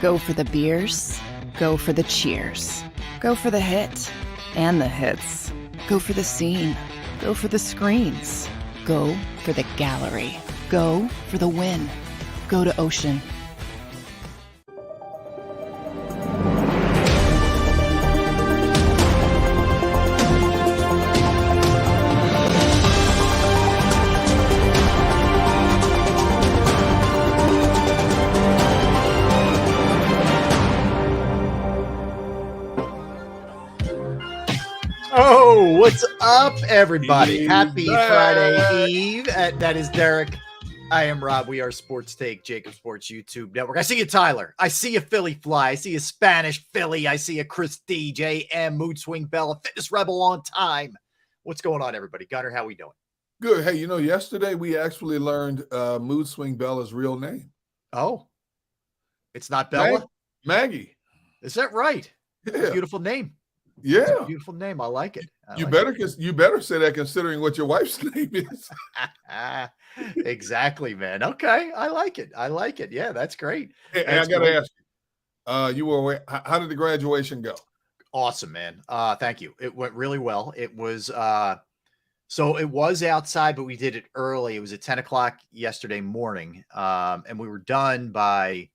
Go for the beers. Go for the cheers. Go for the hit and the hits. Go for the scene. Go for the screens. Go for the gallery. Go for the win. Go to Ocean. Oh, what's up, everybody? Happy Friday Eve. That is Derek. I am Rob. We are Sports Take, JAKIB Sports YouTube Network. I see you, Tyler. I see you, Philly Fly. I see you, Spanish Philly. I see you, Chris D, JM, Mood Swing Bella, Fitness Rebel on time. What's going on, everybody? Gunner, how we doing? Good. Hey, yesterday we actually learned Mood Swing Bella's real name. Oh, it's not Bella? Maggie. Is that right? Yeah. Beautiful name. Yeah. It's a beautiful name. I like it. You better say that considering what your wife's name is. Exactly, man. Okay. I like it. Yeah, that's great. Hey, I got to ask you, you were away. How did the graduation go? Awesome, man. Thank you. It went really well. It was, so it was outside, but we did it early. It was at 10 o'clock yesterday morning. And we were done by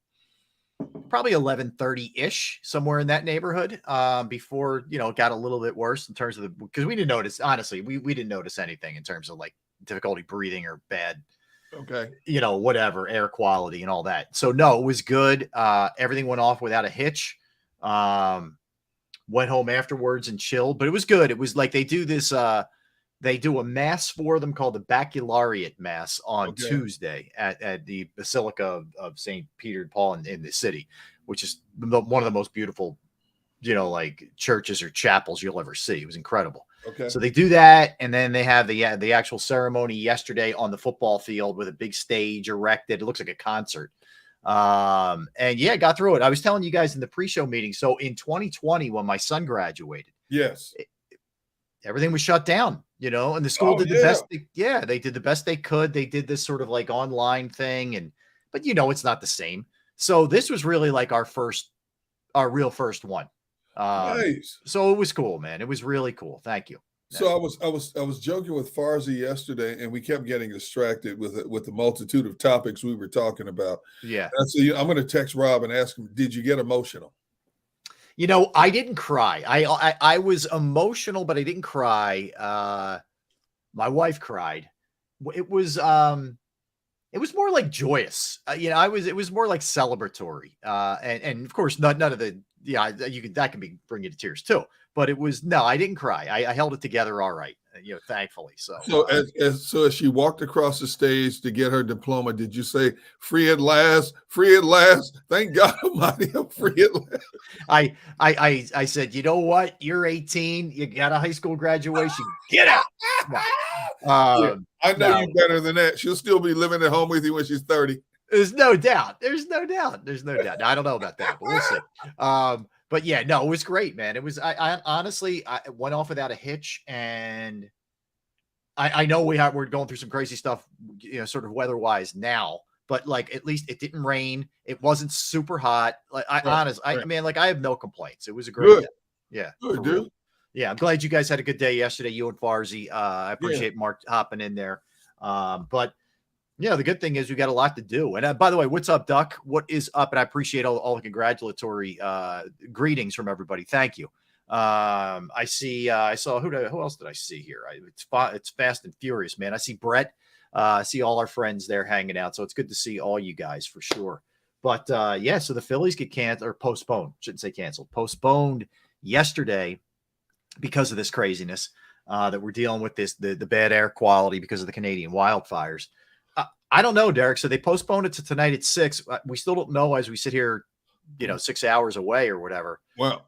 probably 11:30-ish, somewhere in that neighborhood, before, it got a little bit worse in terms of because we didn't notice, honestly, we didn't notice anything in terms of like difficulty breathing or bad, whatever, air quality and all that. So no, it was good. Everything went off without a hitch. Went home afterwards and chilled, but it was good. It was like they do this, they do a mass for them called the Baccalaureate Mass on Tuesday at the Basilica of St. Peter and Paul in the city, which is one of the most beautiful, like churches or chapels you'll ever see. It was incredible. Okay. So they do that, and then they have the actual ceremony yesterday on the football field with a big stage erected. It looks like a concert. And yeah, got through it. I was telling you guys in the pre-show meeting. So in 2020, when my son graduated, yes, everything was shut down, and the school did the best. They did the best they could. They did this sort of like online thing, but it's not the same. So this was really like our real first one. Nice. So it was cool, man. It was really cool. Thank you. So I was joking with Farzi yesterday, and we kept getting distracted with the multitude of topics we were talking about. Yeah. And so I'm going to text Rob and ask him, did you get emotional? I didn't cry. I was emotional, but I didn't cry. My wife cried. It was more like joyous. It was more like celebratory. And of course, none of the, that can bring you to tears too. But I didn't cry. I held it together all right, thankfully. So as she walked across the stage to get her diploma, did you say, free at last, free at last? Thank God Almighty, I'm free at last. I said, you know what? You're 18. You got a high school graduation. Get out. I know you better than that. She'll still be living at home with you when she's 30. There's no doubt. Now, I don't know about that, but we'll see. But yeah, no, it was great, man. It was, I honestly, I went off without a hitch, and I know we're going through some crazy stuff, sort of weather-wise now, but like, at least it didn't rain. It wasn't super hot. Like I mean, like I have no complaints. It was a great day. Yeah. Good, dude. Yeah. I'm glad you guys had a good day yesterday, you and Farzi. I appreciate Mark hopping in there. But the good thing is we got a lot to do. And by the way, what's up, Duck? What is up? And I appreciate all the congratulatory greetings from everybody. Thank you. I saw who else did I see here? It's fast and furious, man. I see Brett. I see all our friends there hanging out. So it's good to see all you guys for sure. But so the Phillies get canceled or postponed. Shouldn't say canceled. Postponed yesterday because of this craziness that we're dealing with. The bad air quality because of the Canadian wildfires. I don't know, Derek. So they postponed it to tonight at 6. We still don't know as we sit here, 6 hours away or whatever. Well,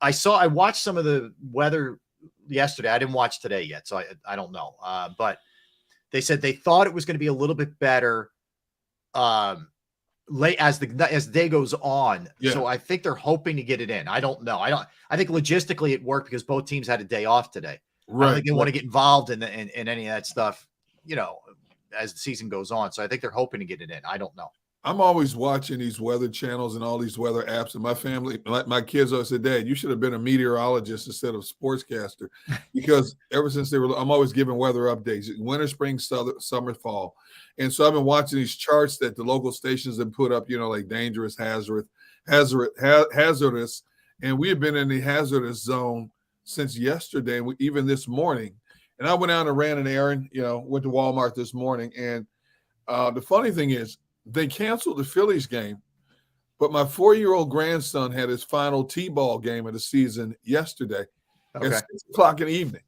I watched some of the weather yesterday. I didn't watch today yet, so I don't know. But they said they thought it was going to be a little bit better late as the day goes on. Yeah. So I think they're hoping to get it in. I don't know. I think logistically it worked because both teams had a day off today. Right. I don't think they want to get involved in any of that stuff, as the season goes on. So I think they're hoping to get it in. I don't know. I'm always watching these weather channels and all these weather apps, and my family, my kids always said, Dad, you should have been a meteorologist instead of sportscaster, because ever since I'm always giving weather updates, winter, spring, summer, fall. And so I've been watching these charts that the local stations have put up, like dangerous, hazardous. And we have been in the hazardous zone since yesterday, even this morning. And I went out and ran an errand, went to Walmart this morning. And the funny thing is, they canceled the Phillies game, but my 4-year-old grandson had his final T-ball game of the season yesterday at 6 o'clock in the evening.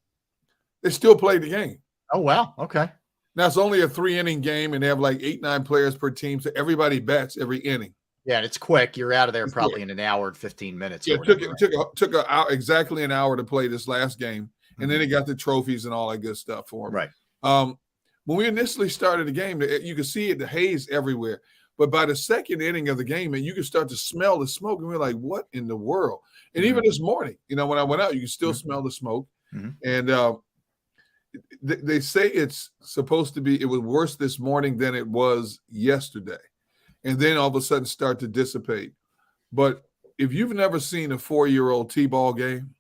They still played the game. Oh, wow. Okay. Now, it's only a 3-inning game, and they have like 8-9 players per team, so everybody bats every inning. Yeah, and it's quick. You're out of there probably in an hour and 15 minutes. Yeah, it took exactly an hour to play this last game, and then they got the trophies and all that good stuff for them. Right. When we initially started the game, you could see the haze everywhere. But by the second inning of the game, and you could start to smell the smoke, and we're like, what in the world? And even this morning, when I went out, you could still smell the smoke. And they say it's supposed to be, it was worse this morning than it was yesterday. And then all of a sudden start to dissipate. But if you've never seen a 4-year-old T-ball game,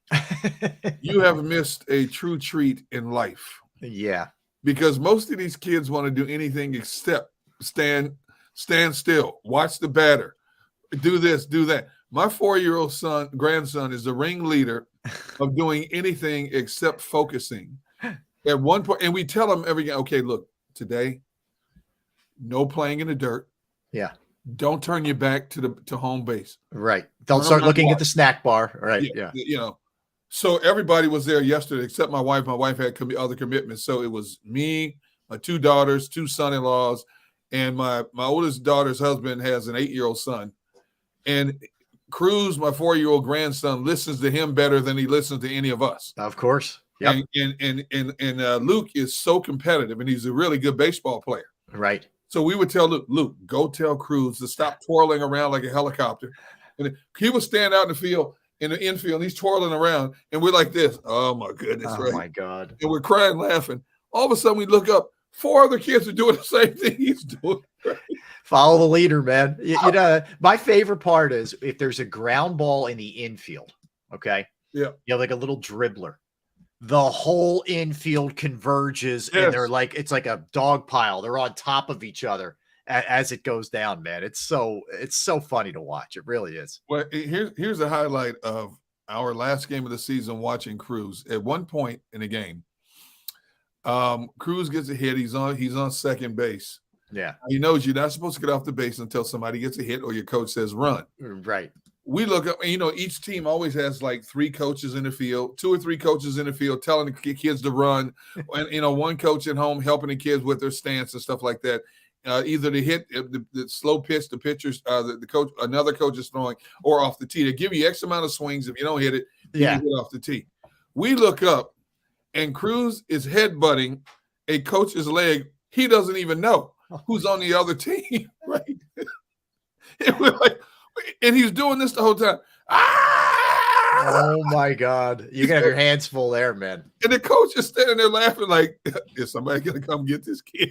you have missed a true treat in life. Yeah. Because most of these kids want to do anything except stand still, watch the batter, do this, do that. My 4-year-old grandson is the ringleader of doing anything except focusing. At one point, and we tell him every game, okay, look, today, no playing in the dirt. Yeah. Don't turn your back to home base. Right. Don't start looking at the snack bar. Right. Yeah. So everybody was there yesterday except my wife. My wife had other commitments. So it was me, my 2 daughters, 2 son-in-laws, and my oldest daughter's husband has an 8-year-old son. And Cruz, my 4-year-old grandson, listens to him better than he listens to any of us. Of course. Yep. And Luke is so competitive, and he's a really good baseball player. Right. So we would tell Luke, go tell Cruz to stop twirling around like a helicopter. And he would stand out in the field, in the infield, and he's twirling around, and we're like this. Oh, my goodness. Oh, my God. And we're crying, laughing. All of a sudden, we look up. 4 other kids are doing the same thing he's doing. Follow the leader, man. You know, my favorite part is if there's a ground ball in the infield, okay? Yeah. Like a little dribbler. The whole infield converges, and they're like, it's like a dog pile. They're on top of each other as it goes down, man. It's so funny to watch. It really is. Well, here's a highlight of our last game of the season watching Cruz. At one point in the game, Cruz gets a hit. He's on second base. Yeah. He knows you're not supposed to get off the base until somebody gets a hit or your coach says run. Right. We look up, each team always has like 3 coaches in the field, 2 or 3 coaches in the field telling the kids to run, and one coach at home helping the kids with their stance and stuff like that. Either to hit the slow pitch, the pitchers, the coach, another coach is throwing, or off the tee. They give you X amount of swings. If you don't hit it, you hit off the tee. We look up, and Cruz is headbutting a coach's leg. He doesn't even know who's on the other team, right? And we're like, and he's doing this the whole time. Oh my God. You got your hands full there, man. And the coach is standing there laughing like, is somebody going to come get this kid?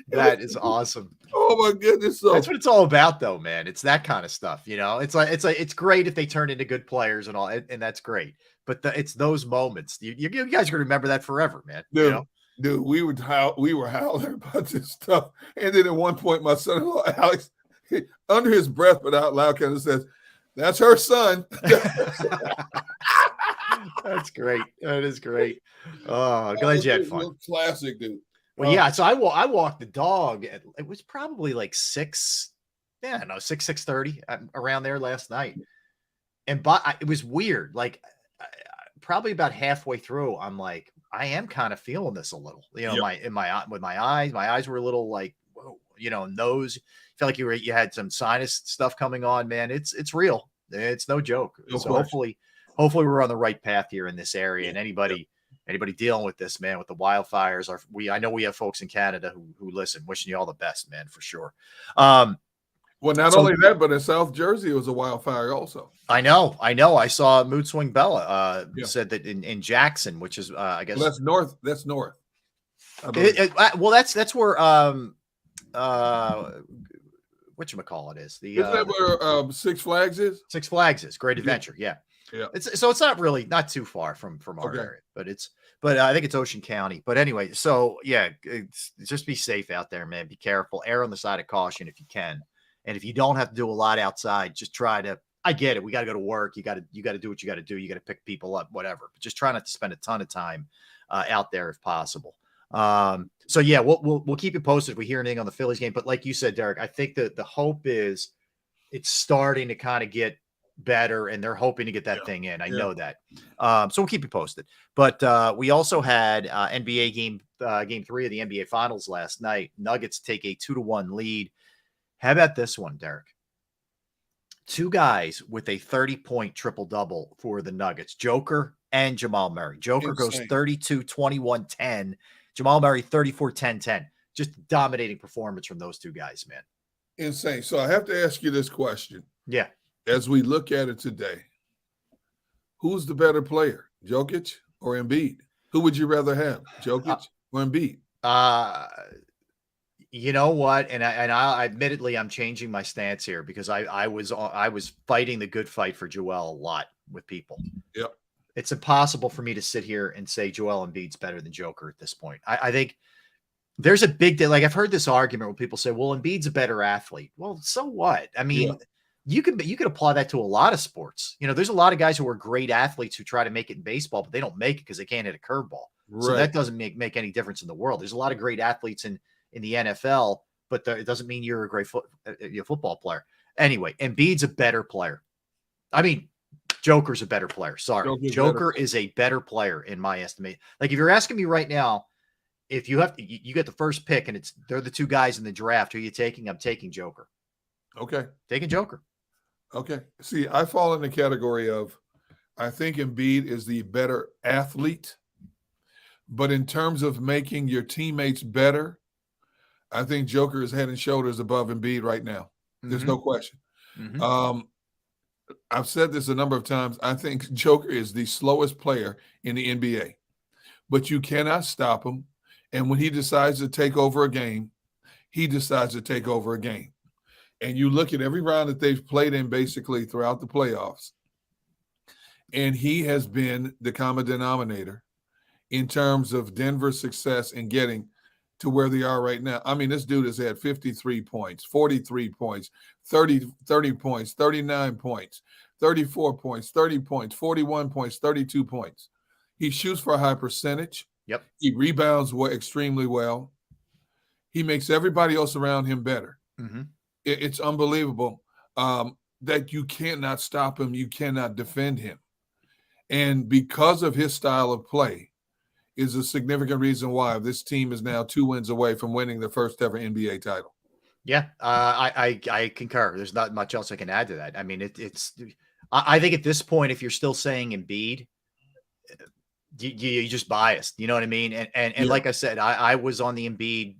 That is awesome. Oh my goodness. That's what it's all about though, man. It's that kind of stuff. It's great if they turn into good players and all, and that's great. But it's those moments. You guys are going to remember that forever, man. Dude, we were howling about this stuff. And then at one point, my son-in-law, Alex, under his breath, but out loud, kind of says, "That's her son." That's great. That is great. Oh, glad you had fun. Classic, dude. Well, yeah. So I walked the dog. It was probably like 6:30 around there last night, and it was weird. Like probably about halfway through, I'm like, I am kind of feeling this a little. With my eyes were a little like, whoa, nose. Felt like you had some sinus stuff coming on, man. It's real. It's no joke. So hopefully we're on the right path here in this area. And anybody dealing with this, man, with the wildfires, I know we have folks in Canada who listen. Wishing you all the best, man, for sure. Well, not only that, but in South Jersey, it was a wildfire also. I know. I saw Mood Swing Bella said that in Jackson, which is I guess that's north. That's north. Well, that's where whatchamacallit is. The Isn't that where Six Flags is? Six Flags is Great Adventure. Yeah. Yeah. It's not too far from our area, but I think it's Ocean County. But anyway, so yeah, just be safe out there, man. Be careful. Err on the side of caution if you can. And if you don't have to do a lot outside, just try to. I get it. We got to go to work. You got to do what you got to do. You got to pick people up, whatever. But just try not to spend a ton of time out there if possible. So yeah, we'll keep you posted if we hear anything on the Phillies game. But like you said, Derek, I think that the hope is it's starting to kind of get better, and they're hoping to get that thing in. I know that. So we'll keep you posted. But we also had NBA game 3 of the NBA Finals last night. Nuggets take a 2-1 lead. How about this one, Derek? 2 guys with a 30-point triple-double for the Nuggets, Joker and Jamal Murray. Joker goes 32, 21, 10. Jamal Murray, 34, 10, 10. Just dominating performance from those 2 guys, man. Insane. So I have to ask you this question. Yeah. As we look at it today, who's the better player, Jokic or Embiid? Who would you rather have, Jokic or Embiid? You know what? And I admittedly, I'm changing my stance here because I was fighting the good fight for Joel a lot with people. Yep. It's impossible for me to sit here and say Joel Embiid's better than Joker at this point. I think there's a big deal. Like I've heard this argument where people say, well, Embiid's a better athlete. Well, so what? I mean, you could apply that to a lot of sports. You know, there's a lot of guys who are great athletes who try to make it in baseball, but they don't make it because they can't hit a curveball. Right. So that doesn't make any difference in the world. There's a lot of great athletes in the NFL, but it doesn't mean you're a great football player. Anyway, Embiid's a better player. I mean, Joker's a better player. Sorry. Joker is a better player in my estimate. Like if you're asking me right now, if you get the first pick and they're the 2 guys in the draft, who are you taking? I'm taking Joker. Okay. Taking Joker. Okay. See, I fall in the category of I think Embiid is the better athlete, but in terms of making your teammates better, I think Joker is head and shoulders above Embiid right now. There's no question. I've said this a number of times. I think Joker is the slowest player in the NBA, but you cannot stop him. And when he decides to take over a game, he decides to take over a game. And you look at every round that they've played in basically throughout the playoffs, and he has been the common denominator in terms of Denver's success in getting to where they are right now. I mean, this dude has had 53 points, 43 points, 30 points, 39 points, 34 points, 30 points, 41 points, 32 points. He shoots for a high percentage. Yep. He rebounds extremely well. He makes everybody else around him better. It's unbelievable that you cannot stop him. You cannot defend him. And because of his style of play is a significant reason why this team is now 2 wins away from winning their first ever NBA title. Yeah, I concur. There's not much else I can add to that. I mean, I think at this point, if you're still saying Embiid, you just biased. You know what I mean? And like I said, I was on the Embiid,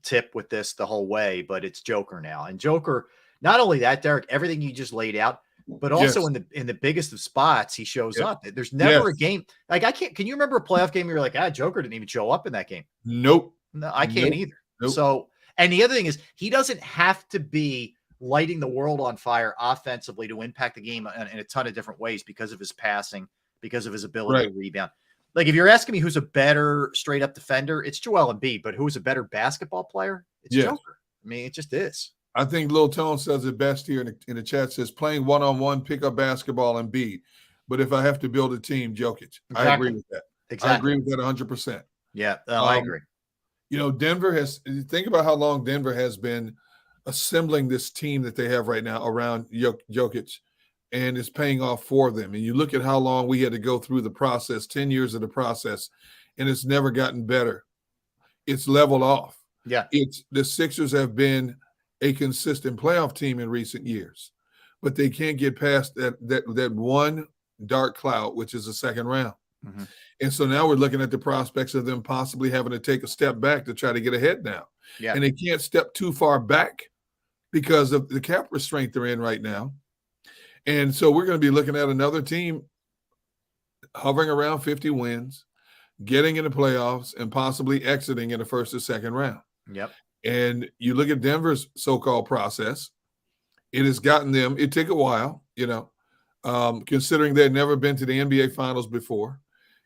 tip with this the whole way, but it's Joker now. And Joker, not only that, Derek, everything you just laid out, but also in the biggest of spots, he shows up. There's never a game like can you remember a playoff game where you're like, Joker didn't even show up in that game? Nope. No, I can't either. Nope. So, and the other thing is he doesn't have to be lighting the world on fire offensively to impact the game in a ton of different ways because of his passing, because of his ability to rebound. Like if you're asking me who's a better straight up defender, it's Joel Embiid, but who's a better basketball player? It's Joker. I mean, it just is. I think Lil Tone says it best here in the chat, says playing one-on-one, pick up basketball and Embiid. But if I have to build a team, Jokic. Exactly. I agree with that. Exactly. I agree with that 100%. Yeah, I agree. Denver think about how long Denver has been assembling this team that they have right now around Jokic, and it's paying off for them. And you look at how long we had to go through the process, 10 years of the process, and it's never gotten better. It's leveled off. Yeah. The Sixers have been a consistent playoff team in recent years, but they can't get past that one dark cloud, which is the second round. And so now we're looking at the prospects of them possibly having to take a step back to try to get ahead now. Yeah. And they can't step too far back because of the cap restraint they're in right now. And so we're going to be looking at another team hovering around 50 wins, getting in the playoffs, and possibly exiting in the first or second round. Yep. And you look at Denver's so-called process, it has gotten them, it took a while, considering they'd never been to the NBA Finals before.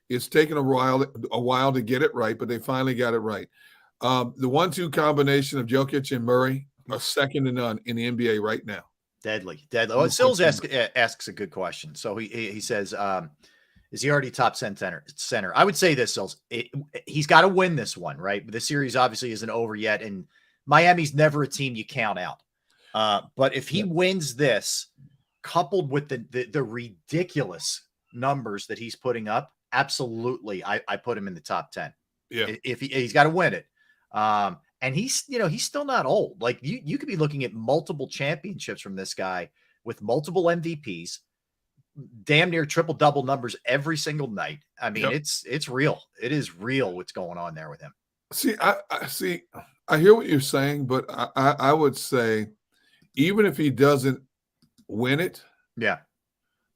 It's taken a while to get it right, but they finally got it right. The 1-2 combination of Jokic and Murray are second to none in the NBA right now. Deadly. Well, Sills asks a good question. So he says, is he already top center? I would say this, Sills. He's got to win this one, right? But the series obviously isn't over yet, and Miami's never a team you count out. But if he wins this, coupled with the ridiculous numbers that he's putting up, absolutely, I put him in the top 10. Yeah, if he's got to win it. And he's still not old. Like you could be looking at multiple championships from this guy with multiple MVPs, damn near triple double numbers every single night. I mean, it's real. It is real what's going on there with him. See, I hear what you're saying, but I would say even if he doesn't win it,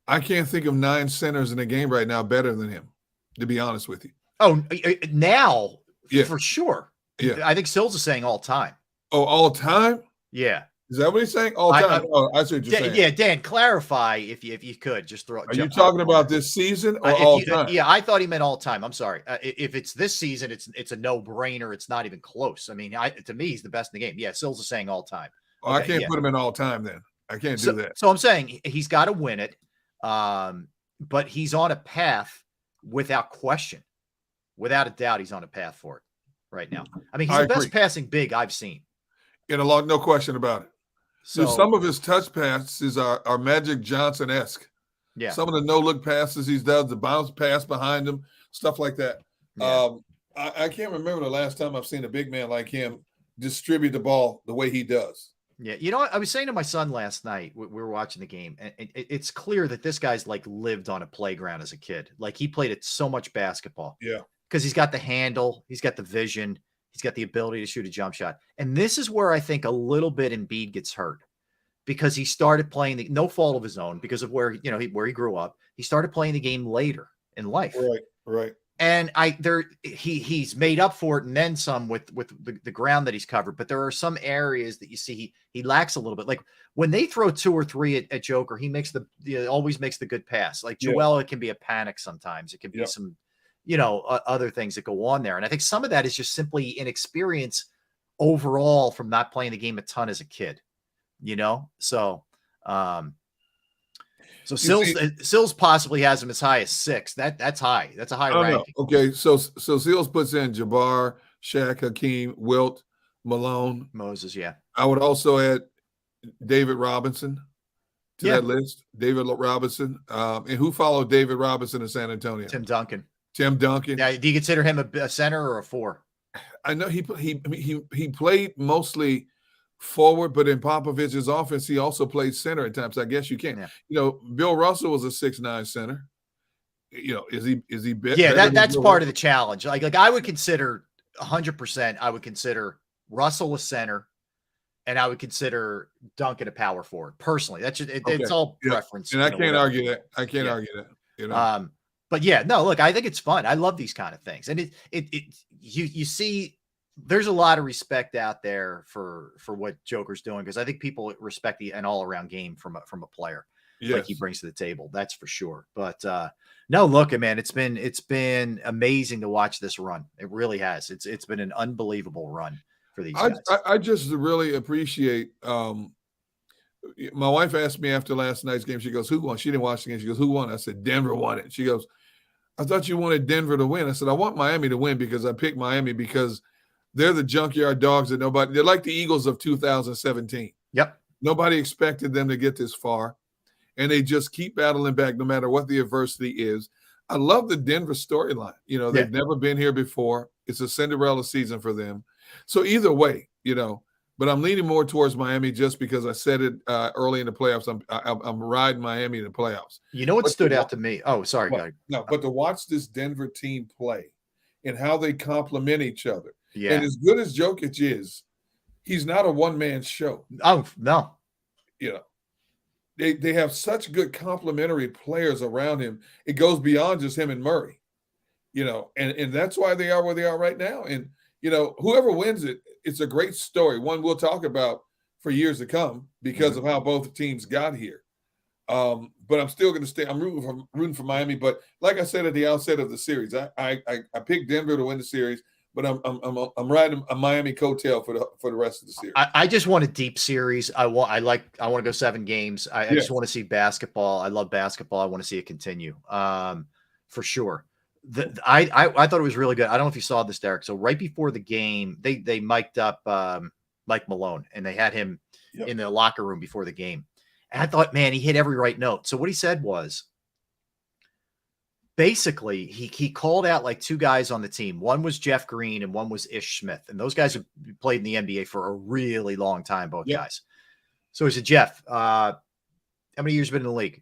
I can't think of 9 centers in the game right now better than him, to be honest with you. Oh, now for sure. Yeah, I think Sills is saying all time. Oh, all time? Yeah. Is that what he's saying? All time? I see what you're saying. Yeah, Dan, clarify if you could. Just throw. Are you talking about this season or all time? Yeah, I thought he meant all time. I'm sorry. If it's this season, it's a no-brainer. It's not even close. I mean, to me, he's the best in the game. Yeah, Sills is saying all time. Well, I can't put him in all time then. I can't do that. So I'm saying he's got to win it, but he's on a path without question. Without a doubt, he's on a path for it right now. I mean, he's the best passing big I've seen. In a lot, no question about it. So some of his touch passes are Magic Johnson-esque. Yeah. Some of the no-look passes he does, the bounce pass behind him, stuff like that. Yeah. I can't remember the last time I've seen a big man like him distribute the ball the way he does. Yeah. You know what? I was saying to my son last night, we were watching the game, and it's clear that this guy's like lived on a playground as a kid. Like he played at so much basketball. Yeah. Because he's got the handle, he's got the vision, he's got the ability to shoot a jump shot. And this is where I think a little bit Embiid gets hurt, because he started playing no fault of his own, because of where he grew up. He started playing the game later in life. Right. And he's made up for it and then some with the ground that he's covered. But there are some areas that you see he lacks a little bit. Like when they throw 2 or 3 at Joker, he makes always makes the good pass. Like Joel, it can be a panic sometimes. It can be some other things that go on there. And I think some of that is just simply inexperience overall from not playing the game a ton as a kid, So, Sills possibly has him as high as 6. That's high. That's a high ranking. Okay. So Sills puts in Jabbar, Shaq, Hakeem, Wilt, Malone, Moses. Yeah. I would also add David Robinson to that list. David Robinson. And who followed David Robinson in San Antonio? Tim Duncan. Now, do you consider him a center or a 4? I know he played mostly forward, but in Popovich's offense, he also played center at times. I guess you can. Yeah. Bill Russell was a 6'9" center. Is he better? Yeah, that's part of the challenge. Like I would consider 100%. I would consider Russell a center, and I would consider Duncan a power forward. Personally, that's just it's all preference. And I can't argue that. Argue that. But yeah, no, look, I think it's fun. I love these kind of things. And you see there's a lot of respect out there for what Joker's doing, because I think people respect an all-around game from a player like he brings to the table. That's for sure. But no, look, man, it's been amazing to watch this run. It really has. It's been an unbelievable run for these guys. I just really appreciate my wife asked me after last night's game, she goes, who won? She didn't watch the game. She goes, who won? I said, Denver won it. She goes, I thought you wanted Denver to win. I said, I want Miami to win because I picked Miami because they're the junkyard dogs that they're like the Eagles of 2017. Yep. Nobody expected them to get this far, and they just keep battling back no matter what the adversity is. I love the Denver storyline. They've never been here before. It's a Cinderella season for them. So either way, but I'm leaning more towards Miami just because I said it early in the playoffs. I'm riding Miami in the playoffs. What stood out to me? Oh, sorry, guy. No, but to watch this Denver team play and how they complement each other. Yeah. And as good as Jokic is, he's not a one-man show. Oh, no. They have such good complementary players around him. It goes beyond just him and Murray. And that's why they are where they are right now. And whoever wins it, it's a great story. One we'll talk about for years to come because of how both teams got here. But I'm still going to stay. I'm rooting for Miami. But like I said at the outset of the series, I picked Denver to win the series, but I'm riding a Miami coattail for the rest of the series. I just want a deep series. I want to go 7 games. I just want to see basketball. I love basketball. I want to see it continue. For sure. I thought it was really good. I don't know if you saw this, Derek. So right before the game, they mic'd up Mike Malone, and they had him in the locker room before the game. And I thought, man, he hit every right note. So what he said was, basically, he called out like 2 guys on the team. One was Jeff Green and one was Ish Smith. And those guys have played in the NBA for a really long time, both guys. So he said, Jeff, how many years have you been in the league?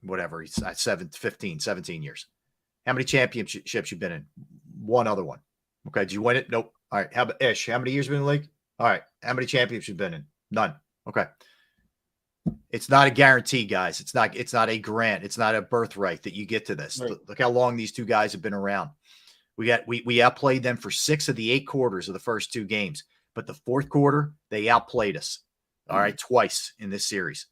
Whatever. He's 15, 17 years. How many championships you've been in? 1 other one. Okay. Did you win it? Nope. All right. How about Ish? How many years have you been in the league? All right. How many championships you've been in? None. Okay. It's not a guarantee, guys. It's not a grant. It's not a birthright that you get to this. Right. Look how long these 2 guys have been around. We outplayed them for 6 of the 8 quarters of the first 2 games, but the 4th quarter, they outplayed us. All right. Twice in this series.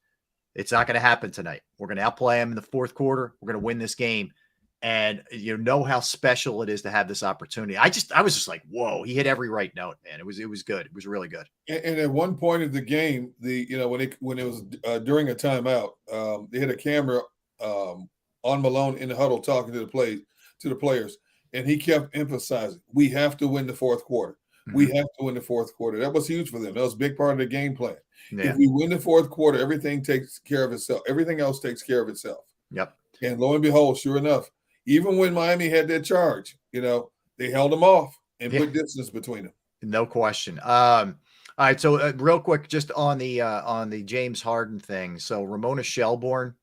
It's not going to happen tonight. We're going to outplay them in the 4th quarter. We're going to win this game. And you know how special it is to have this opportunity. I was just like, whoa, he hit every right note, man. It was good. It was really good. And at one point of the game, when it was during a timeout, they had a camera on Malone in the huddle talking to the players, and he kept emphasizing, we have to win the 4th quarter. We have to win the 4th quarter. That was huge for them. That was a big part of the game plan. Yeah. If we win the 4th quarter, everything takes care of itself. Everything else takes care of itself. Yep. And lo and behold, sure enough, even when Miami had that charge, they held them off and put distance between them. No question. All right. So real quick, just on the James Harden thing. So Ramona Shelbourne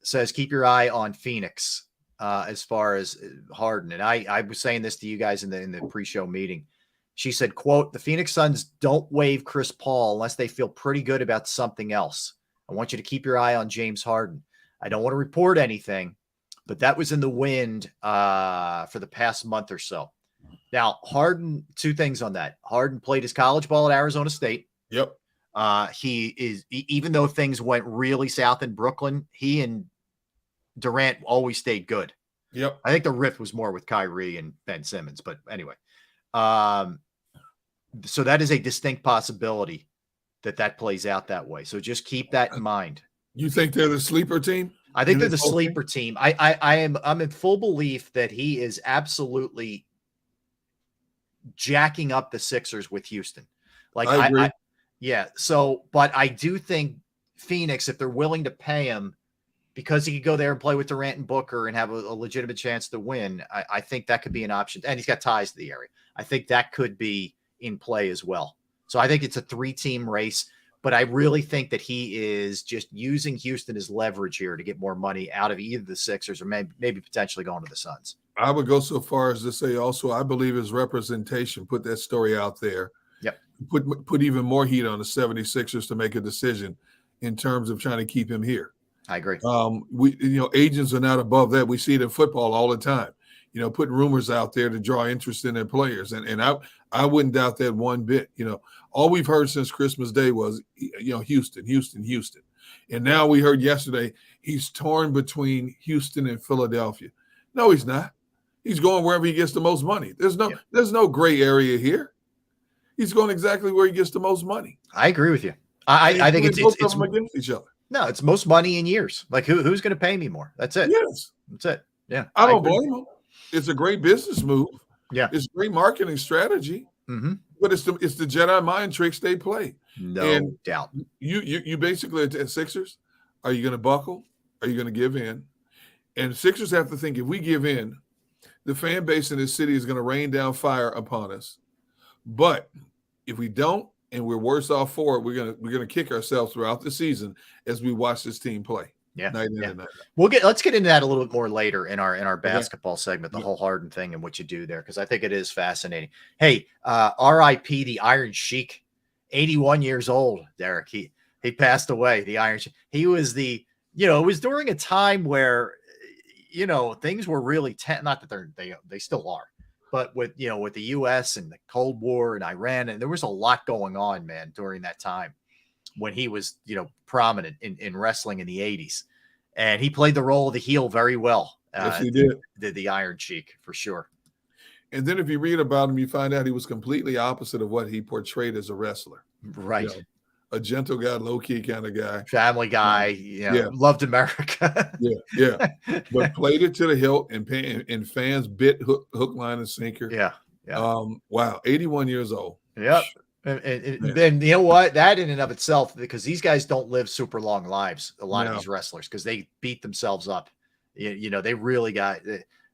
says, keep your eye on Phoenix as far as Harden. And I was saying this to you guys in the pre-show meeting. She said, quote, the Phoenix Suns don't waive Chris Paul unless they feel pretty good about something else. I want you to keep your eye on James Harden. I don't want to report anything, but that was in the wind for the past month or so. Now, Harden, 2 things on that. Harden played his college ball at Arizona State. Yep. Even though things went really south in Brooklyn, he and Durant always stayed good. Yep. I think the rift was more with Kyrie and Ben Simmons, but anyway. So that is a distinct possibility that plays out that way. So just keep that in mind. You think they're the sleeper team? I think they're the sleeper team. I'm in full belief that he is absolutely jacking up the Sixers with Houston. Like I agree. But I do think Phoenix, if they're willing to pay him, because he could go there and play with Durant and Booker and have a legitimate chance to win, I think that could be an option. And he's got ties to the area. I think that could be in play as well. So I think it's a 3-team race. But I really think that he is just using Houston as leverage here to get more money out of either the Sixers or maybe potentially going to the Suns. I would go so far as to say also, I believe his representation put that story out there. Yep. Put even more heat on the 76ers to make a decision in terms of trying to keep him here. I agree. Agents are not above that. We see it in football all the time. Putting rumors out there to draw interest in their players. And I wouldn't doubt that one bit. All we've heard since Christmas Day was, Houston. And now we heard yesterday he's torn between Houston and Philadelphia. No, he's not. He's going wherever he gets the most money. There's no gray area here. He's going exactly where he gets the most money. I agree with you. I think it's against each other. No, it's most money in years. Like who's going to pay me more? That's it. Yes. That's it. Yeah. I don't blame him. It's a great business move. Yeah. It's a great marketing strategy. Mm-hmm. But it's the Jedi mind tricks they play. No doubt. You basically at Sixers, are you going to buckle? Are you going to give in? And Sixers have to think, if we give in, the fan base in this city is going to rain down fire upon us. But if we don't, and we're worse off for it, we're gonna kick ourselves throughout the season as we watch this team play. Yeah. Night in and night out. Let's get into that a little bit more later in our basketball segment, the whole Harden thing and what you do there, because I think it is fascinating. Hey, R.I.P. the Iron Sheik, 81 years old, Derek. He passed away, the Iron Sheik. He was it was during a time where things were really not that they still are, But with the U.S. and the Cold War and Iran, and there was a lot going on, man, during that time when he was, prominent in wrestling in the 80s. And he played the role of the heel very well. Yes, he did. The Iron Sheik, for sure. And then if you read about him, you find out he was completely opposite of what he portrayed as a wrestler. Right. A gentle guy, low-key kind of guy. Family guy, loved America. yeah. But played it to the hilt, and fans bit hook, line, and sinker. Yeah. Wow, 81 years old. Yep. And then you know what? That in and of itself, because these guys don't live super long lives, a lot of these wrestlers, because they beat themselves up. They really got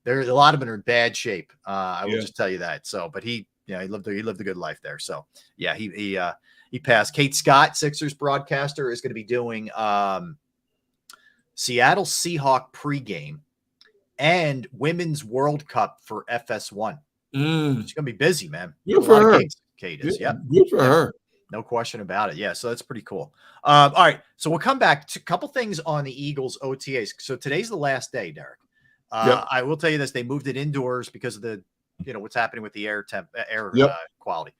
there. A lot of them are in bad shape. I will just tell you that. So, but he lived a good life there. So yeah, he passed. Kate Scott, Sixers broadcaster, is going to be doing Seattle Seahawk pregame and Women's World Cup for FS1. She's going to be busy, man. Good for her. Kate is. Yep. Good for her. No question about it. Yeah, so that's pretty cool. All right, so we'll come back to a couple things on the Eagles OTAs. So today's the last day, Derek. I will tell you this: they moved it indoors because of the, what's happening with the air quality.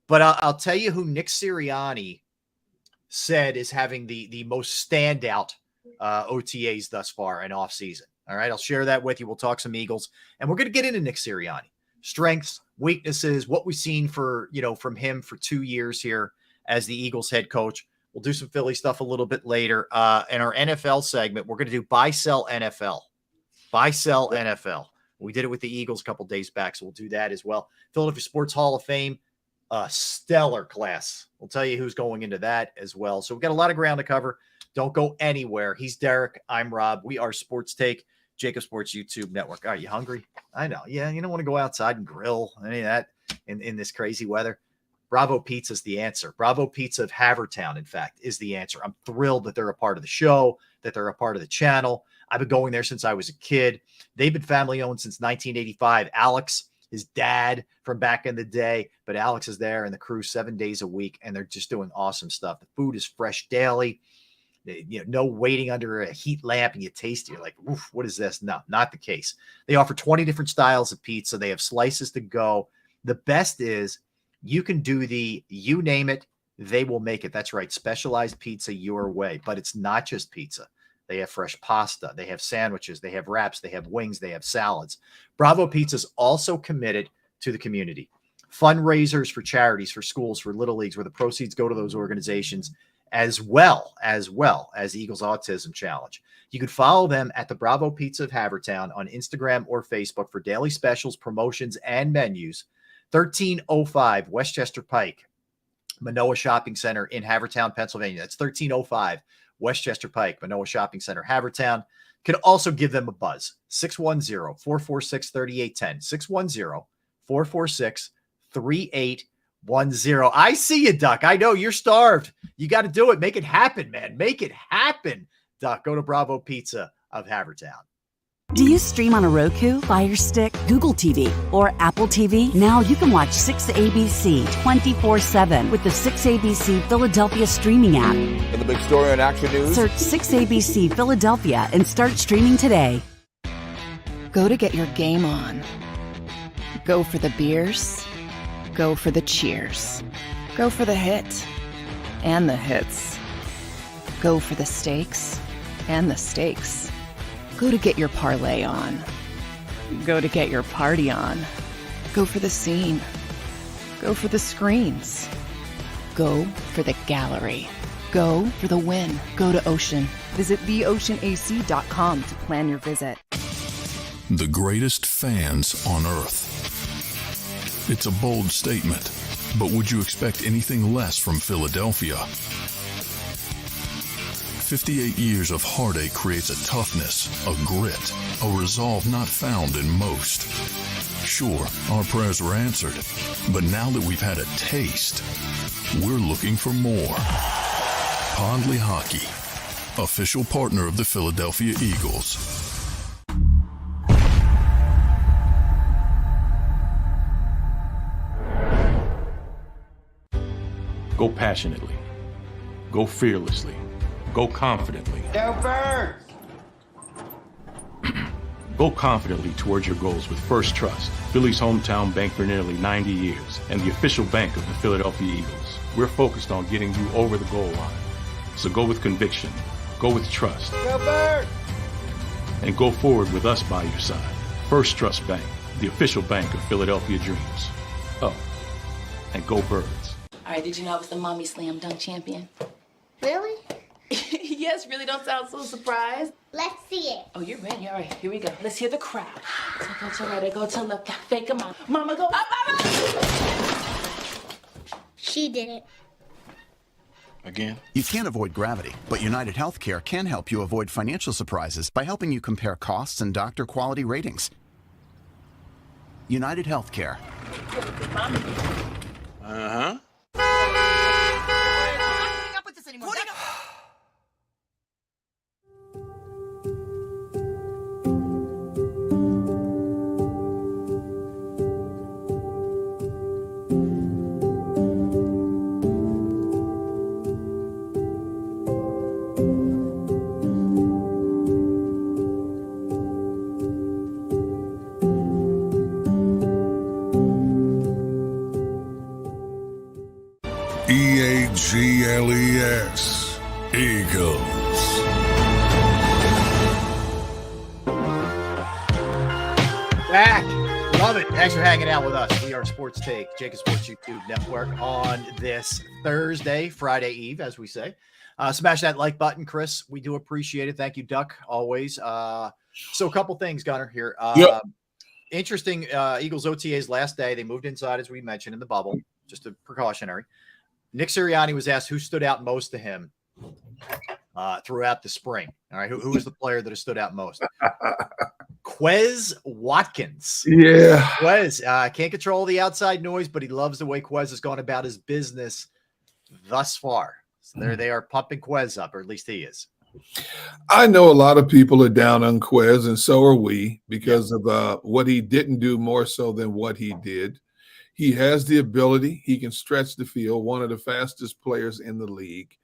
But I'll tell you who Nick Sirianni said is having the most standout OTAs thus far in off season. All right, I'll share that with you. We'll talk some Eagles, and we're going to get into Nick Sirianni. Strengths, weaknesses, what we've seen from him for 2 years here as the Eagles head coach. We'll do some Philly stuff a little bit later. In our NFL segment, we're going to do buy, sell NFL. Buy, sell NFL. We did it with the Eagles a couple days back, so we'll do that as well. Philadelphia Sports Hall of Fame, stellar class. We'll tell you who's going into that as well. So we've got a lot of ground to cover. Don't go anywhere. He's Derek. I'm Rob. We are Sports Take. JAKIB Sports YouTube Network. Are you hungry? I know. Yeah, you don't want to go outside and grill any of that in this crazy weather. Bravo Pizza is the answer. Bravo Pizza of Havertown, in fact, is the answer. I'm thrilled that they're a part of the show, that they're a part of the channel. I've been going there since I was a kid. They've been family-owned since 1985. Alex, his dad from back in the day, but Alex is there and the crew 7 days a week, and they're just doing awesome stuff. The food is fresh daily. No waiting under a heat lamp and you taste it. You're like, oof, what is this? No, not the case. They offer 20 different styles of pizza. They have slices to go. The best is you can do you name it, they will make it. That's right. Specialized pizza your way. But it's not just pizza. They have fresh pasta. They have sandwiches. They have wraps. They have wings. They have salads. Bravo Pizza is also committed to the community. Fundraisers for charities, for schools, for Little Leagues, where the proceeds go to those organizations, as well as the Eagles Autism Challenge. You can follow them at the Bravo Pizza of Havertown on Instagram or Facebook for daily specials, promotions, and menus. 1305 Westchester Pike, Manoa Shopping Center in Havertown, Pennsylvania. That's 1305 Westchester Pike, Manoa Shopping Center, Havertown. Can also give them a buzz. 610-446-3810. 610-446-3810. I see you, Duck. I know you're starved. You got to do it. Make it happen, man. Make it happen, Duck. Go to Bravo Pizza of Havertown. Do you stream on a Roku, Fire Stick, Google TV, or Apple TV? Now you can watch 6ABC 24/7 with the 6ABC Philadelphia streaming app. And the big story on Action News? Search 6ABC Philadelphia and start streaming today. Go to get your game on. Go for the beers. Go for the cheers. Go for the hit and the hits. Go for the stakes and the stakes. Go to get your parlay on. Go to get your party on. Go for the scene. Go for the screens. Go for the gallery. Go for the win. Go to Ocean. Visit theoceanac.com to plan your visit. The greatest fans on earth. It's a bold statement, but would you expect anything less from Philadelphia? 58 years of heartache creates a toughness, a grit, a resolve not found in most. Sure, our prayers were answered, but now that we've had a taste, we're looking for more. Pondley Hockey, official partner of the Philadelphia Eagles. Go passionately. Go fearlessly. Go confidently. Go first! Go confidently towards your goals with First Trust, Philly's hometown bank for nearly 90 years and the official bank of the Philadelphia Eagles. We're focused on getting you over the goal line. So go with conviction, go with trust, and go forward with us by your side. First Trust Bank, the official bank of Philadelphia Dreams. Oh, and go Birds. All right, did you know I was the Mommy Slam Dunk Champion? Really? Yes, really don't sound so surprised. Let's see it. Oh, you're ready. All right, here we go. Let's hear the crowd. So go to right, go to left, fake 'em out. Mama, go up, up, up. She did it. Again? You can't avoid gravity, but United Healthcare can help you avoid financial surprises by helping you compare costs and doctor quality ratings. United Healthcare. Uh-huh. EAGLES, Eagles. Back. Love it. Thanks for hanging out with us. We are Sports Take, JAKIB Sports YouTube Network on this Thursday, Friday Eve, as we say. Smash that like button, Chris. We do appreciate it. Thank you, Duck, always. So a couple things, Gunner, here. Interesting, Eagles OTA's last day. They moved inside, as we mentioned, in the bubble. Just a precautionary. Nick Sirianni was asked who stood out most to him throughout the spring. All right, who was the player that has stood out most? Quez Watkins. Yeah. Quez can't control the outside noise, but he loves the way Quez has gone about his business thus far. So there they are pumping Quez up, or at least he is. I know a lot of people are down on Quez, and so are we, because of what he didn't do more so than what he did. He has the ability. He can stretch the field, one of the fastest players in the league.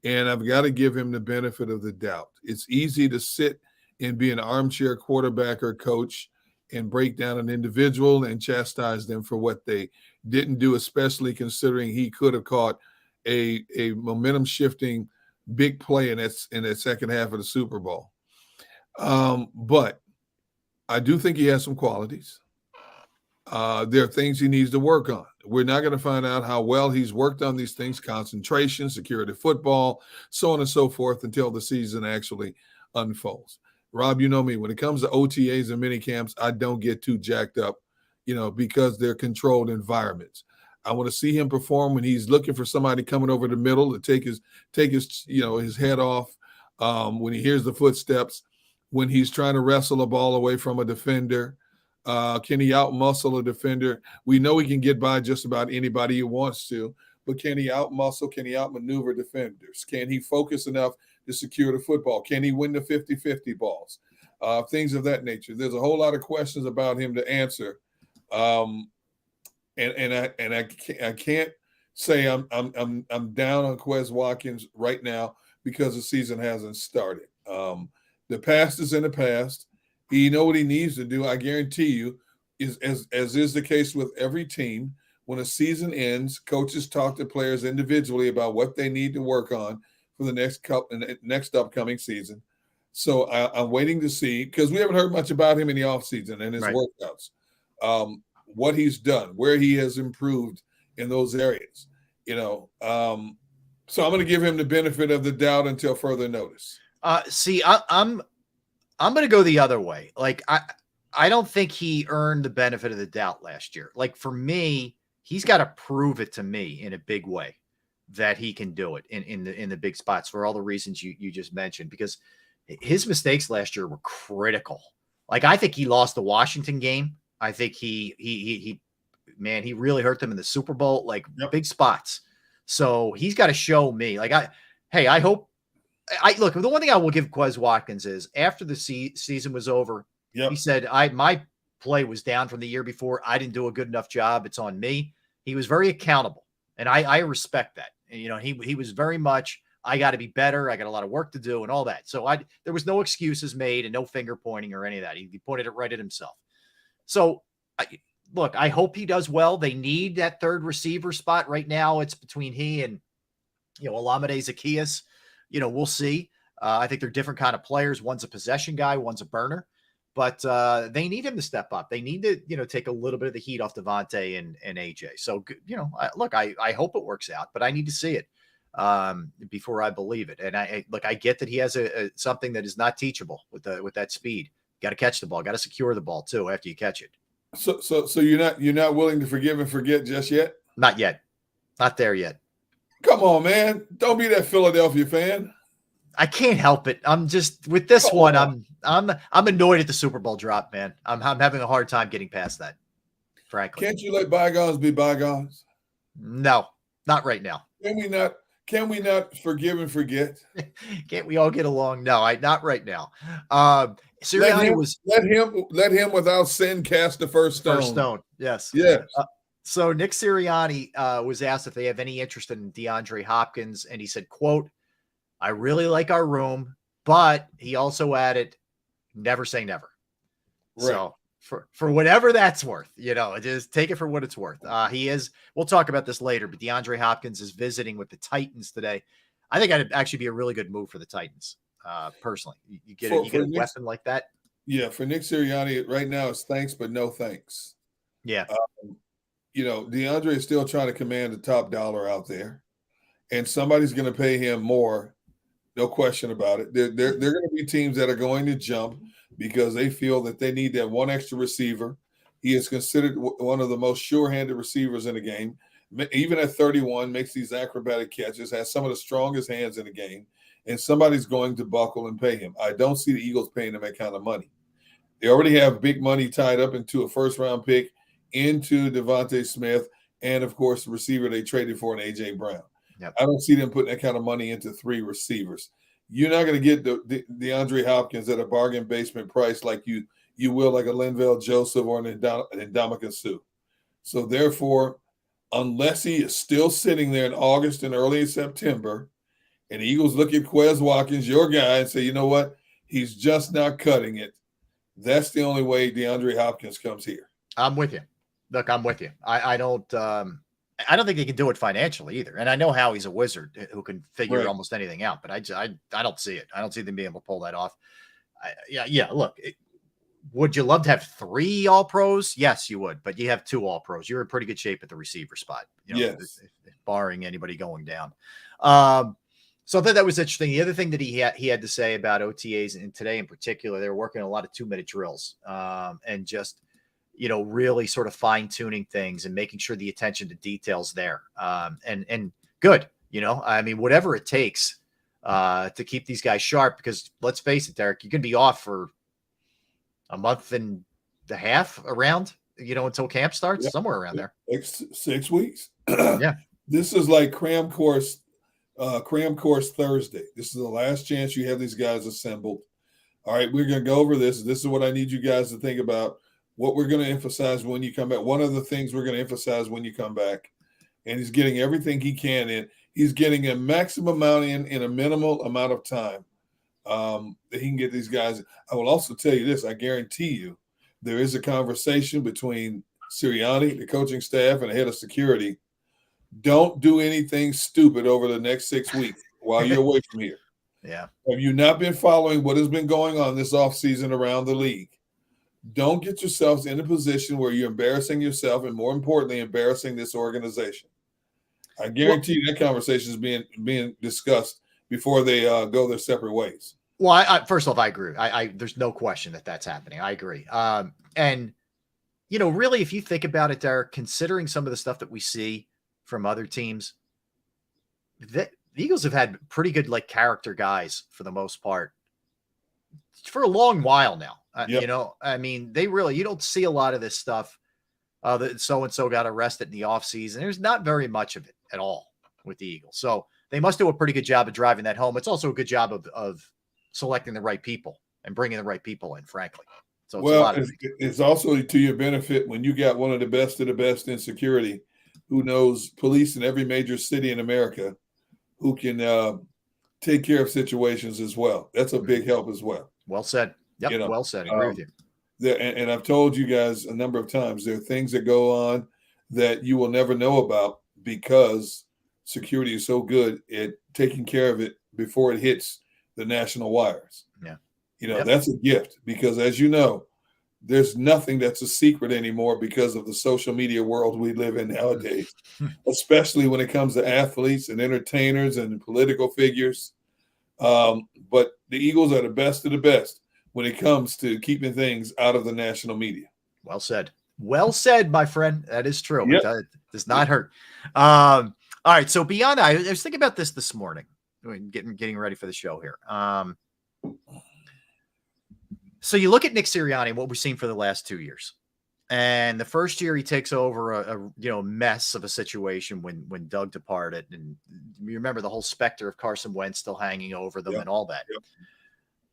And I've got to give him the benefit of the doubt. It's easy to sit and be an armchair quarterback or coach and break down an individual and chastise them for what they didn't do, especially considering he could have caught a momentum-shifting big play in that second half of the Super Bowl. But I do think he has some qualities. There are things he needs to work on. We're not going to find out how well he's worked on these things, concentration, security football, so on and so forth, until the season actually unfolds. Rob, you know me, when it comes to OTAs and mini camps, I don't get too jacked up, because they're controlled environments. I want to see him perform when he's looking for somebody coming over the middle to take his his head off, when he hears the footsteps, when he's trying to wrestle a ball away from a defender. Can he out-muscle a defender? We know he can get by just about anybody he wants to, but can he out-muscle? Can he out-maneuver defenders? Can he focus enough to secure the football? Can he win the 50-50 balls? Things of that nature. There's a whole lot of questions about him to answer, and I can't say I'm down on Quez Watkins right now because the season hasn't started. The past is in the past. He knows what he needs to do. I guarantee you, is as is the case with every team, when a season ends, coaches talk to players individually about what they need to work on for the next upcoming season. So I'm waiting to see, because we haven't heard much about him in the offseason and his workouts, what he's done, where he has improved in those areas. So I'm going to give him the benefit of the doubt until further notice. I'm going to go the other way. Like, I don't think he earned the benefit of the doubt last year. Like, for me, he's got to prove it to me in a big way that he can do it in the big spots for all the reasons you just mentioned, because his mistakes last year were critical. Like, I think he lost the Washington game. I think he really hurt them in the Super Bowl, like big spots. So he's got to show me, like, I hope. Look, the one thing I will give Quez Watkins is after the season was over, he said, my play was down from the year before. I didn't do a good enough job. It's on me. He was very accountable, and I respect that. And, he was very much I got to be better. I got a lot of work to do and all that. So there was no excuses made and no finger pointing or any of that. He pointed it right at himself. So look, I hope he does well. They need that third receiver spot right now. It's between he and, Olamide Zaccheaus. We'll see. I think they're different kind of players. One's a possession guy, one's a burner, but they need him to step up. They need to, take a little bit of the heat off Devontae and AJ. So, look, I hope it works out, but I need to see it before I believe it. And I get that he has something that is not teachable with that speed. Got to catch the ball, got to secure the ball too after you catch it. So you're not willing to forgive and forget just yet? Not yet. Not there yet. Come on, man. Don't be that Philadelphia fan. I can't help it. I'm just with this one. I'm annoyed at the Super Bowl drop, man. I'm having a hard time getting past that. Frankly, can't you let bygones be bygones? No, not right now. Can we not forgive and forget? Can't we all get along? No, not right now. Sirianni let him without sin cast the first stone. First stone, yes. So Nick Sirianni was asked if they have any interest in DeAndre Hopkins, and he said, quote, "I really like our room," but he also added, "Never say never." Right. So for whatever that's worth, just take it for what it's worth. We'll talk about this later, but DeAndre Hopkins is visiting with the Titans today. I think that'd actually be a really good move for the Titans. Personally, you get a weapon like that. Yeah. For Nick Sirianni right now, it's thanks, but no thanks. Yeah. DeAndre is still trying to command the top dollar out there, and somebody's going to pay him more. No question about it. There are going to be teams that are going to jump because they feel that they need that one extra receiver. He is considered one of the most sure-handed receivers in the game. Even at 31, makes these acrobatic catches, has some of the strongest hands in the game, and somebody's going to buckle and pay him. I don't see the Eagles paying him that kind of money. They already have big money tied up into a first-round pick, into Devontae Smith, and, of course, the receiver they traded for in A.J. Brown. Yep. I don't see them putting that kind of money into three receivers. You're not going to get the DeAndre Hopkins at a bargain basement price like you will like a Linval Joseph or an Ndamukong Suh. So, therefore, unless he is still sitting there in August and early September, and the Eagles look at Quez Watkins, your guy, and say, you know what, he's just not cutting it, that's the only way DeAndre Hopkins comes here. I'm with you. Look, I'm with you. I don't think they can do it financially either. And I know Howie's a wizard who can figure almost anything out, but I don't see it. I don't see them being able to pull that off. Look, would you love to have 3 All-Pros? Yes, you would, but you have 2 All-Pros. You're in pretty good shape at the receiver spot, yes. Barring anybody going down. So I thought that was interesting. The other thing that he had to say about OTAs, and today in particular, they were working a lot of 2-minute drills and just, really sort of fine-tuning things and making sure the attention to details there. And good, whatever it takes to keep these guys sharp, because let's face it, Derek, you can be off for a month and a half around, until camp starts, somewhere around there. 6 weeks. Yeah. This is like cram course Thursday. This is the last chance you have these guys assembled. All right, we're going to go over this. This is what I need you guys to think about. What we're going to emphasize when you come back. One of the things we're going to emphasize when you come back, and he's getting everything he can in. He's getting a maximum amount in a minimal amount of time that he can get these guys. I will also tell you this. I guarantee you there is a conversation between Sirianni, the coaching staff, and the head of security. Don't do anything stupid over the next 6 weeks while you're away from here. Yeah. Have you not been following what has been going on this offseason around the league? Don't get yourselves in a position where you're embarrassing yourself and, more importantly, embarrassing this organization. I guarantee you that conversation is being discussed before they go their separate ways. Well, I first off, I agree. There's no question that that's happening. I agree. And, really, if you think about it, Derek, considering some of the stuff that we see from other teams, the Eagles have had pretty good character guys for the most part for a long while now. Yep. They really, you don't see a lot of this stuff that so-and-so got arrested in the offseason. There's not very much of it at all with the Eagles. So they must do a pretty good job of driving that home. It's also a good job of selecting the right people and bringing the right people in, frankly. So it's also to your benefit when you got one of the best in security who knows police in every major city in America, who can take care of situations as well. That's a big help as well. Well said. Yep. You know, well said. I agree with you. And I've told you guys a number of times, there are things that go on that you will never know about because security is so good at taking care of it before it hits the national wires. Yeah. You know, that's a gift because, as you know, there's nothing that's a secret anymore because of the social media world we live in nowadays, especially when it comes to athletes and entertainers and political figures. But the Eagles are the best of the best when it comes to keeping things out of the national media. Well said. Well said, my friend. That is true. Yep. It does not hurt. All right. So beyond that, I was thinking about this morning, getting ready for the show here. So you look at Nick Sirianni and what we've seen for the last 2 years. And the first year he takes over a mess of a situation when Doug departed. And you remember the whole specter of Carson Wentz still hanging over them and all that. Yep.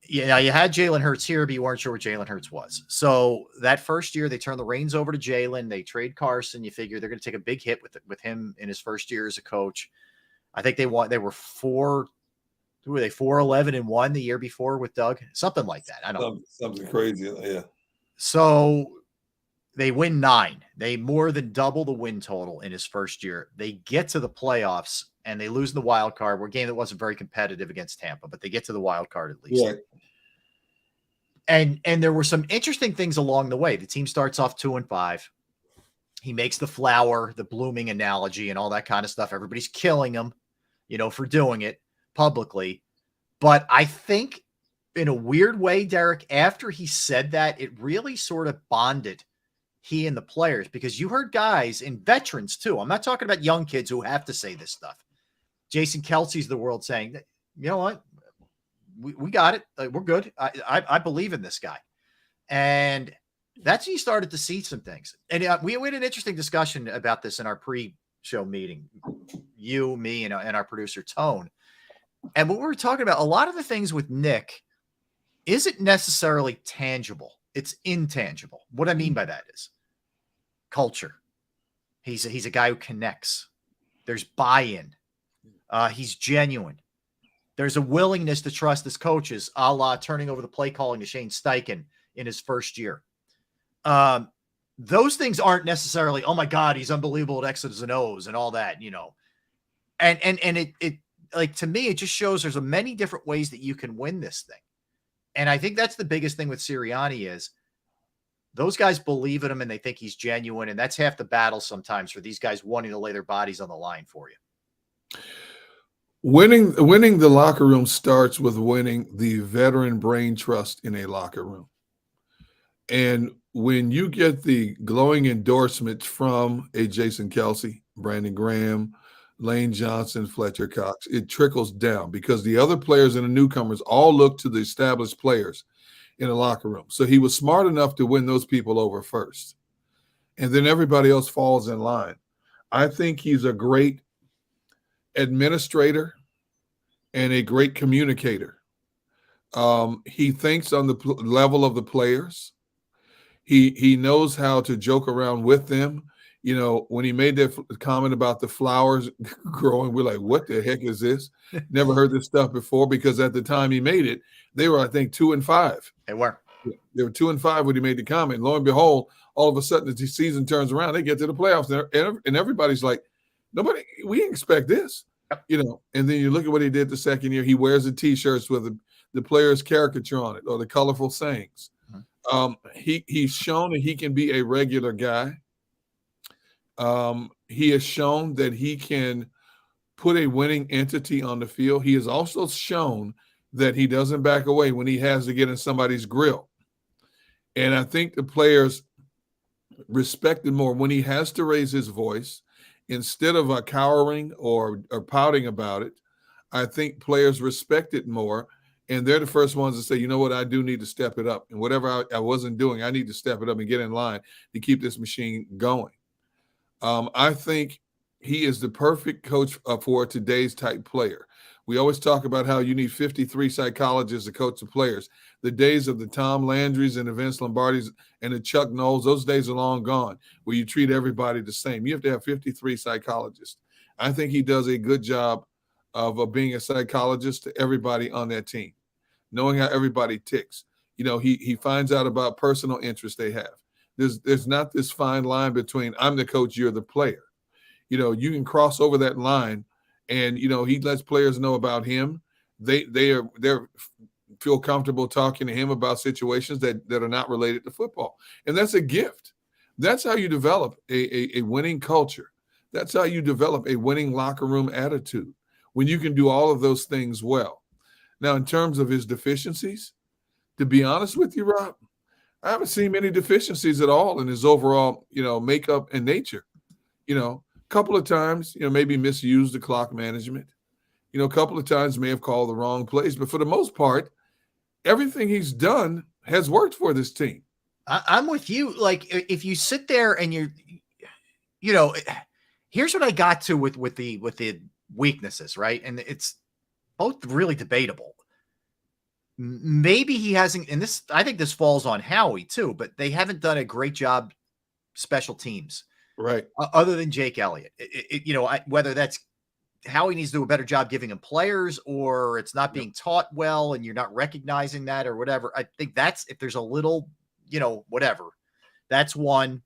Yeah, now you had Jalen Hurts here, but you weren't sure what Jalen Hurts was. So that first year, they turn the reins over to Jalen. They trade Carson. You figure they're going to take a big hit with him in his first year as a coach. I think they were 4-11-1 the year before with Doug, something like that. I don't know. Something crazy, yeah. So they win 9. They more than double the win total in his first year. They get to the playoffs and they lose in the wild card. We're a game that wasn't very competitive against Tampa, but they get to the wild card at least. Yeah. And there were some interesting things along the way. The team starts off 2-5. He makes the flower, the blooming analogy and all that kind of stuff. Everybody's killing him, for doing it publicly. But I think in a weird way, Derek, after he said that, it really sort of bonded he and the players, because you heard guys and veterans too. I'm not talking about young kids who have to say this stuff. Jason Kelsey's the world saying, you know what? We got it. We're good. I believe in this guy. And that's when you started to see some things. And we had an interesting discussion about this in our pre-show meeting, you, me, and our producer, Tone. And what we were talking about, a lot of the things with Nick isn't necessarily tangible. It's intangible. What I mean by that is culture. He's a guy who connects. There's buy-in. He's genuine. There's a willingness to trust his coaches, a la turning over the play calling to Shane Steichen in his first year. Those things aren't necessarily, oh my God, he's unbelievable at X's and O's and all that, And it like, to me, it just shows there's many different ways that you can win this thing. And I think that's the biggest thing with Sirianni is those guys believe in him and they think he's genuine. And that's half the battle sometimes for these guys wanting to lay their bodies on the line for you. Winning the locker room starts with winning the veteran brain trust in a locker room. And when you get the glowing endorsements from a Jason Kelsey, Brandon Graham, Lane Johnson, Fletcher Cox, it trickles down because the other players and the newcomers all look to the established players in the locker room. So he was smart enough to win those people over first. And then everybody else falls in line. I think he's a great administrator and a great communicator. He thinks on the level of the players. He knows how to joke around with them. When he made that comment about the flowers growing, we're like, what the heck is this? Never heard this stuff before, because at the time he made it, they were, I think, 2-5. They were. They were 2-5 when he made the comment. Lo and behold, all of a sudden the season turns around. They get to the playoffs, and everybody's like, we didn't expect this. And then you look at what he did the second year. He wears the T-shirts with the player's caricature on it or the colorful sayings. He's shown that he can be a regular guy. He has shown that he can put a winning entity on the field. He has also shown that he doesn't back away when he has to get in somebody's grill. And I think the players respect him more when he has to raise his voice instead of cowering or pouting about it. I think players respect it more, and they're the first ones to say, you know what, I do need to step it up. And whatever I wasn't doing, I need to step it up and get in line to keep this machine going. I think he is the perfect coach for today's type player. We always talk about how you need 53 psychologists to coach the players. The days of the Tom Landrys and the Vince Lombardis and the Chuck Knowles, those days are long gone, where you treat everybody the same. You have to have 53 psychologists. I think he does a good job of being a psychologist to everybody on that team, knowing how everybody ticks. He finds out about personal interests they have. There's not this fine line between I'm the coach, you're the player. You can cross over that line, and he lets players know about him. They feel comfortable talking to him about situations that are not related to football, and that's a gift. That's how you develop a winning culture. That's how you develop a winning locker room attitude, when you can do all of those things well. Now, in terms of his deficiencies, to be honest with you, Rob, I haven't seen many deficiencies at all in his overall, makeup and nature. A couple of times, maybe misused the clock management. A couple of times may have called the wrong plays, but for the most part, everything he's done has worked for this team. I'm with you. Like, if you sit there and here's what I got to with the weaknesses, right? And it's both really debatable. Maybe he hasn't, and I think this falls on Howie too, but they haven't done a great job special teams, right? Other than Jake Elliott, whether that's Howie needs to do a better job giving him players, or it's not being taught well and you're not recognizing that or whatever. I think that's, if there's a little, whatever, that's one.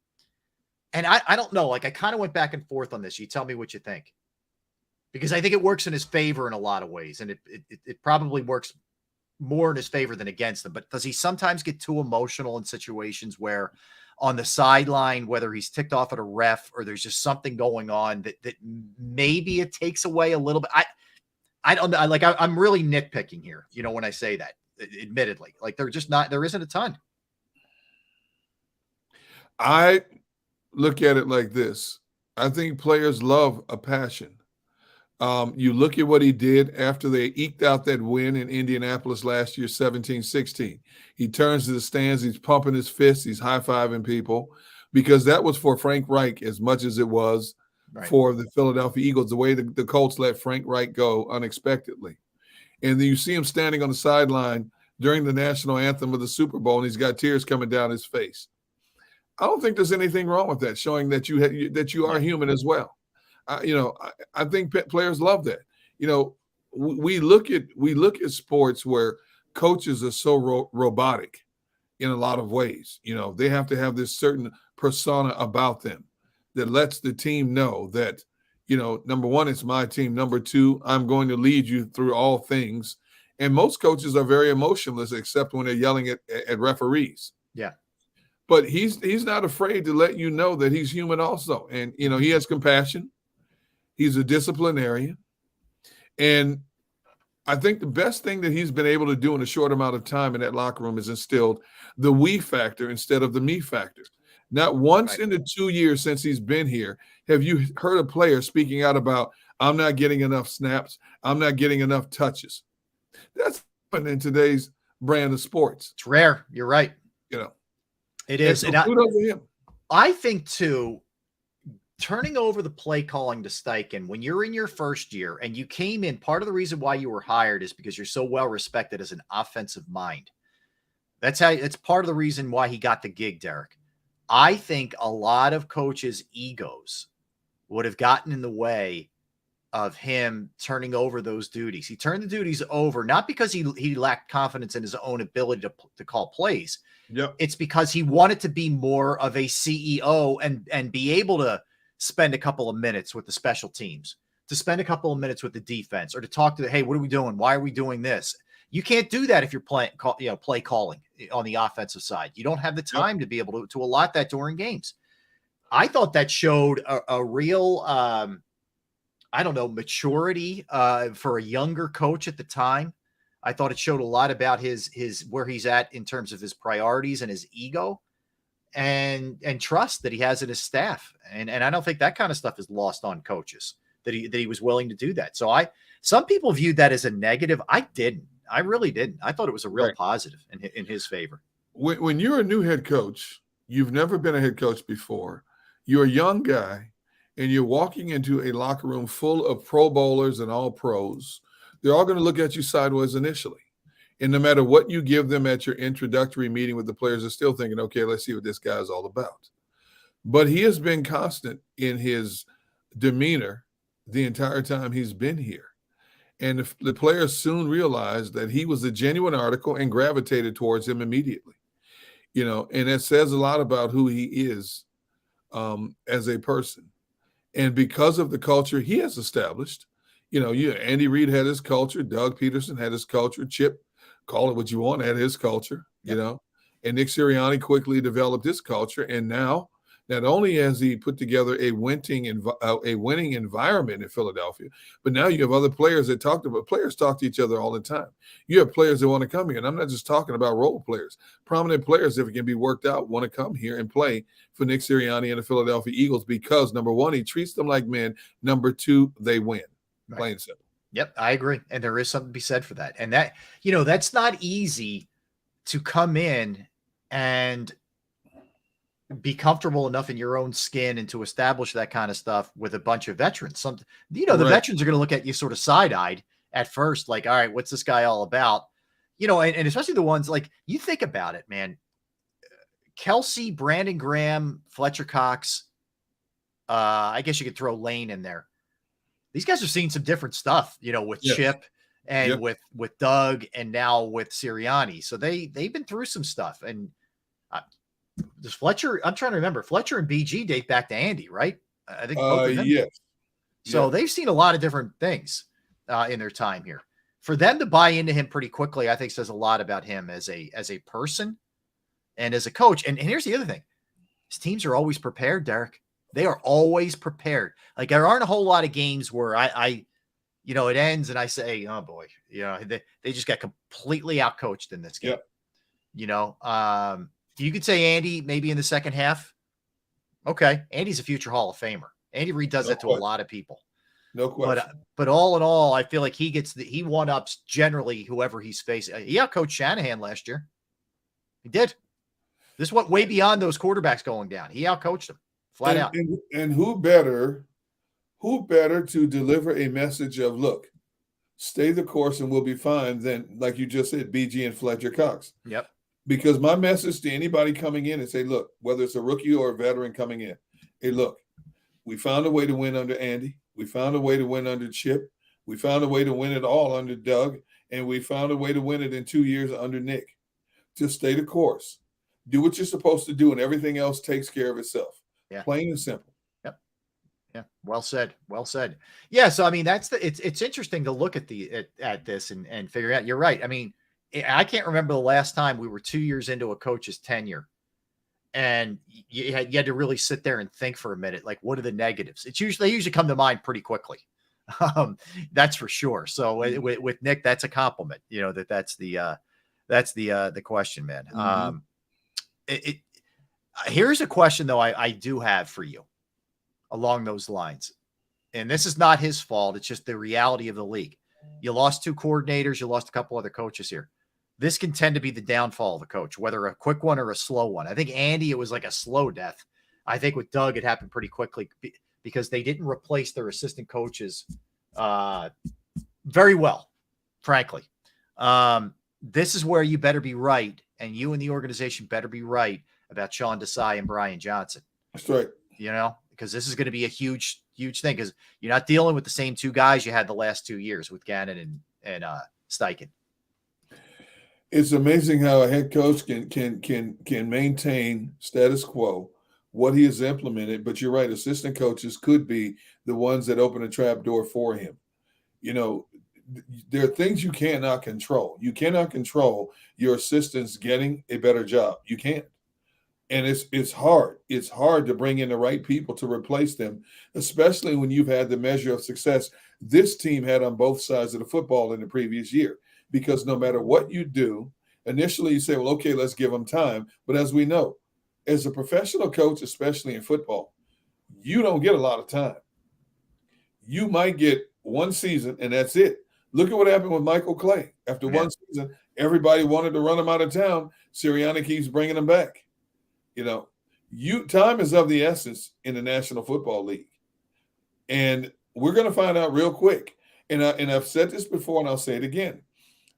And I don't know, like, I kind of went back and forth on this. You tell me what you think, because I think it works in his favor in a lot of ways. And it probably works more in his favor than against him. But does he sometimes get too emotional in situations where on the sideline, whether he's ticked off at a ref or there's just something going on that maybe it takes away a little bit? I don't know. I'm really nitpicking here, when I say that, admittedly. Like, there isn't a ton. I look at it like this. I think players love a passion. You look at what he did after they eked out that win in Indianapolis last year, 17-16. He turns to the stands, he's pumping his fists, he's high-fiving people, because that was for Frank Reich as much as it was for the Philadelphia Eagles, the way the Colts let Frank Reich go unexpectedly. And then you see him standing on the sideline during the national anthem of the Super Bowl, and he's got tears coming down his face. I don't think there's anything wrong with that, showing that you are human as well. I think players love that. We look at sports where coaches are so robotic in a lot of ways. They have to have this certain persona about them that lets the team know that, number one, it's my team. Number two, I'm going to lead you through all things. And most coaches are very emotionless, except when they're yelling at referees. Yeah. But he's not afraid to let you know that he's human also. And, he has compassion. He's a disciplinarian. And I think the best thing that he's been able to do in a short amount of time in that locker room is instilled the we factor instead of the me factor. Not once in the 2 years since he's been here have you heard a player speaking out about, I'm not getting enough snaps, I'm not getting enough touches. That's in today's brand of sports. It's rare. You're right. It is. And I think, too, turning over the play calling to Steichen when you're in your first year and you came in, part of the reason why you were hired is because you're so well respected as an offensive mind. It's part of the reason why he got the gig, Derek. I think a lot of coaches' egos would have gotten in the way of him turning over those duties. He turned the duties over, not because he lacked confidence in his own ability to call plays. Yep. It's because he wanted to be more of a CEO and be able to spend a couple of minutes with the special teams, to spend a couple of minutes with the defense, or to talk to hey, what are we doing? Why are we doing this? You can't do that if you're play calling on the offensive side. You don't have the time to be able to allot that during games. I thought that showed a real, maturity for a younger coach at the time. I thought it showed a lot about his where he's at in terms of his priorities and his ego and trust that he has in his staff. And I don't think that kind of stuff is lost on coaches, that he was willing to do that. So some people viewed that as a negative. I didn't. I really didn't. I thought it was a real positive in his favor. When you're a new head coach, you've never been a head coach before, you're a young guy, and you're walking into a locker room full of Pro Bowlers and all pros, they're all going to look at you sideways initially. And no matter what you give them at your introductory meeting with the players, they're still thinking, okay, let's see what this guy is all about. But he has been constant in his demeanor the entire time he's been here. And the players soon realized that he was a genuine article and gravitated towards him immediately. And it says a lot about who he is as a person. And because of the culture he has established, Andy Reid had his culture, Doug Peterson had his culture, Chip, call it what you want, had his culture, and Nick Sirianni quickly developed his culture. And now, not only has he put together a winning environment in Philadelphia, but now you have other players that players talk to each other all the time. You have players that want to come here, and I'm not just talking about role players. Prominent players, if it can be worked out, want to come here and play for Nick Sirianni and the Philadelphia Eagles because, number one, he treats them like men. Number two, they win. Right. Plain and simple. Yep, I agree. And there is something to be said for that. And that, that's not easy to come in and be comfortable enough in your own skin and to establish that kind of stuff with a bunch of veterans. The Right. veterans are going to look at you sort of side-eyed at first, like, all right, what's this guy all about? And especially the ones like, you think about it, man, Kelsey, Brandon Graham, Fletcher Cox, I guess you could throw Lane in there. These guys are seeing some different stuff, with Chip and with Doug and now with Sirianni. So they've been through some stuff. And does Fletcher, I'm trying to remember, Fletcher and BG date back to Andy, right? I think both of them. Yes. So they've seen a lot of different things in their time here. For them to buy into him pretty quickly, I think says a lot about him as a person and as a coach. And here's the other thing. His teams are always prepared, Derek. They are always prepared. Like, there aren't a whole lot of games where it ends and I say, oh boy, they just got completely outcoached in this game. Yep. You could say Andy maybe in the second half. Okay. Andy's a future Hall of Famer. Andy Reid does that to a lot of people. No question. But all in all, I feel like he one-ups generally whoever he's facing. He outcoached Shanahan last year. He did. This went way beyond those quarterbacks going down. He outcoached them flat out. And who better to deliver a message of, look, stay the course and we'll be fine than, like you just said, BG and Fletcher Cox. Yep. Because my message to anybody coming in and say, look, whether it's a rookie or a veteran coming in, hey, look, we found a way to win under Andy. We found a way to win under Chip. We found a way to win it all under Doug. And we found a way to win it in 2 years under Nick. Just stay the course. Do what you're supposed to do, and everything else takes care of itself. Yeah. Plain and simple. Yep. Yeah. Well said. Well said. Yeah. So, I mean, it's interesting to look at this and figure out. You're right. I mean, I can't remember the last time we were 2 years into a coach's tenure and you had to really sit there and think for a minute, like, what are the negatives? They usually come to mind pretty quickly. That's for sure. So with Nick, that's a compliment, that's the question, man. Mm-hmm. Here's a question though. I do have for you along those lines, and this is not his fault. It's just the reality of the league. You lost two coordinators. You lost a couple other coaches here. This can tend to be the downfall of a coach, whether a quick one or a slow one. I think Andy, it was like a slow death. I think with Doug, it happened pretty quickly because they didn't replace their assistant coaches very well, frankly. This is where you better be right, and you and the organization better be right about Sean Desai and Brian Johnson. That's right. Because this is going to be a huge, huge thing because you're not dealing with the same two guys you had the last 2 years with Gannon and Steichen. It's amazing how a head coach can maintain status quo, what he has implemented. But you're right, assistant coaches could be the ones that open a trap door for him. There are things you cannot control. You cannot control your assistants getting a better job. You can't. And it's hard. It's hard to bring in the right people to replace them, especially when you've had the measure of success this team had on both sides of the football in the previous year. Because no matter what you do, initially you say, well, okay, let's give them time. But as we know, as a professional coach, especially in football, you don't get a lot of time. You might get one season and that's it. Look at what happened with Michael Clay. After one season, everybody wanted to run him out of town. Sirianni keeps bringing him back. Time is of the essence in the National Football League. And we're going to find out real quick. And I've said this before and I'll say it again.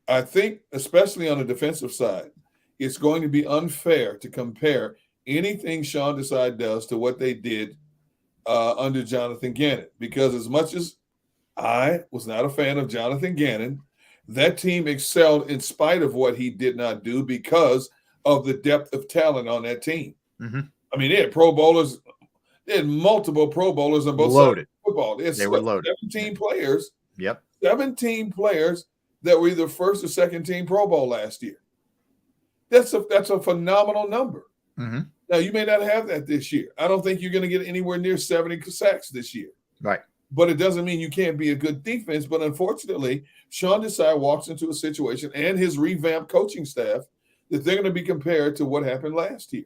I think, especially on the defensive side, it's going to be unfair to compare anything Sean Desai does to what they did under Jonathan Gannon. Because as much as I was not a fan of Jonathan Gannon. That team excelled in spite of what he did not do because of the depth of talent on that team. Mm-hmm. I mean, they had Pro Bowlers. They had multiple Pro Bowlers on both sides of football. They were loaded. 17 players. Yep. 17 players that were either first or second team Pro Bowl last year. That's a phenomenal number. Mm-hmm. Now, you may not have that this year. I don't think you're going to get anywhere near 70 sacks this year. Right. But it doesn't mean you can't be a good defense. But unfortunately, Sean Desai walks into a situation and his revamped coaching staff that they're going to be compared to what happened last year.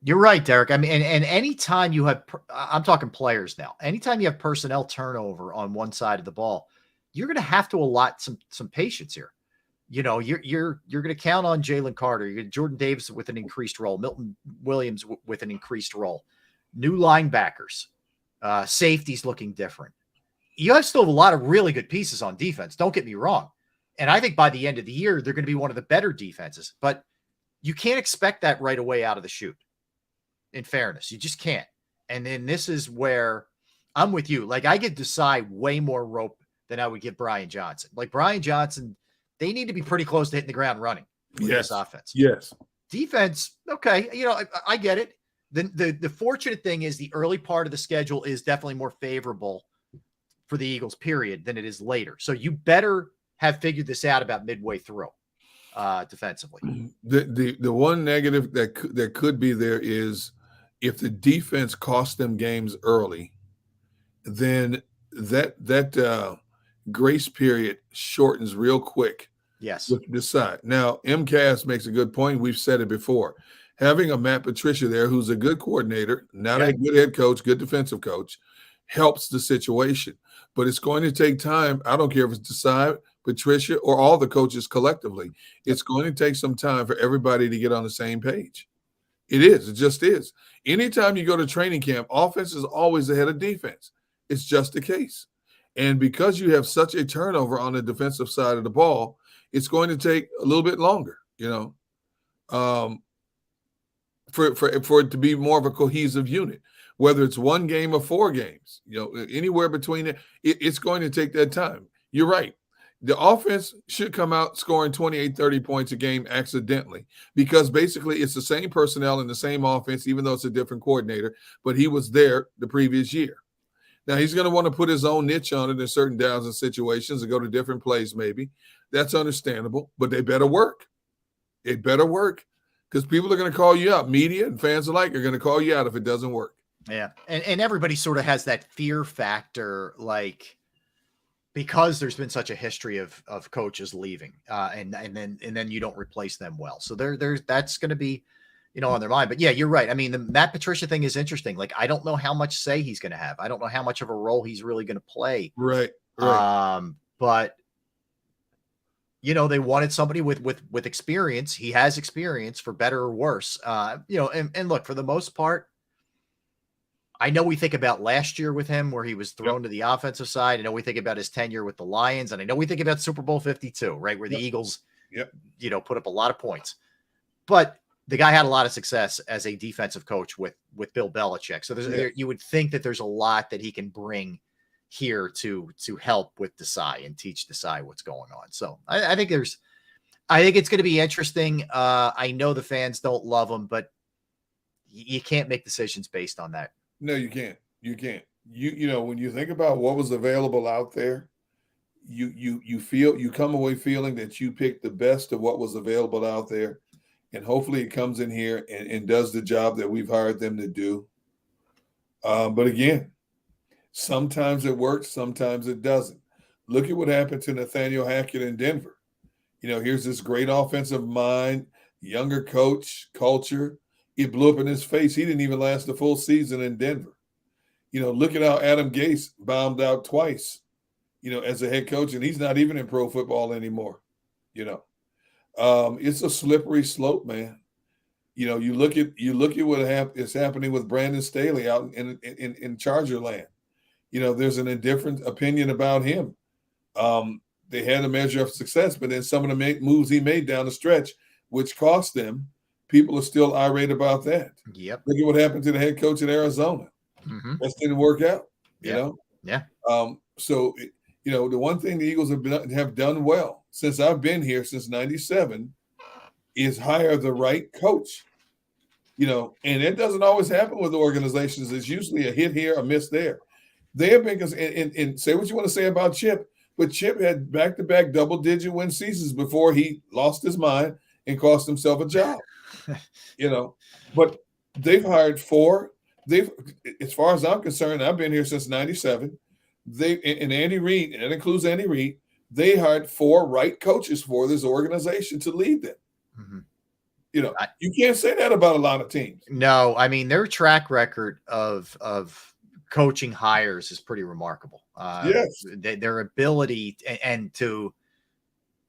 You're right, Derek. I mean, and anytime you have, I'm talking players now, anytime you have personnel turnover on one side of the ball, you're going to have to allot some patience here. You know, you're going to count on Jalen Carter, you're Jordan Davis with an increased role, Milton Williams with an increased role, new linebackers, safeties looking different. You still have a lot of really good pieces on defense. Don't get me wrong. And I think by the end of the year, they're going to be one of the better defenses, but you can't expect that right away out of the chute. In fairness, you just can't. And then this is where I'm with you. Like, I give Desai way more rope than I would give Brian Johnson. Like, Brian Johnson, they need to be pretty close to hitting the ground running with this offense. Yes. Defense, okay. You know, I get it. The fortunate thing is the early part of the schedule is definitely more favorable for the Eagles, period, than it is later. So you better have figured this out about midway through defensively. The one negative that could be there is if the defense costs them games early, then that grace period shortens real quick. Yes. With Desai. Now, MCAS makes a good point. We've said it before. Having a Matt Patricia there, who's a good coordinator, not a good head coach, good defensive coach, helps the situation. But it's going to take time. I don't care if it's Desai, Patricia, or all the coaches collectively. It's going to take some time for everybody to get on the same page. It is. It just is. Anytime you go to training camp, offense is always ahead of defense. It's just the case. And because you have such a turnover on the defensive side of the ball, it's going to take a little bit longer, you know, for it to be more of a cohesive unit. Whether it's one game or 4 games, you know, anywhere between it, it's going to take that time. You're right. The offense should come out scoring 28, 30 points a game accidentally because basically it's the same personnel and the same offense, even though it's a different coordinator, but he was there the previous year. Now, he's going to want to put his own niche on it in certain downs and situations and go to different plays maybe. That's understandable, but they better work. They better work because people are going to call you out. Media and fans alike are going to call you out if it doesn't work. Yeah. And everybody sort of has that fear factor, like, because there's been such a history of coaches leaving and then you don't replace them well. So that's going to be, you know, on their mind. But yeah, you're right. I mean, the Matt Patricia thing is interesting. Like, I don't know how much say he's going to have. I don't know how much of a role he's really going to play. Right. But you know, they wanted somebody with experience. He has experience, for better or worse. You know, and look, for the most part, I know we think about last year with him where he was thrown to the offensive side. I know we think about his tenure with the Lions, and I know we think about Super Bowl 52, right, where the Eagles, you know, put up a lot of points. But the guy had a lot of success as a defensive coach with Bill Belichick. So you would think that there's a lot that he can bring here to help with Desai and teach Desai what's going on. So I think it's going to be interesting. I know the fans don't love him, but you can't make decisions based on that. No, you can't. You can't. You know, when you think about what was available out there, you come away feeling that you picked the best of what was available out there, and hopefully it comes in here and does the job that we've hired them to do. But again, sometimes it works, sometimes it doesn't. Look at what happened to Nathaniel Hackett in Denver. You know, here's this great offensive mind, younger coach, culture. It blew up in his face. He didn't even last the full season in Denver. You know, look at how Adam Gase bombed out twice, you know, as a head coach, and he's not even in pro football anymore. You know, it's a slippery slope, man. You know, you look at what is happening with Brandon Staley out in Charger land. You know, there's an indifferent opinion about him. They had a measure of success, but then some of the moves he made down the stretch, which cost them, people are still irate about that. Yep. Look at what happened to the head coach in Arizona. Mm-hmm. That didn't work out, you know? Yeah. So You know, the one thing the Eagles have done well since I've been here since '97 is hire the right coach. You know, and it doesn't always happen with organizations. It's usually a hit here, a miss there. They have been, and say what you want to say about Chip, but Chip had back-to-back double-digit win seasons before he lost his mind and cost himself a job. You know, but they've hired four. As far as I'm concerned, I've been here since '97. And Andy Reid, and that includes Andy Reid, they hired 4 right coaches for this organization to lead them. Mm-hmm. You know, you can't say that about a lot of teams. No, I mean, their track record of coaching hires is pretty remarkable. Yes. Their ability and to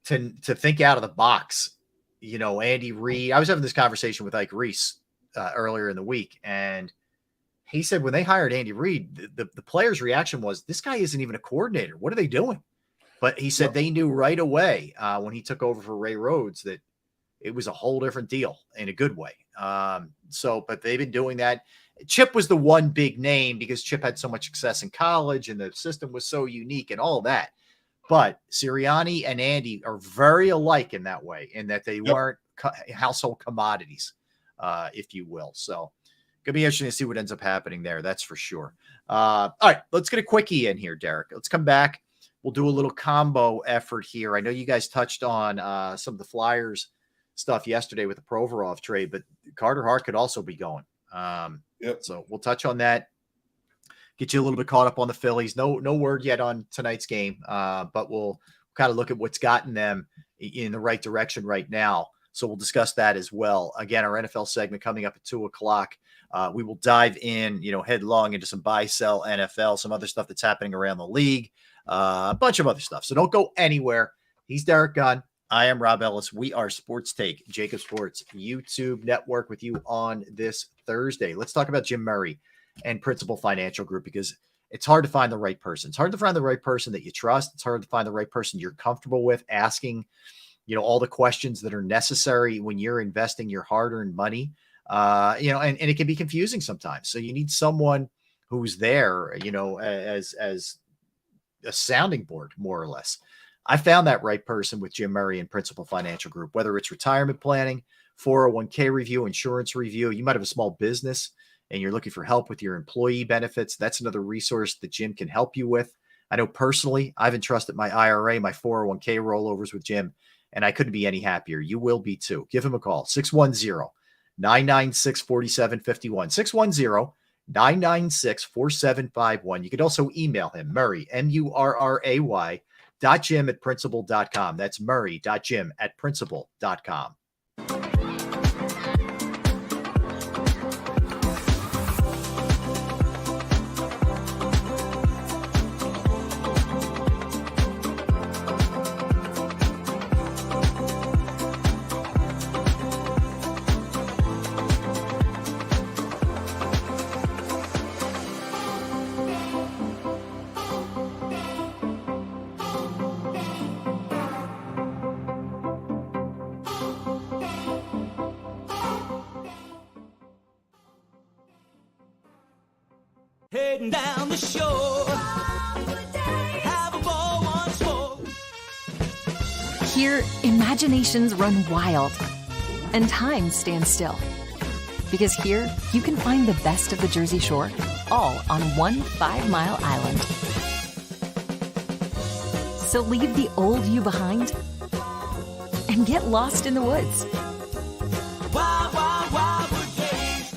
think out of the box. You know, Andy Reid, I was having this conversation with Ike Reese earlier in the week, and he said when they hired Andy Reid, the players' reaction was, this guy isn't even a coordinator. What are they doing? But he said they knew right away when he took over for Ray Rhodes that it was a whole different deal in a good way. But they've been doing that. Chip was the one big name because Chip had so much success in college and the system was so unique and all that. But Sirianni and Andy are very alike in that way, in that they weren't household commodities, if you will. So going to be interesting to see what ends up happening there. That's for sure. All right, let's get a quickie in here, Derek. Let's come back. We'll do a little combo effort here. I know you guys touched on some of the Flyers stuff yesterday with the Provorov trade, but Carter Hart could also be going. So we'll touch on that. Get you a little bit caught up on the Phillies. No word yet on tonight's game, but we'll kind of look at what's gotten them in the right direction right now. So we'll discuss that as well. Again, our NFL segment coming up at 2:00. We will dive in, headlong into some buy, sell NFL, some other stuff that's happening around the league, a bunch of other stuff. So don't go anywhere. He's Derek Gunn. I am Rob Ellis. We are Sports Take, JAKIB Sports YouTube Network with you on this Thursday. Let's talk about Jim Murray and Principal Financial Group, because it's hard to find the right person. It's hard to find the right person that you trust. It's hard to find the right person you're comfortable with asking, all the questions that are necessary when you're investing your hard-earned money. And it can be confusing sometimes. So you need someone who's there, as a sounding board, more or less. I found that right person with Jim Murray and Principal Financial Group, whether it's retirement planning, 401k review, insurance review. You might have a small business and you're looking for help with your employee benefits. That's another resource that Jim can help you with. I know personally, I've entrusted my IRA, my 401k rollovers with Jim, and I couldn't be any happier. You will be too. Give him a call, 610-996-4751, 610-996-4751. You could also email him, Murray, MURRAY, .jim@principal.com. That's murray.jim@principal.com. Heading down the shore, have a ball once more. Here, imaginations run wild and time stands still. Because here, you can find the best of the Jersey Shore, all on one 5-mile island. So leave the old you behind and get lost in the woods. Wild, wild, wildwood days.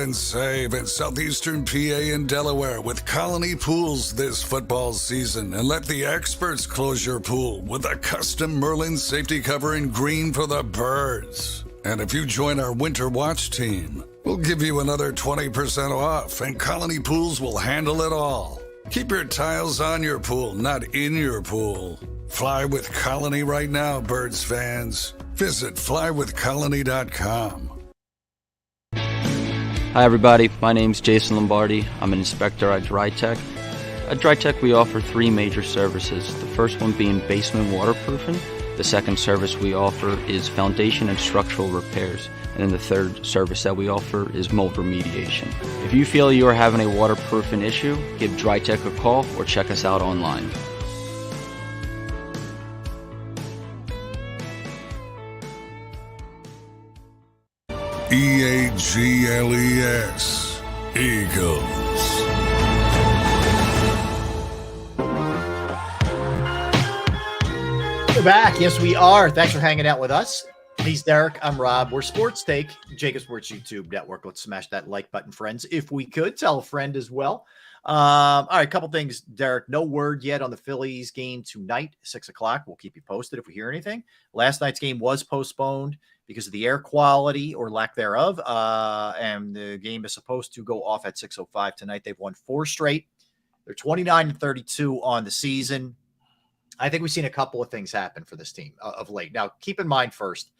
and save in southeastern PA and Delaware with Colony Pools this football season, and let the experts close your pool with a custom Merlin safety cover in green for the birds. And if you join our Winter Watch team, we'll give you another 20% off, and Colony Pools will handle it all. Keep your tiles on your pool, not in your pool. Fly with Colony right now, Birds fans. Visit flywithcolony.com. Hi everybody, my name's Jason Lombardi. I'm an inspector at DryTech. At DryTech we offer 3 major services, the first one being basement waterproofing. The second service we offer is foundation and structural repairs. And then the third service that we offer is mold remediation. If you feel you are having a waterproofing issue, give DryTech a call or check us out online. EAGLES, Eagles. We're back. Yes, we are. Thanks for hanging out with us. He's Derek. I'm Rob. We're Sports Take, JAKIB Sports YouTube Network. Let's smash that like button, friends. If we could, tell a friend as well. All right, a couple things, Derek. No word yet on the Phillies game tonight, 6 o'clock. We'll keep you posted if we hear anything. Last night's game was postponed because of the air quality or lack thereof, and the game is supposed to go off at 6:05 tonight. They've won 4 straight. They're 29-32 on the season. I think we've seen a couple of things happen for this team of late. Now, keep in mind first,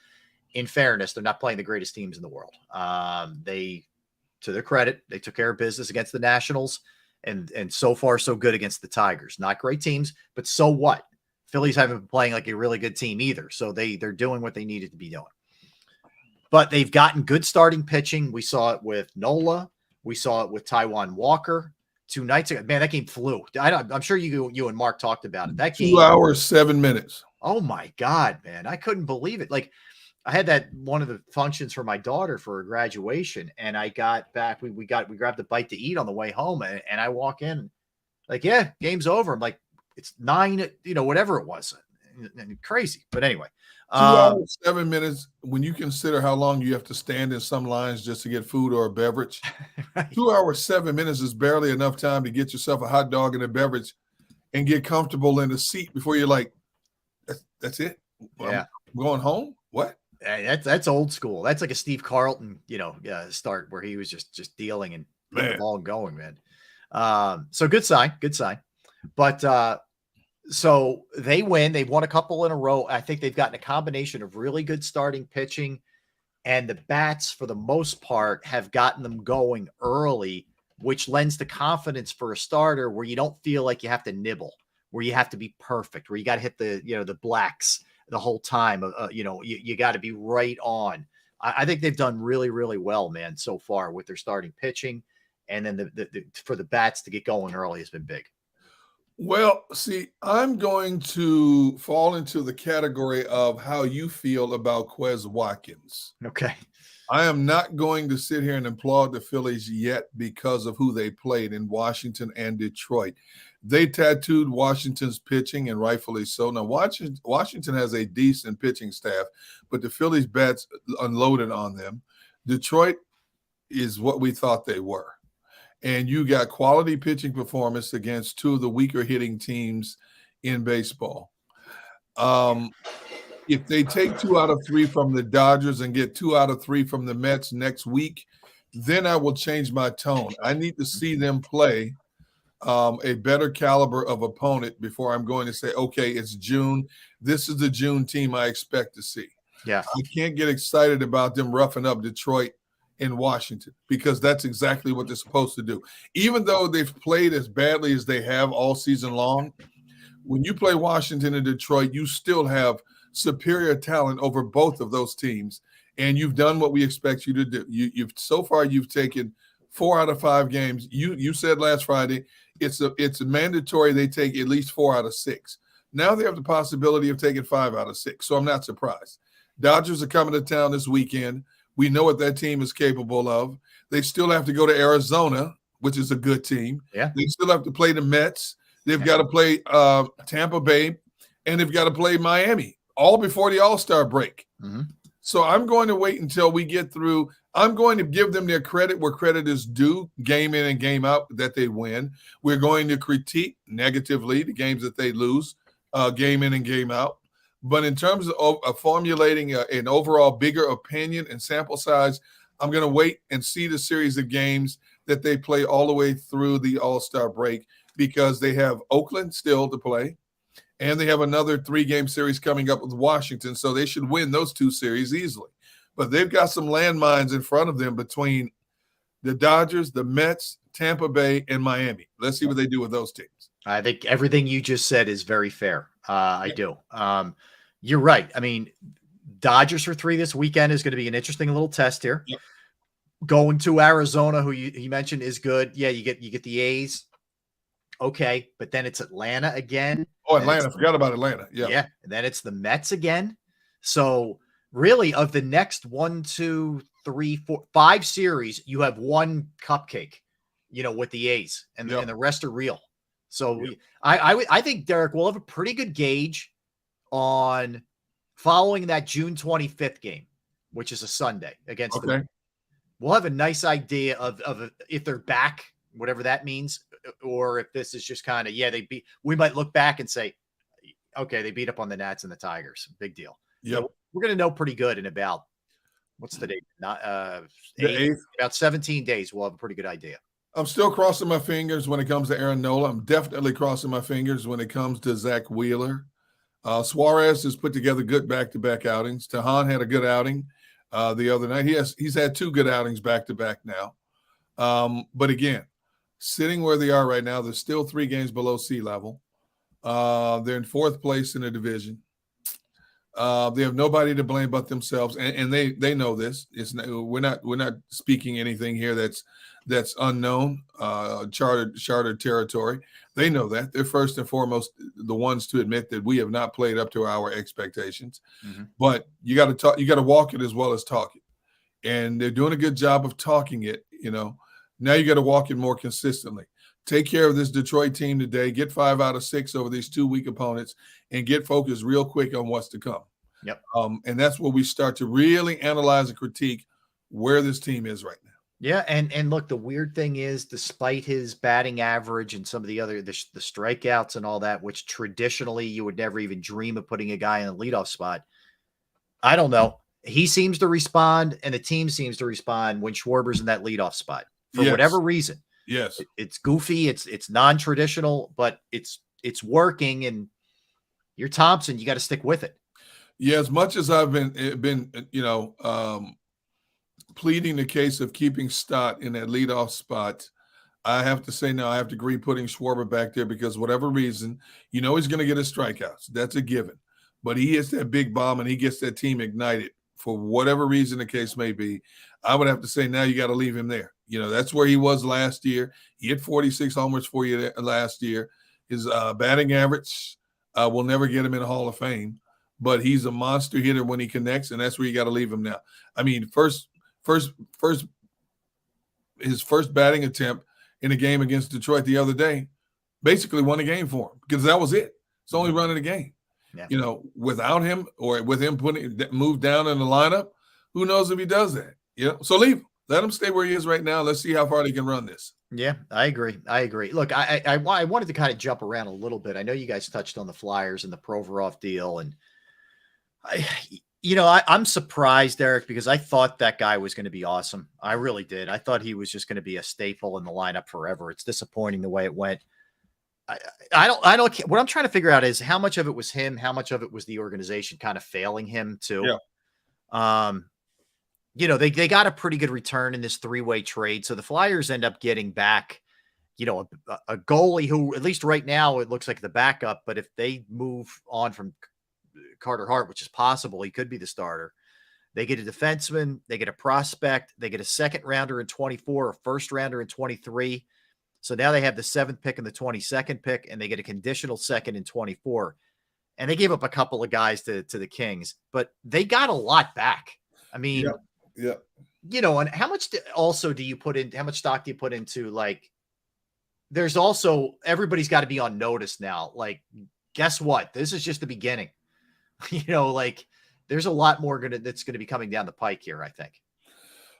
in fairness, they're not playing the greatest teams in the world. They, to their credit, they took care of business against the Nationals, and so far so good against the Tigers. Not great teams, but so what? Phillies haven't been playing like a really good team either, so they're doing what they needed to be doing. But they've gotten good starting pitching. We saw it with Nola. We saw it with Taijuan Walker 2 nights ago. Man, that game flew. I'm sure you and Mark talked about it. That game, 2 hours, 7 minutes. Oh my God, man. I couldn't believe it. Like, I had that one of the functions for my daughter for her graduation, and I got back. We grabbed a bite to eat on the way home, and I walk in like, yeah, game's over. I'm like, it's 9, whatever it was. And crazy. But anyway. 2 hours, 7 minutes. When you consider how long you have to stand in some lines just to get food or a beverage, right. 2 hours, 7 minutes is barely enough time to get yourself a hot dog and a beverage and get comfortable in the seat before you're like, that's it? Yeah. I'm going home? What? That's old school. That's like a Steve Carlton, start where he was just dealing and getting the ball going, man. So good sign. But so they win. They've won a couple in a row. I think they've gotten a combination of really good starting pitching, and the bats, for the most part, have gotten them going early, which lends to confidence for a starter where you don't feel like you have to nibble, where you have to be perfect, where you got to hit the blacks the whole time. You got to be right on. I think they've done really, really well, man, so far with their starting pitching, and then for the bats to get going early has been big. Well, see, I'm going to fall into the category of how you feel about Quez Watkins. Okay. I am not going to sit here and applaud the Phillies yet because of who they played in Washington and Detroit. They tattooed Washington's pitching, and rightfully so. Now, Washington has a decent pitching staff, but the Phillies bats unloaded on them. Detroit is what we thought they were. And you got quality pitching performance against 2 of the weaker hitting teams in baseball. If they take 2 out of 3 from the Dodgers and get 2 out of 3 from the Mets next week, then I will change my tone. I need to see them play a better caliber of opponent before I'm going to say, okay, it's June. This is the June team I expect to see. Yeah. I can't get excited about them roughing up Detroit in Washington, because that's exactly what they're supposed to do. Even though they've played as badly as they have all season long, when you play Washington and Detroit, you still have superior talent over both of those teams, and you've done what we expect you to do. You've so far you've taken 4 out of 5 games. You said last Friday it's mandatory they take at least 4 out of 6. Now they have the possibility of taking 5 out of 6, so I'm not surprised. Dodgers are coming to town this weekend. We know what that team is capable of. They still have to go to Arizona, which is a good team. Yeah. They still have to play the Mets. They've got to play Tampa Bay, and they've got to play Miami, all before the All-Star break. Mm-hmm. So I'm going to wait until we get through. I'm going to give them their credit where credit is due, game in and game out, that they win. We're going to critique negatively the games that they lose, game in and game out. But in terms of formulating an overall bigger opinion and sample size, I'm going to wait and see the series of games that they play all the way through the All-Star break, because they have Oakland still to play, and they have another 3-game series coming up with Washington, so they should win those 2 series easily. But they've got some landmines in front of them between the Dodgers, the Mets, Tampa Bay, and Miami. Let's see what they do with those teams. I think everything you just said is very fair. I do. You're right. I mean, Dodgers for 3 this weekend is going to be an interesting little test here. Yep. Going to Arizona, who you mentioned is good. Yeah, you get the A's. Okay, but then it's Atlanta again. Oh, Atlanta. I forgot about Atlanta. Yeah. Yeah. And then it's the Mets again. So really, of the next 1, 2, 3, 4, 5 series, you have one cupcake, with the A's, and the rest are real. So I think, Derek, we'll have a pretty good gauge on following that June 25th game, which is a Sunday against the. We'll have a nice idea of if they're back, whatever that means, or if this is just kind of, we might look back and say, okay, they beat up on the Nats and the Tigers. Big deal. Yeah. So we're going to know pretty good in about, what's the date? Not the 8th. About 17 days. We'll have a pretty good idea. I'm still crossing my fingers when it comes to Aaron Nola. I'm definitely crossing my fingers when it comes to Zach Wheeler. Suarez has put together good back-to-back outings. Tahan had a good outing the other night. He's had 2 good outings back-to-back now. But again, sitting where they are right now, they're still 3 games below sea level. They're in 4th place in the division. They have nobody to blame but themselves, and they know this. We're not speaking anything here that's unknown, chartered territory. They know that. They're first and foremost the ones to admit that we have not played up to our expectations. Mm-hmm. But you got to talk. You got to walk it as well as talk it, and they're doing a good job of talking it. Now you got to walk it more consistently. Take care of this Detroit team today. Get 5 out of 6 over these 2 weak opponents, and get focused real quick on what's to come. Yep. And that's where we start to really analyze and critique where this team is right now. Yeah, and look, the weird thing is, despite his batting average and some of the other the strikeouts and all that, which traditionally you would never even dream of putting a guy in the leadoff spot, I don't know. He seems to respond, and the team seems to respond when Schwarber's in that leadoff spot for whatever reason. Yes, it's goofy, it's non-traditional, but it's working. And you're Thompson, you got to stick with it. Yeah, as much as I've been pleading the case of keeping Stott in that leadoff spot, I have to say now I have to agree putting Schwarber back there, because whatever reason, he's going to get his strikeouts. That's a given. But he hits that big bomb and he gets that team ignited for whatever reason the case may be. I would have to say now you got to leave him there. That's where he was last year. He hit 46 homers for you last year. His batting average will never get him in the Hall of Fame, but he's a monster hitter when he connects, and that's where you got to leave him now. I mean, his first batting attempt in a game against Detroit the other day basically won a game for him, because that was it. It's only running a game. Yeah. Without him, or with him moved down in the lineup, who knows if he does that? So leave him. Let him stay where he is right now. Let's see how far they can run this. Yeah, I agree. Look, I wanted to kind of jump around a little bit. I know you guys touched on the Flyers and the Provorov deal, and I'm surprised, Eric, because I thought that guy was going to be awesome. I really did. I thought he was just going to be a staple in the lineup forever. It's disappointing the way it went. I don't. What I'm trying to figure out is how much of it was him, how much of it was the organization kind of failing him too. Yeah. They got a pretty good return in this 3-way trade, so the Flyers end up getting back, a goalie who, at least right now, it looks like the backup. But if they move on from Carter Hart, which is possible, he could be the starter. They get a defenseman, they get a prospect, they get a second rounder in 24, a first rounder in 23. So now they have the 7th pick and the 22nd pick, and they get a conditional second in 24. And they gave up a couple of guys to the Kings, but they got a lot back. I mean, yeah. And how much do you put in? How much stock do you put into, like, there's also, everybody's got to be on notice now. Like, guess what? This is just the beginning. There's a lot more that's going to be coming down the pike here, I think.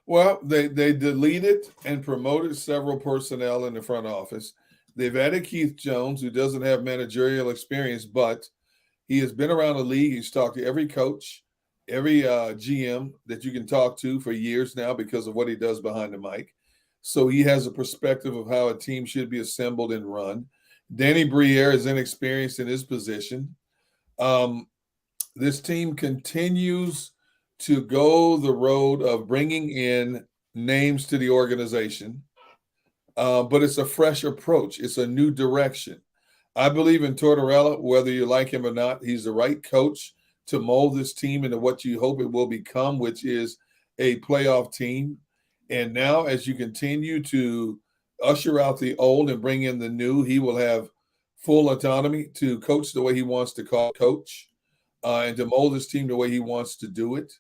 Well, they deleted and promoted several personnel in the front office. They've added Keith Jones, who doesn't have managerial experience, but he has been around the league. He's talked to every coach, every GM that you can talk to for years now because of what he does behind the mic. So he has a perspective of how a team should be assembled and run. Danny Briere is inexperienced in his position. This team continues to go the road of bringing in names to the organization, but it's a fresh approach. It's a new direction. I believe in Tortorella, whether you like him or not. He's the right coach to mold this team into what you hope it will become, which is a playoff team. And now, as you continue to usher out the old and bring in the new, he will have full autonomy to coach the way he wants to coach and to mold his team the way he wants to do it.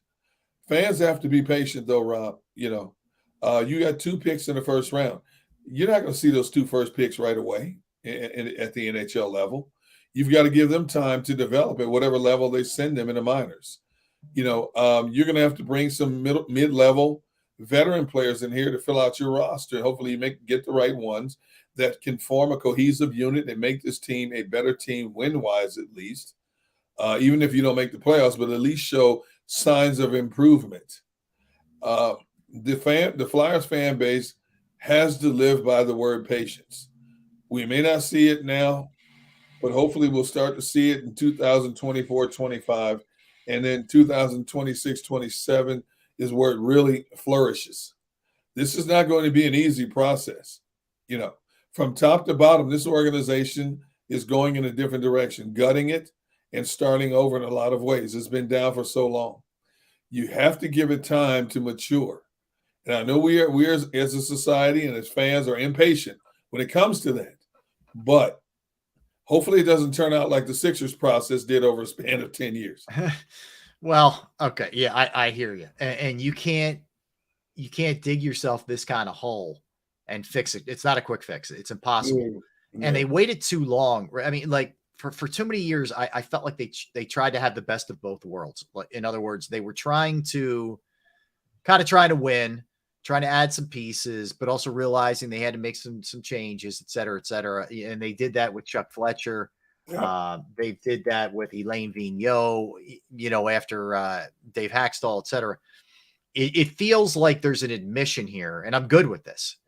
Fans have to be patient, though, Rob. You got 2 picks in the first round. You're not going to see those 2 first picks right away at the NHL level. You've got to give them time to develop at whatever level they send them in the minors. You're going to have to bring some mid-level veteran players in here to fill out your roster. Hopefully you get the right ones that can form a cohesive unit and make this team a better team win-wise, at least. Even if you don't make the playoffs, but at least show signs of improvement. The Flyers fan base has to live by the word patience. We may not see it now, but hopefully we'll start to see it in 2024-25, and then 2026-27 is where it really flourishes. This is not going to be an easy process. From top to bottom, this organization is going in a different direction, gutting it and starting over in a lot of ways. It's been down for so long. You have to give it time to mature. And I know we are as a society and as fans are impatient when it comes to that. But hopefully it doesn't turn out like the Sixers process did over a span of 10 years. Well, okay. Yeah, I hear you. And you can't dig yourself this kind of hole and fix it. It's not a quick fix. It's impossible. Yeah. And they waited too long. I mean, like for too many years, I felt like they tried to have the best of both worlds. In other words, they were trying to win, trying to add some pieces, but also realizing they had to make some changes, et cetera, et cetera. And they did that with Chuck Fletcher. Yeah. They did that with Elaine Vigneault, after Dave Haxtell, et cetera. It feels like there's an admission here, and I'm good with this.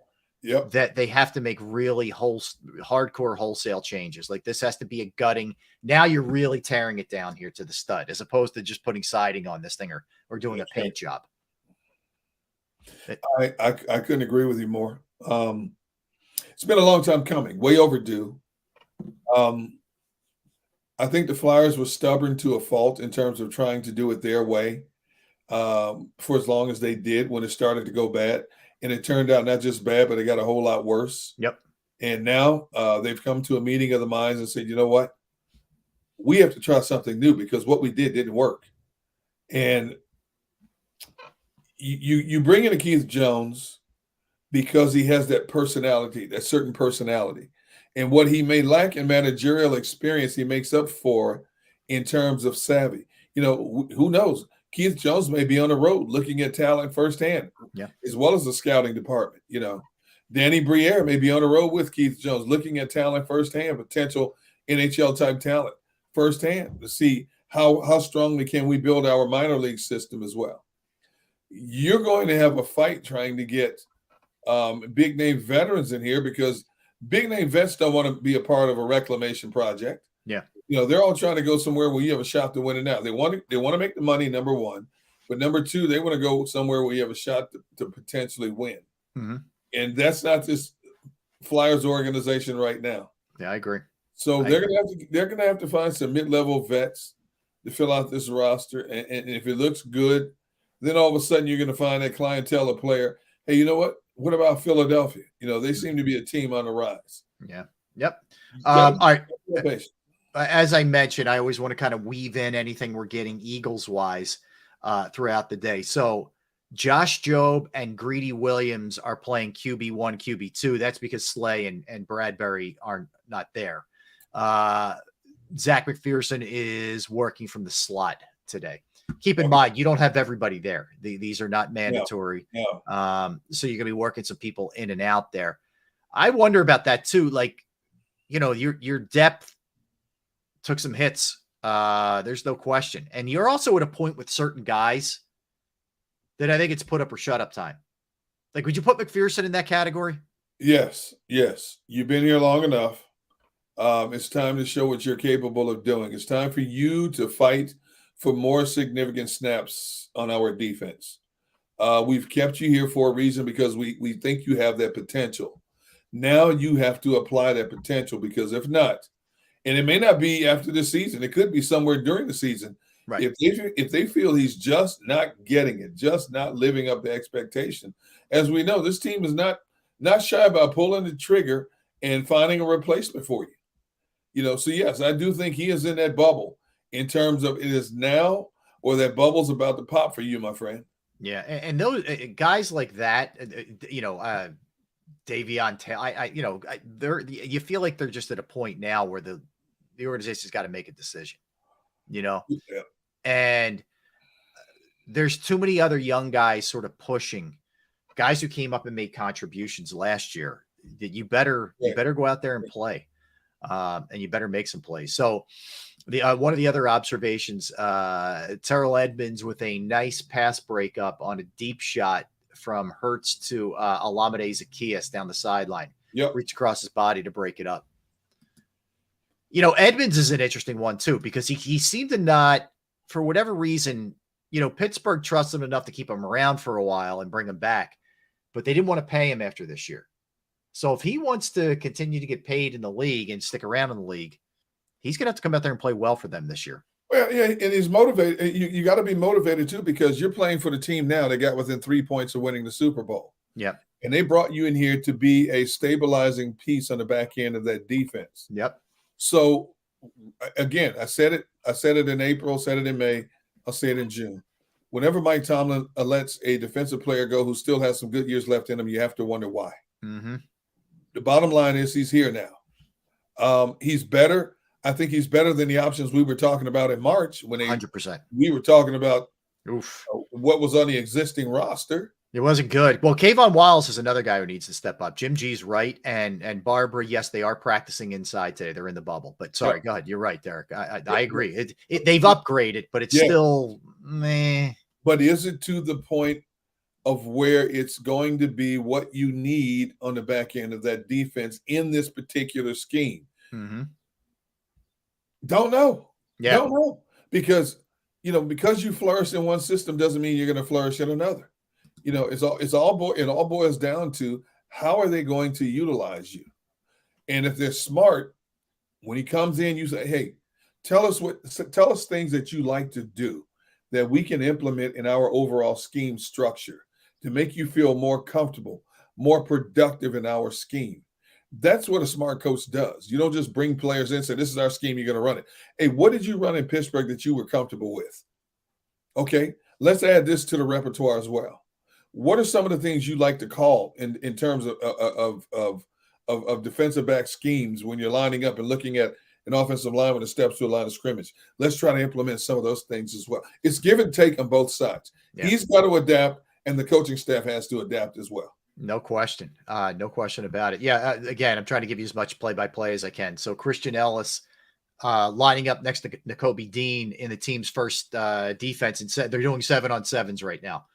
Yep. That they have to make really hardcore wholesale changes. Like this has to be a gutting. Now you're really tearing it down here to the stud, as opposed to just putting siding on this thing or doing a paint job. I couldn't agree with you more. It's been a long time coming, way overdue. I think the Flyers were stubborn to a fault in terms of trying to do it their way for as long as they did when it started to go bad. And it turned out not just bad, but it got a whole lot worse. Yep. And now they've come to a meeting of the minds and said, you know what? We have to try something new because what we did didn't work. And you bring in a Keith Jones because he has that personality, that certain personality. And what he may lack in managerial experience, he makes up for in terms of savvy. Who knows? Keith Jones may be on the road looking at talent firsthand, as well as the scouting department. Danny Briere may be on the road with Keith Jones looking at talent firsthand, potential NHL-type talent firsthand to see how strongly can we build our minor league system as well. You're going to have a fight trying to get big-name veterans in here because big-name vets don't want to be a part of a reclamation project. Yeah. They're all trying to go somewhere where you have a shot to win it now. They want to make the money, number one. But number two, they want to go somewhere where you have a shot to potentially win. Mm-hmm. And that's not this Flyers organization right now. Yeah, I agree. So they're gonna have to find some mid-level vets to fill out this roster. And if it looks good, then all of a sudden you're going to find that clientele of player. Hey, you know what? What about Philadelphia? They seem to be a team on the rise. Yeah. Yep. All right. Patient. As I mentioned, I always want to kind of weave in anything we're getting Eagles-wise throughout the day. So Josh Jobe and Greedy Williams are playing QB1, QB2. That's because Slay and Bradbury are not there. Zach McPherson is working from the slot today. keep in mind, you don't have everybody there. These are not mandatory. No. So you're going to be working some people in and out there. I wonder about that too. Like, your depth took some hits. There's no question. And you're also at a point with certain guys that I think it's put up or shut up time. Like, would you put McPherson in that category? Yes. You've been here long enough. It's time to show what you're capable of doing. It's time for you to fight for more significant snaps on our defense. We've kept you here for a reason because we think you have that potential. Now you have to apply that potential, because if not, and it may not be after the season, it could be somewhere during the season. Right. If they feel he's just not getting it, just not living up to expectation, as we know, this team is not shy about pulling the trigger and finding a replacement for you. So yes, I do think he is in that bubble in terms of it is now or that bubble's about to pop for you, my friend. Yeah, and those guys like that, Davion Taylor, you feel like they're just at a point now where the organization's got to make a decision, Yeah. and there's too many other young guys sort of pushing guys who came up and made contributions last year. That you better go out there and play. And you better make some plays. So one of the other observations, Terrell Edmonds with a nice pass breakup on a deep shot from Hurts to Olamide Zaccheaus down the sideline. Yep. Reach across his body to break it up. Edmonds is an interesting one too, because he seemed to not, for whatever reason, Pittsburgh trusted him enough to keep him around for a while and bring him back, but they didn't want to pay him after this year. So if he wants to continue to get paid in the league and stick around in the league, he's going to have to come out there and play well for them this year. Well, yeah, and he's motivated. You got to be motivated too, because you're playing for the team now that got within 3 points of winning the Super Bowl. Yep. And they brought you in here to be a stabilizing piece on the back end of that defense. Yep. So again, I said it in April, said it in May, I'll say it in June. Whenever Mike Tomlin lets a defensive player go who still has some good years left in him, you have to wonder why. Mm-hmm. The bottom line is he's here now. He's better. I think he's better than the options we were talking about in March when 100%. We were talking about Oof. What was on the existing roster. It wasn't good. Well, Kayvon Wallace is another guy who needs to step up. Jim G's right. And Barbara, yes, they are practicing inside today. They're in the bubble. But sorry, go ahead. You're right, Derek. I agree. They've upgraded, but it's still meh. But is it to the point of where it's going to be what you need on the back end of that defense in this particular scheme? Mm-hmm. Don't know. Yeah. Don't know. Because you flourish in one system doesn't mean you're going to flourish in another. It all boils down to how are they going to utilize you? And if they're smart, when he comes in, you say, hey, tell us things that you like to do that we can implement in our overall scheme structure to make you feel more comfortable, more productive in our scheme. That's what a smart coach does. You don't just bring players in and say, this is our scheme, you're going to run it. Hey, what did you run in Pittsburgh that you were comfortable with? Okay, let's add this to the repertoire as well. What are some of the things you like to call in terms of defensive back schemes when you're lining up and looking at an offensive line when it steps to a line of scrimmage? Let's try to implement some of those things as well. It's give and take on both sides. Yeah. He's got to adapt, and the coaching staff has to adapt as well. No question. No question about it. Yeah, again, I'm trying to give you as much play-by-play as I can. So Christian Ellis lining up next to Nakobe Dean in the team's first defense, and they're doing 7-on-7s right now.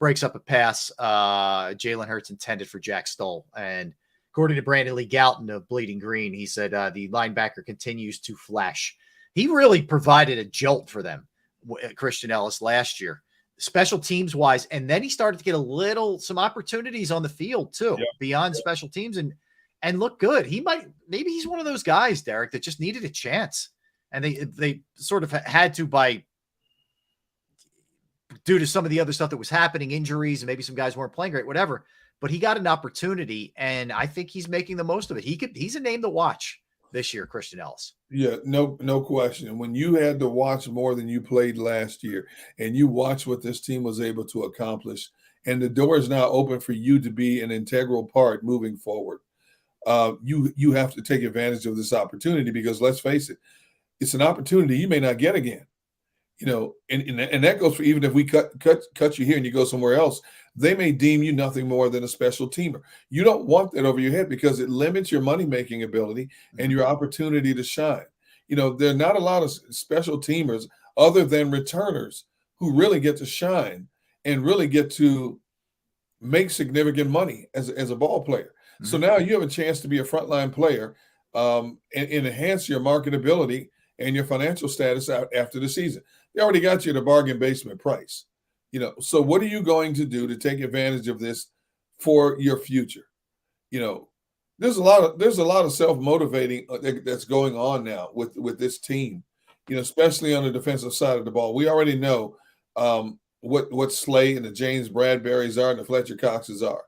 Breaks up a pass Jalen Hurts intended for Jack Stoll. And according to Brandon Lee Galton of Bleeding Green, he said the linebacker continues to flash. He really provided a jolt for them, Christian Ellis, last year, special teams wise. And then he started to get some opportunities on the field too, beyond special teams and look good. Maybe he's one of those guys, Derek, that just needed a chance. And they sort of had to due to some of the other stuff that was happening, injuries, and maybe some guys weren't playing great, whatever. But he got an opportunity, and I think he's making the most of it. He's a name to watch this year, Christian Ellis. Yeah, no question. When you had to watch more than you played last year, and you watch what this team was able to accomplish, and the door is now open for you to be an integral part moving forward, you have to take advantage of this opportunity, because let's face it, it's an opportunity you may not get again. And that goes for even if we cut you here and you go somewhere else, they may deem you nothing more than a special teamer. You don't want that over your head because it limits your money-making ability and your opportunity to shine. There are not a lot of special teamers other than returners who really get to shine and really get to make significant money as a ball player. Mm-hmm. So now you have a chance to be a frontline player and enhance your marketability and your financial status out after the season. They already got you at a bargain basement price. So what are you going to do to take advantage of this for your future? There's a lot of self-motivating that's going on now with this team, especially on the defensive side of the ball. We already know what Slay and the James Bradberries are and the Fletcher Coxes are.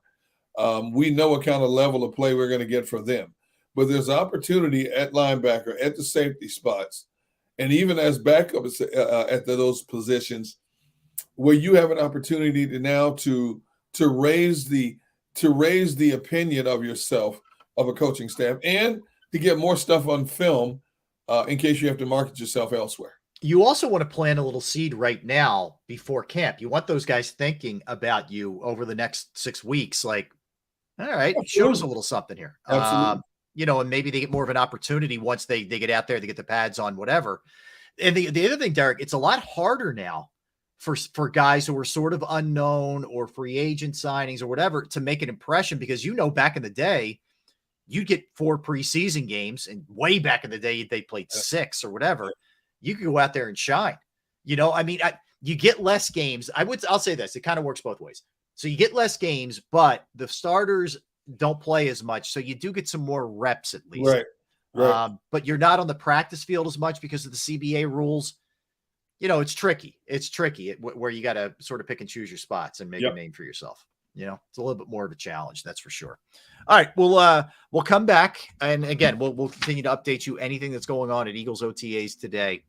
We know what kind of level of play we're going to get from them. But there's opportunity at linebacker, at the safety spots, and even as backups at those positions, where you have an opportunity to raise the opinion of yourself, of a coaching staff, and to get more stuff on film in case you have to market yourself elsewhere. You also want to plant a little seed right now before camp. You want those guys thinking about you over the next 6 weeks. Like, all right, show us a little something here. Absolutely. And maybe they get more of an opportunity once they get out there, they get the pads on, whatever. And the other thing, Derek, it's a lot harder now for guys who are sort of unknown or free agent signings or whatever to make an impression, because back in the day, you'd get 4 preseason games, and way back in the day, they played 6 or whatever. You could go out there and shine. You get less games. I'll say this, it kind of works both ways. So you get less games, but the starters don't play as much. So you do get some more reps at least. Right. But you're not on the practice field as much because of the CBA rules. It's tricky. It's tricky where you got to sort of pick and choose your spots and make a name for yourself. It's a little bit more of a challenge. That's for sure. All right. We'll come back. And again, we'll continue to update you anything that's going on at Eagles OTAs today.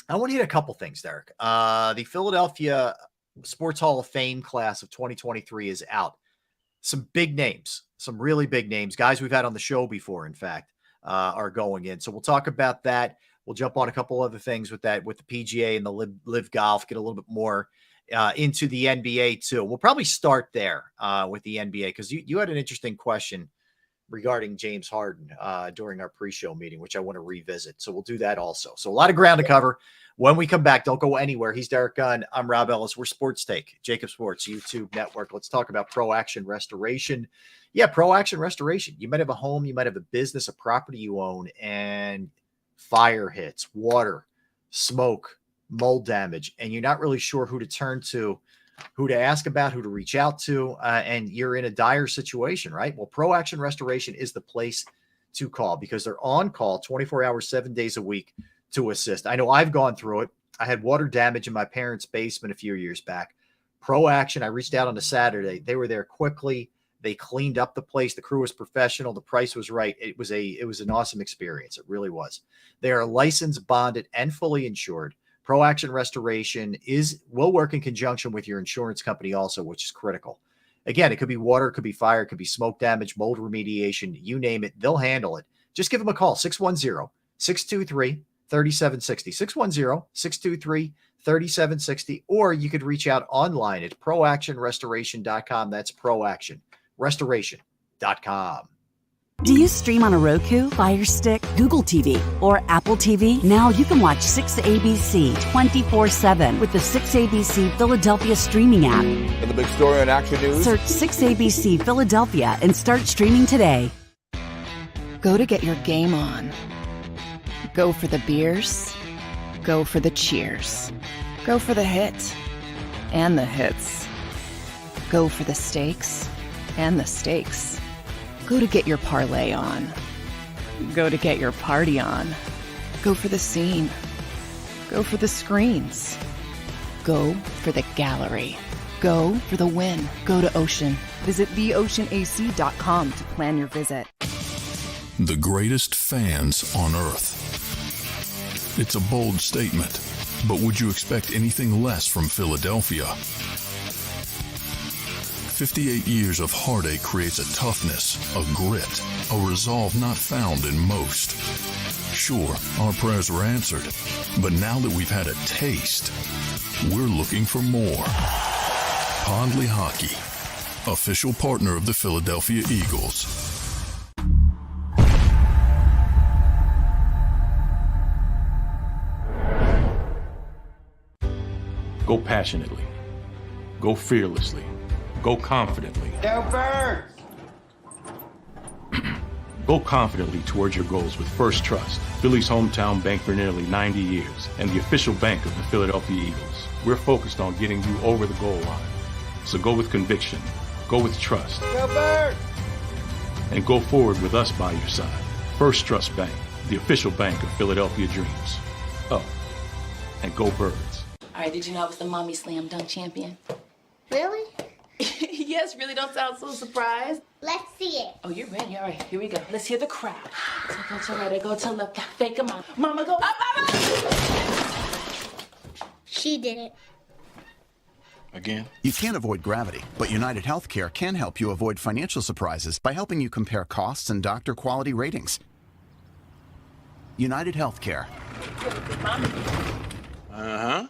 I want to hit a couple things, Derek. The Philadelphia Sports Hall of Fame class of 2023 is out. Some big names, some really big names, guys we've had on the show before, in fact, are going in. So we'll talk about that. We'll jump on a couple other things with that, with the PGA and the Live Golf, get a little bit more into the NBA too. We'll probably start there with the NBA, because you had an interesting question regarding James Harden during our pre-show meeting, which I want to revisit. So we'll do that also. So a lot of ground to cover. When we come back, don't go anywhere. He's Derek Gunn. I'm Rob Ellis. We're Sports Take, JAKIB Sports YouTube Network. Let's talk about Pro Action Restoration. Yeah, Pro Action Restoration. You might have a home, you might have a business, a property you own, and fire hits, water, smoke, mold damage, and you're not really sure who to turn to, who to ask about, who to reach out to, and you're in a dire situation, right? Well, Pro Action Restoration is the place to call, because they're on call 24 hours, 7 days a week to assist. I know I've gone through it. I had water damage in my parents' basement a few years back. Pro Action, I reached out on a Saturday. They were there quickly. They cleaned up the place. The crew was professional. The price was right. It was an awesome experience. It really was. They are licensed, bonded, and fully insured. Pro Action Restoration will work in conjunction with your insurance company also, which is critical. Again, it could be water, it could be fire, it could be smoke damage, mold remediation, you name it, they'll handle it. Just give them a call, 610-623-3760, 610-623-3760, or you could reach out online at proactionrestoration.com. That's proactionrestoration.com. Do you stream on a Roku, Fire Stick, Google TV, or Apple TV? Now you can watch 6ABC 24/7 with the 6ABC Philadelphia streaming app. And the big story on Action News? Search 6ABC Philadelphia and start streaming today. Go to get your game on. Go for the beers. Go for the cheers. Go for the hit and the hits. Go for the stakes and the stakes. Go to get your parlay on. Go to get your party on. Go for the scene. Go for the screens. Go for the gallery. Go for the win. Go to Ocean. Visit theoceanac.com to plan your visit. The greatest fans on earth. It's a bold statement, but would you expect anything less from Philadelphia? 58 years of heartache creates a toughness, a grit, a resolve not found in most. Sure, our prayers were answered, but now that we've had a taste, we're looking for more. Pondley Hockey, official partner of the Philadelphia Eagles. Go passionately. Go fearlessly. Go confidently. Go Birds! Go confidently towards your goals with First Trust, Philly's hometown bank for nearly 90 years, and the official bank of the Philadelphia Eagles. We're focused on getting you over the goal line. So go with conviction, go with trust, Go Birds! and go forward with us by your side. First Trust Bank, the official bank of Philadelphia Dreams. Oh, and go Birds. All right, did you know I was the mommy slam dunk champion? Really? Yes, really don't sound so surprised. Let's see it. Oh, you're ready. All right, here we go. Let's hear the crowd. So go to right, I go to left, fake 'em out. Mama go up, up, up. She did it. Again? You can't avoid gravity, but United Healthcare can help you avoid financial surprises by helping you compare costs and doctor quality ratings. United Healthcare. Uh-huh.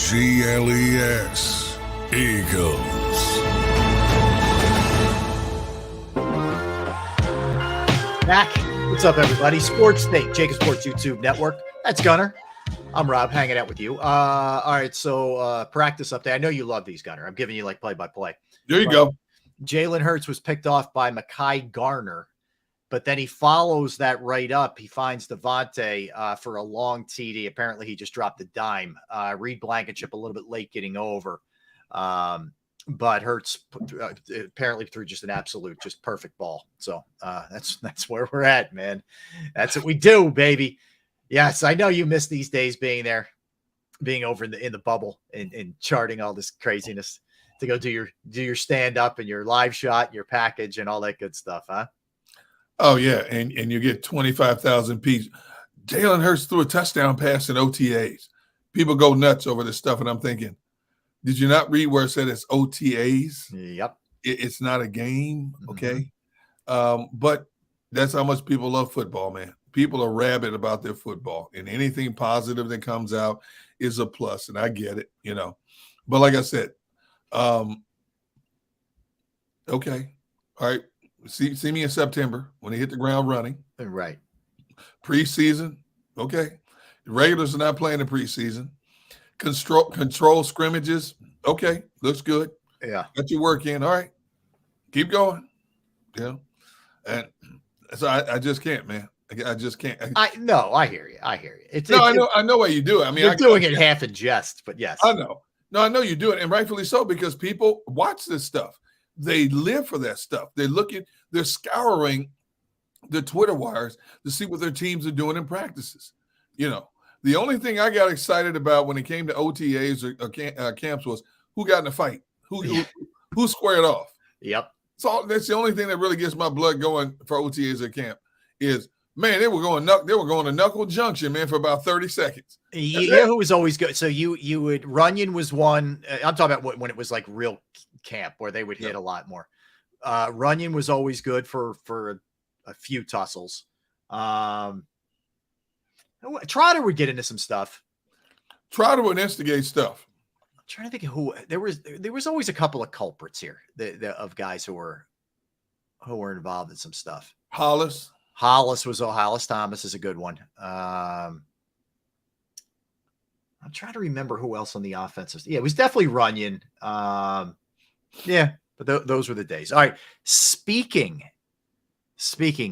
EAGLES, Eagles. Back. What's up, everybody? Sports Day, JAKIB Sports YouTube Network. That's Gunner. I'm Rob, hanging out with you. All right, so practice update. I know you love these, Gunner. I'm giving you like play-by-play. There you go. Jalen Hurts was picked off by Mekhi Garner, but then he follows that right up. He finds Devontae for a long TD. Apparently, he just dropped a dime. Reed Blankenship a little bit late getting over. But Hurts apparently threw just an absolute, just perfect ball. So that's where we're at, man. That's what we do, baby. Yes, I know you miss these days being there, being over in the bubble and charting all this craziness to go do your stand up and your live shot, your package, and all that good stuff, huh? Oh yeah, and you get 25,000 pieces. Jalen Hurts threw a touchdown pass in OTAs. People go nuts over this stuff, and I'm thinking, did you not read where it said it's OTAs? Yep. It's not a game, okay? But that's how much people love football, man. People are rabid about their football, and anything positive that comes out is a plus, and I get it, you know. But like I said, okay, all right. See me in September when they hit the ground running. Right. Preseason, okay. The regulars are not playing the preseason. Control scrimmages, okay, looks good. Yeah. Got your work in. All right. Keep going. Yeah. And so I just can't, man. I just can't. I hear you. I know why you do it. I mean, you're doing it half in jest, but yes. I know. No, I know you do it, and rightfully so, because people watch this stuff. They live for that stuff. They're scouring the Twitter wires to see what their teams are doing in practices. You know, the only thing I got excited about when it came to OTAs or camps was who got in a fight, who squared off. Yep. So that's the only thing that really gets my blood going for OTAs at camp is, man, they were going to Knuckle Junction, man, for about 30 seconds. You know who was always good? So you would Runyon was one. I'm talking about when it was like real camp where they would hit a lot more. Runyon was always good for a few tussles. Trotter would get into some stuff. Trotter would instigate stuff. I'm trying to think of who there was always a couple of culprits here of guys who were involved in some stuff. Hollis Thomas is a good one. I'm trying to remember who else on the offensive. Yeah, it was definitely Runyon. Yeah, but those were the days. All right. Speaking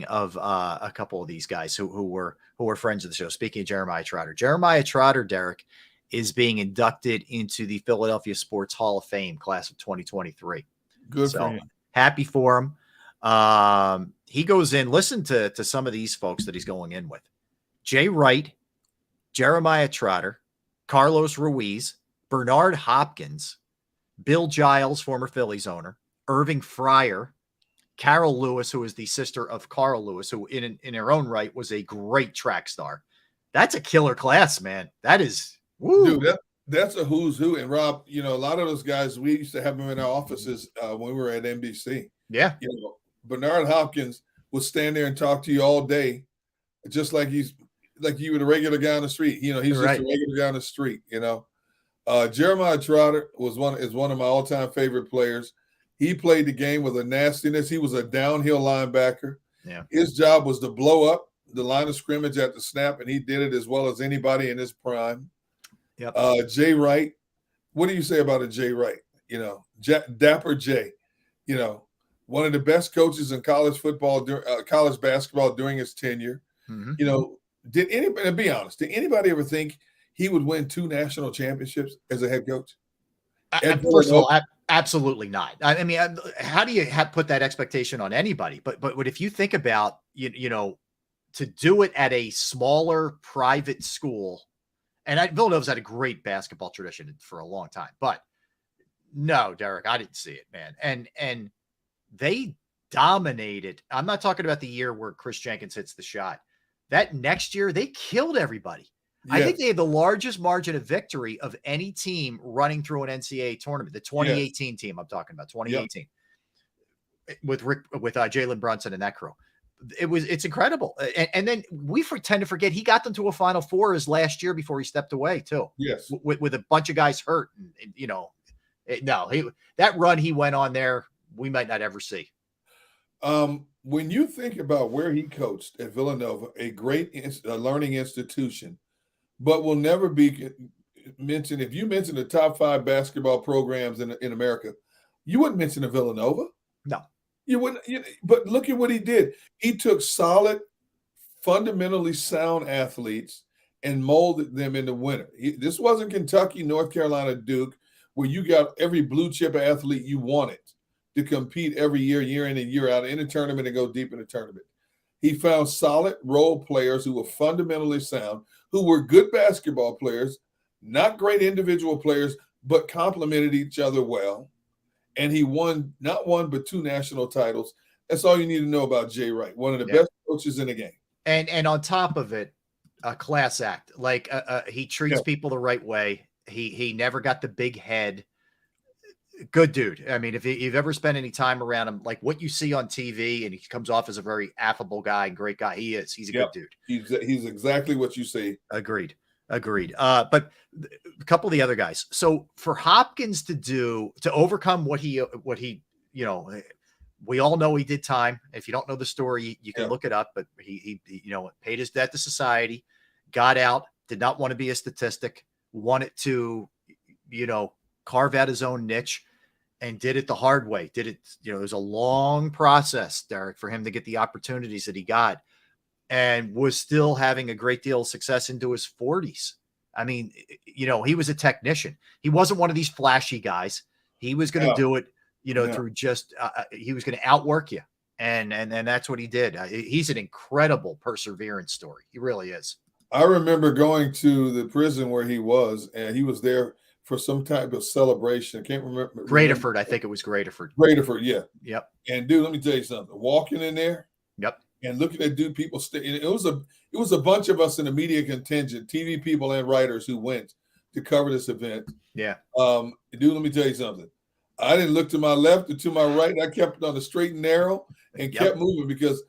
of a couple of these guys who were friends of the show. Speaking of Jeremiah Trotter, Derek, is being inducted into the Philadelphia Sports Hall of Fame class of 2023. Good for him. Happy for him. He goes in, listen to some of these folks that he's going in with. Jay Wright, Jeremiah Trotter, Carlos Ruiz, Bernard Hopkins, Bill Giles, former Phillies owner, Irving Fryer, Carol Lewis, who is the sister of Carl Lewis, who in her own right was a great track star. That's a killer class, man. That is, woo. Dude, that's a who's who. And Rob, a lot of those guys, we used to have them in our offices when we were at NBC. Yeah. Bernard Hopkins would stand there and talk to you all day, just like you were the regular guy on the street. He's just a regular guy on the street, Jeremiah Trotter is one of my all-time favorite players. He played the game with a nastiness. He was a downhill linebacker. Yeah. His job was to blow up the line of scrimmage at the snap, and he did it as well as anybody in his prime. Yep. Jay Wright. What do you say about a Jay Wright? Dapper Jay. One of the best coaches in college football, college basketball during his tenure. Mm-hmm. Did anybody, be honest, did anybody ever think he would win 2 national championships as a head coach? First of all, absolutely not. I mean, how do you put that expectation on anybody? But if you think about, to do it at a smaller private school, and Villanova's had a great basketball tradition for a long time, but no, Derek, I didn't see it, man. And they dominated. I'm not talking about the year where Chris Jenkins hits the shot. That next year, they killed everybody. Yes. I think they had the largest margin of victory of any team running through an NCAA tournament. The 2018 team I'm talking about, 2018, with Jalen Brunson and that crew. It's incredible. And then we tend to forget he got them to a Final Four his last year before he stepped away too. Yes, with a bunch of guys hurt. That run he went on there, we might not ever see. When you think about where he coached at Villanova, a great learning institution, but will never be mentioned. If you mention the top 5 basketball programs in America, you wouldn't mention the Villanova. No, you wouldn't. But look at what he did. He took solid, fundamentally sound athletes and molded them into winners. This wasn't Kentucky, North Carolina, Duke, where you got every blue chip athlete you wanted to compete every year, year in and year out in a tournament and go deep in the tournament. He found solid role players who were fundamentally sound, who were good basketball players, not great individual players, but complemented each other well. And he won not one, but 2 national titles. That's all you need to know about Jay Wright, one of the best coaches in the game. And on top of it, a class act. Like he treats people the right way. He never got the big head. Good dude. I mean, if you've ever spent any time around him, like what you see on TV, and he comes off as a very affable guy, great guy. He's a good dude. He's exactly what you see. Agreed. But a couple of the other guys. So for Hopkins to overcome what he, we all know he did time. If you don't know the story, you can look it up, but he paid his debt to society, got out, did not want to be a statistic, wanted to, carve out his own niche, and did it the hard way. It was a long process, Derek, for him to get the opportunities that he got, and was still having a great deal of success into his 40s. I mean, he was a technician. He wasn't one of these flashy guys. He was going to do it, through just, he was going to outwork you. And that's what he did. He's an incredible perseverance story. He really is. I remember going to the prison where he was, and he was there for some type of celebration. I can't remember. Greaterford, I think it was Greaterford. Greaterford, yeah. Yep. And dude, let me tell you something. Walking in there, and looking at dude, people it was a bunch of us in the media contingent, TV people and writers who went to cover this event. Yeah. Dude, let me tell you something. I didn't look to my left or to my right. I kept it on the straight and narrow and kept moving because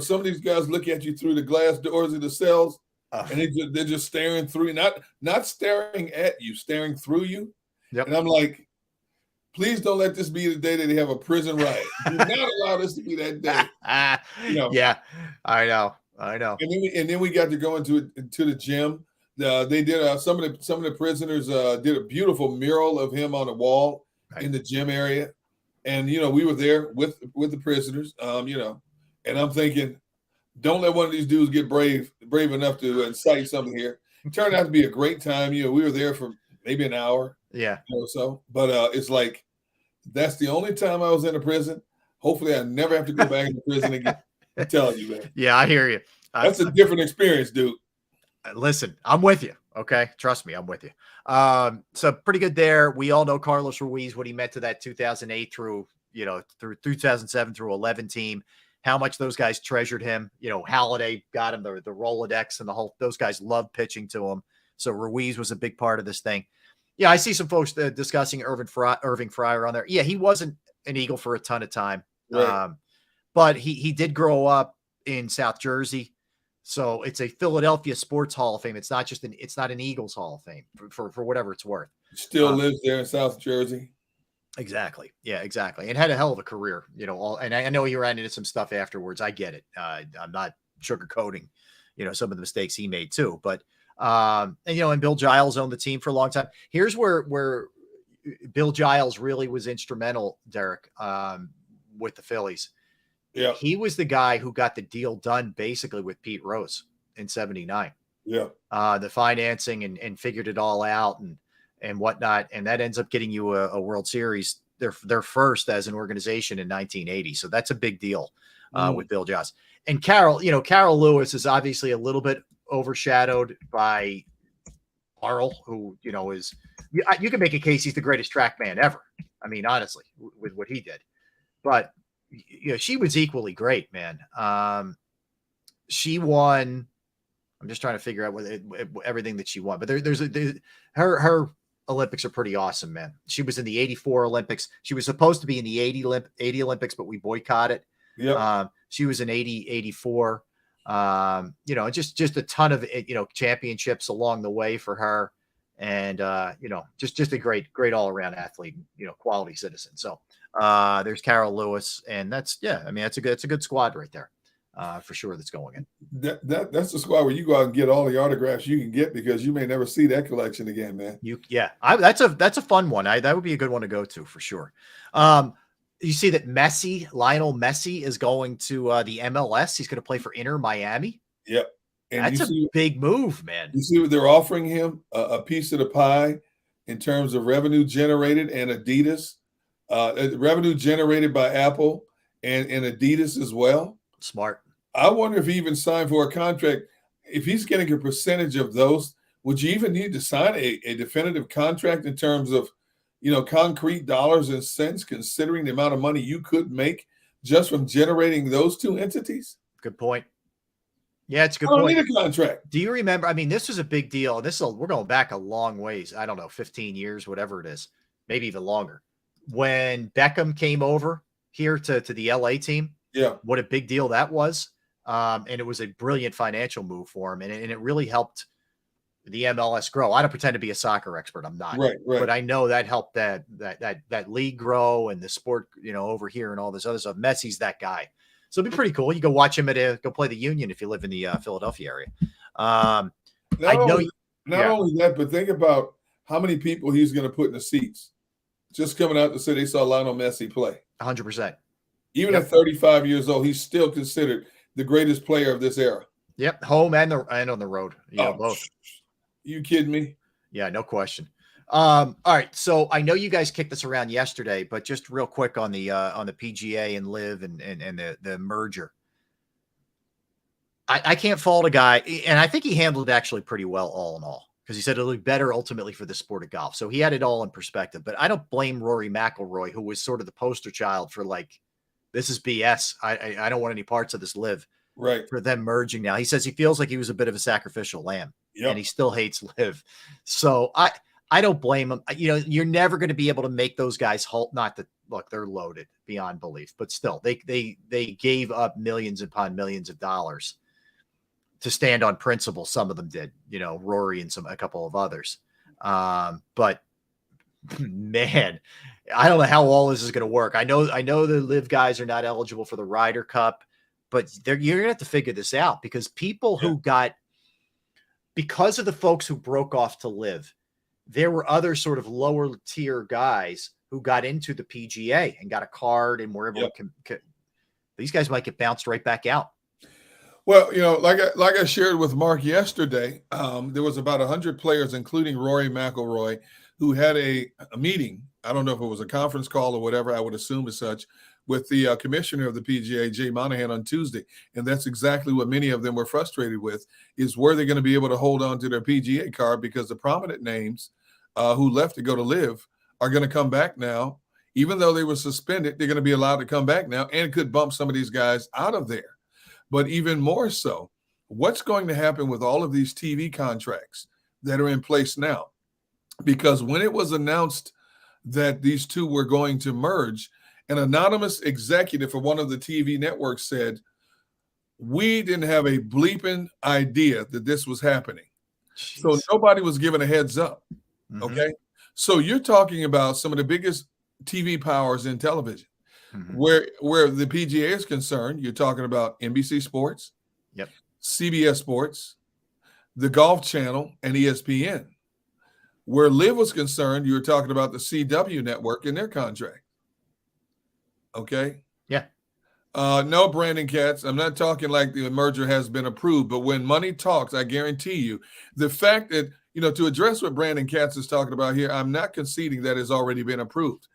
some of these guys look at you through the glass doors of the cells. And they're just staring through, not staring at you, staring through you. Yep. And I'm like, please don't let this be the day that they have a prison riot. Do not allow this to be that day. Yeah, I know. And then we got to go into the gym. They did some of the prisoners did a beautiful mural of him on the wall in the gym area, and we were there with the prisoners. And I'm thinking, don't let one of these dudes get brave enough to incite something here. It turned out to be a great time. We were there for maybe an hour. Yeah. So, but it's like, that's the only time I was in a prison. Hopefully, I never have to go back to prison again. I'm telling you, man. Yeah, I hear you. That's a different experience, dude. Listen, I'm with you. Okay. Trust me, I'm with you. So pretty good there. We all know Carlos Ruiz, what he meant to that 2008 through 2007 through 11 team, how much those guys treasured him. Halladay got him the Rolodex and those guys loved pitching to him. So Ruiz was a big part of this thing. Yeah. I see some folks discussing Irving Fryer on there. Yeah. He wasn't an Eagle for a ton of time. Right. But he did grow up in South Jersey. So it's a Philadelphia Sports Hall of Fame. It's not an Eagles Hall of Fame for whatever it's worth. Still lives there in South Jersey. Exactly. Yeah, exactly. And had a hell of a career, and I know he ran into some stuff afterwards. I get it. I'm not sugarcoating, some of the mistakes he made too, but, and Bill Giles owned the team for a long time. Here's where Bill Giles really was instrumental, Derek, with the Phillies. Yeah. He was the guy who got the deal done basically with Pete Rose in 79. Yeah. The financing and figured it all out and whatnot. And that ends up getting you a World Series, their first as an organization in 1980. So that's a big deal with Bill Giles. And Carol Lewis is obviously a little bit overshadowed by Carl, who, is, you can make a case he's the greatest track man ever. I mean, honestly, with what he did. But she was equally great, man. She won. I'm just trying to figure out everything that she won, but her Olympics are pretty awesome, man. She was in the 84 Olympics. She was supposed to be in the 80 Olympics, but we boycotted. Yeah. She was in 84. Just a ton of championships along the way for her, and just a great all around athlete, quality citizen. So there's Carol Lewis, and that's a good squad right there, for sure. That's going in. That's the squad where you go out and get all the autographs you can get, because you may never see that collection again, man. That's a fun one. That would be a good one to go to for sure. You see that Lionel Messi is going to the MLS. He's going to play for Inter Miami. Yep. And that's a big move, man. You see what they're offering him? A piece of the pie in terms of revenue generated, and Adidas. Revenue generated by Apple and Adidas as well. Smart. I wonder if he even signed for a contract. If he's getting a percentage of those, would you even need to sign a definitive contract in terms of, concrete dollars and cents, considering the amount of money you could make just from generating those two entities? Good point. Yeah, it's a good point. point. Need a contract. Do you remember? I mean, this was a big deal. We're going back a long ways. I don't know, 15 years, whatever it is, maybe even longer. When Beckham came over here to the LA team, what a big deal that was. And it was a brilliant financial move for him. And it really helped the MLS grow. I don't pretend to be a soccer expert. I'm not. Right. But I know that helped that league grow and the sport, over here and all this other stuff. Messi's that guy. So it'd be pretty cool. You go watch him go play the Union if you live in the Philadelphia area. Not only that, but think about how many people he's going to put in the seats. Just coming out to say they saw Lionel Messi play. 100%. Even at 35 years old, he's still considered the greatest player of this era. Yep, home and on the road. Both. You kidding me? Yeah, no question. All right, so I know you guys kicked this around yesterday, but just real quick on the PGA and Live and the merger. I can't fault a guy, and I think he handled it actually pretty well, all in all, because he said it'll be better ultimately for the sport of golf. So he had it all in perspective. But I don't blame Rory McIlroy, who was sort of the poster child for this is BS. I don't want any parts of this Live. Right. For them merging now. He says he feels like he was a bit of a sacrificial lamb, and he still hates Live. So I don't blame him. You're never going to be able to make those guys halt. Not that, look, they're loaded beyond belief, but still they gave up millions upon millions of dollars to stand on principle. Some of them did, Rory and a couple of others. But man, I don't know how all this is going to work. I know the Live guys are not eligible for the Ryder Cup, but you're going to have to figure this out, because people who because of the folks who broke off to Live, there were other sort of lower tier guys who got into the PGA and got a card and were able to. These guys might get bounced right back out. Well, like I shared with Mark yesterday, there was about 100 players, including Rory McIlroy, who had a meeting. I don't know if it was a conference call or whatever. I would assume as such, with the commissioner of the PGA, Jay Monahan, on Tuesday. And that's exactly what many of them were frustrated with, is where they're going to be able to hold on to their PGA card, because the prominent names who left to go to live are going to come back now. Even though they were suspended, they're going to be allowed to come back now, and could bump some of these guys out of there. But even more so, what's going to happen with all of these TV contracts that are in place now? Because when it was announced that these two were going to merge, an anonymous executive for one of the TV networks said, "We didn't have a bleeping idea that this was happening." Jeez. So nobody was given a heads up. Mm-hmm. Okay. So you're talking about some of the biggest TV powers in television. Mm-hmm. Where the PGA is concerned, you're talking about NBC Sports, yep, CBS Sports, the Golf Channel, and ESPN. Where Live was concerned, you were talking about the CW network and their contract. Okay? Yeah. No, Brandon Katz, I'm not talking like the merger has been approved, but when money talks, I guarantee you, the fact that, to address what Brandon Katz is talking about here, I'm not conceding that it's already been approved.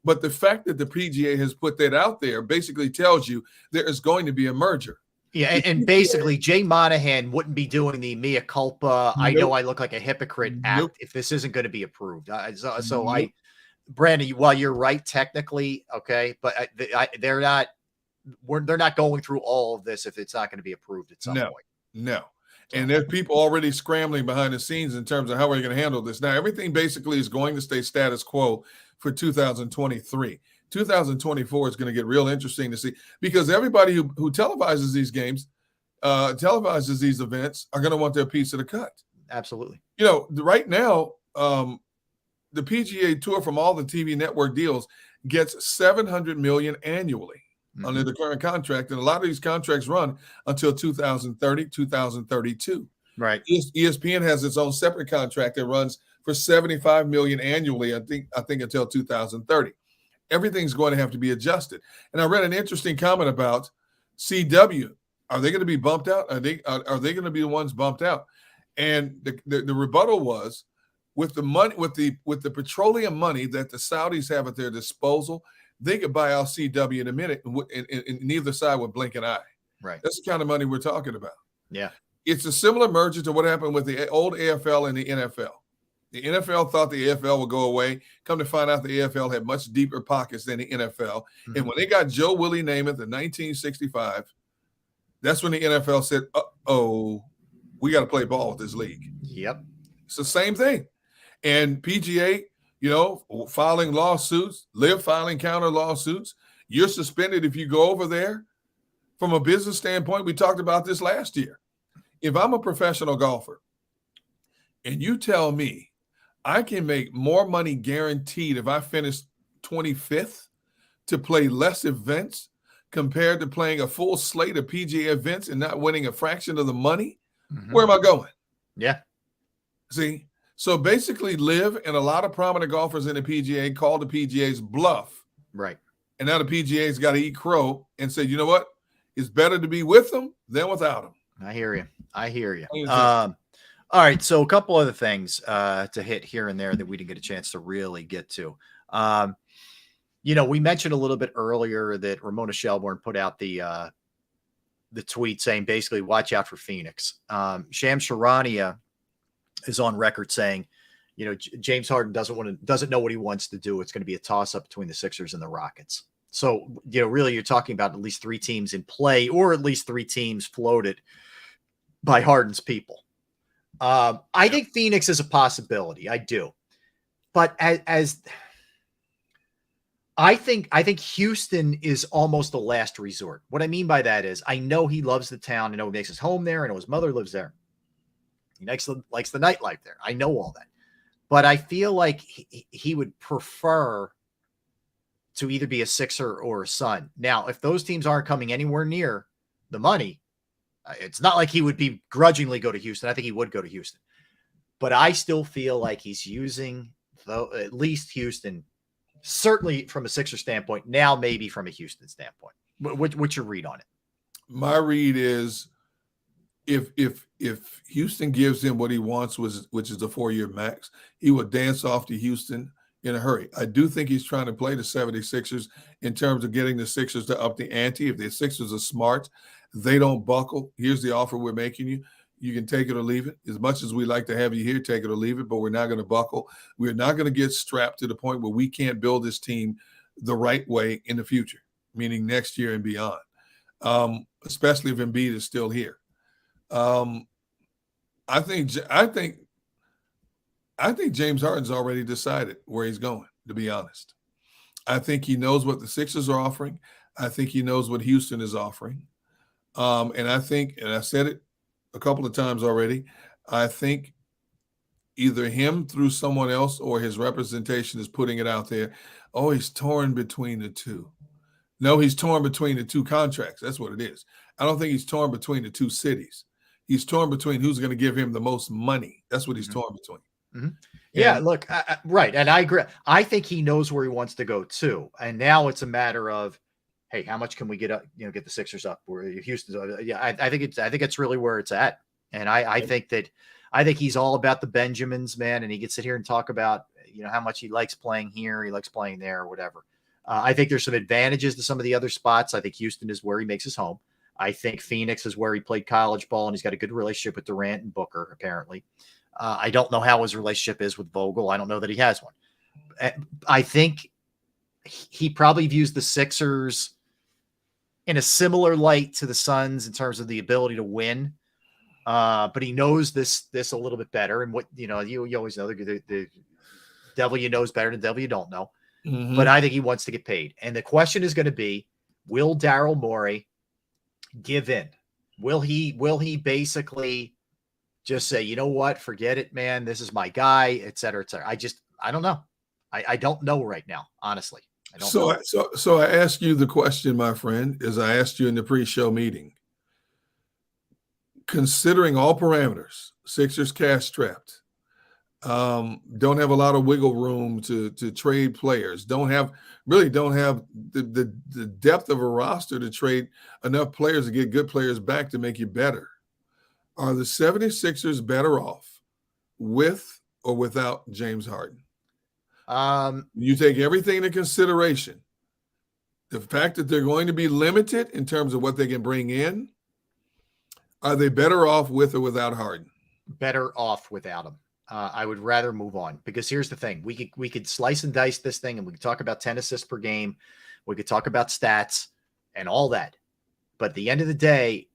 But the fact that the PGA has put that out there basically tells you there is going to be a merger. Yeah, and basically, Jay Monahan wouldn't be doing the mea culpa, I know I look like a hypocrite act if this isn't going to be approved. Brandon, while you're right technically, okay, but they're not going through all of this if it's not going to be approved at some point. No. And there's people already scrambling behind the scenes in terms of how we're going to handle this. Now, everything basically is going to stay status quo for 2023. 2024 is going to get real interesting to see, because everybody who televises these games, televises these events, are going to want their piece of the cut. Absolutely. Right now, the PGA Tour, from all the TV network deals, gets $700 million annually under the current contract, and a lot of these contracts run until 2030, 2032. Right. ESPN has its own separate contract that runs for $75 million annually, I think until 2030. Everything's going to have to be adjusted. And I read an interesting comment about CW. Are they going to be bumped out? Are they going to be the ones bumped out? And the rebuttal was, with the money, with the petroleum money that the Saudis have at their disposal, they could buy out CW in a minute, and neither side would blink an eye. Right. That's the kind of money we're talking about. Yeah. It's a similar merger to what happened with the old AFL and the NFL. The NFL thought the AFL would go away. Come to find out, the AFL had much deeper pockets than the NFL. Mm-hmm. And when they got Joe Willie Namath in 1965, that's when the NFL said, "Uh-oh, we got to play ball with this league." Yep. It's the same thing. And PGA, filing lawsuits, Live filing counter lawsuits. You're suspended if you go over there. From a business standpoint, we talked about this last year. If I'm a professional golfer and you tell me I can make more money guaranteed if I finish 25th to play less events compared to playing a full slate of PGA events and not winning a fraction of the money, where am I going? Yeah. See? So basically, Live and a lot of prominent golfers in the PGA called the PGA's bluff. Right. And now the PGA's got to eat crow and say, you know what? It's better to be with them than without them. I hear you. All right. So a couple other things to hit here and there that we didn't get a chance to really get to. We mentioned a little bit earlier that Ramona Shelburne put out the tweet saying basically, watch out for Phoenix. Shams Charania is on record saying, James Harden doesn't know what he wants to do. It's going to be a toss up between the Sixers and the Rockets. So, really you're talking about at least 3 teams in play, or at least 3 teams floated by Harden's people. I think Phoenix is a possibility. I do. But as I think Houston is almost the last resort. What I mean by that is, I know he loves the town. I know he makes his home there. I know his mother lives there. He likes the nightlife there. I know all that. But I feel like he would prefer to either be a Sixer or a Sun. Now, if those teams aren't coming anywhere near the money, it's not like he would begrudgingly go to Houston. I think he would go to Houston. But I still feel like he's using, at least Houston, certainly from a Sixer standpoint, now maybe from a Houston standpoint. What's your read on it? My read is, if Houston gives him what he wants, which is the 4-year max, he would dance off to Houston in a hurry. I do think he's trying to play the 76ers in terms of getting the Sixers to up the ante. If the Sixers are smart, they don't buckle. Here's the offer we're making you. You can take it or leave it. As much as we like to have you here, take it or leave it, but we're not going to buckle. We're not going to get strapped to the point where we can't build this team the right way in the future, meaning next year and beyond, especially if Embiid is still here. I think James Harden's already decided where he's going, to be honest. I think he knows what the Sixers are offering. I think he knows what Houston is offering. And I think, and I said it a couple of times already, I think either him through someone else or his representation is putting it out there. Oh, he's torn between the two. No, he's torn between the two contracts. That's what it is. I don't think he's torn between the two cities. He's torn between who's going to give him the most money. That's what he's torn between. Mm-hmm. Yeah, look, right. And I agree. I think he knows where he wants to go too. And now it's a matter of, hey, how much can we get up, get the Sixers up? Or Houston's, I think it's really where it's at. And I think he's all about the Benjamins, man. And he can sit here and talk about, how much he likes playing here. He likes playing there or whatever. I think there's some advantages to some of the other spots. I think Houston is where he makes his home. I think Phoenix is where he played college ball, and he's got a good relationship with Durant and Booker, apparently. I don't know how his relationship is with Vogel. I don't know that he has one. I think he probably views the Sixers in a similar light to the Suns in terms of the ability to win. But he knows this a little bit better. And what, you always know the devil you know is better than the devil you don't know. Mm-hmm. But I think he wants to get paid. And the question is going to be, will Daryl Morey give in? Will he basically just say, you know what, forget it, man, this is my guy, et cetera, et cetera? I don't know. I don't know right now, honestly. I don't know. So I ask you the question, my friend, as I asked you in the pre-show meeting. Considering all parameters, Sixers cash strapped, don't have a lot of wiggle room to trade players, don't have the depth of a roster to trade enough players to get good players back to make you better. Are the 76ers better off with or without James Harden? You take everything into consideration. The fact that they're going to be limited in terms of what they can bring in. Are they better off with or without Harden? Better off without him. I would rather move on, because here's the thing. We could slice and dice this thing, and we could talk about 10 assists per game. We could talk about stats and all that. But at the end of the day,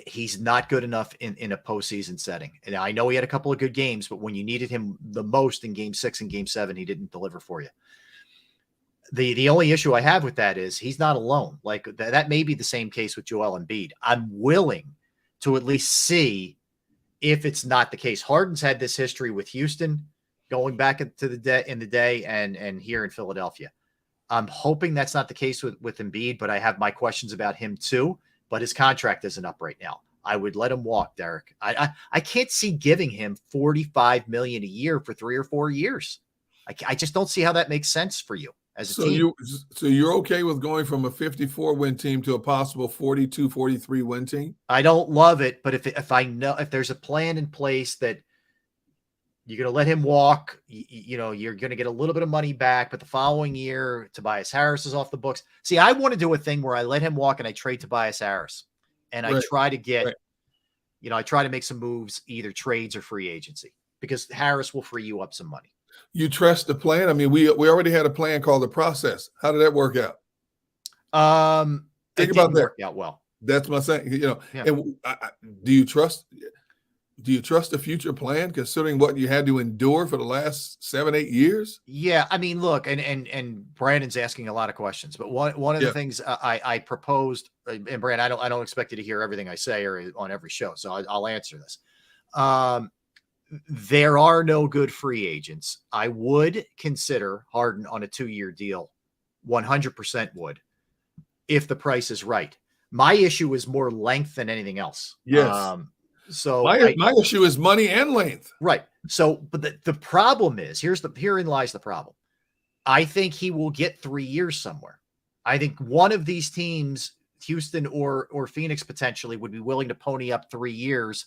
he's not good enough in a postseason setting. And I know he had a couple of good games, but when you needed him the most in Game 6 and Game 7, he didn't deliver for you. The only issue I have with that is he's not alone. Like that may be the same case with Joel Embiid. I'm willing to at least see if it's not the case. Harden's had this history with Houston going back into the day and here in Philadelphia. I'm hoping that's not the case with Embiid, but I have my questions about him too. But his contract isn't up right now. I would let him walk, Derek. I can't see giving him $45 million a year for 3 or 4 years. I just don't see how that makes sense for you as a team. So you're okay with going from a 54-win team to a possible 42, 43-win team? I don't love it, but if I know if there's a plan in place that you're going to let him walk, you're going to get a little bit of money back, but the following year, Tobias Harris is off the books. See, I want to do a thing where I let him walk and I trade Tobias Harris, and I try to get, I try to make some moves, either trades or free agency, because Harris will free you up some money. You trust the plan? I mean, we already had a plan called the process. How did that work out? Think about that. Work out well. That's my saying. Yeah. And do you trust the future plan, considering what you had to endure for the last 7-8 years? Yeah, I mean, look, and Brandon's asking a lot of questions, but one of the things I proposed, and Brandon, I don't expect you to hear everything I say or on every show, so I'll answer this. There are no good free agents. I would consider Harden on a 2-year deal, 100% would, if the price is right. My issue is more length than anything else. Yes. So my issue is money and length. Right. So, but the problem is, herein lies the problem. I think he will get 3 years somewhere. I think one of these teams, Houston or Phoenix potentially, would be willing to pony up 3 years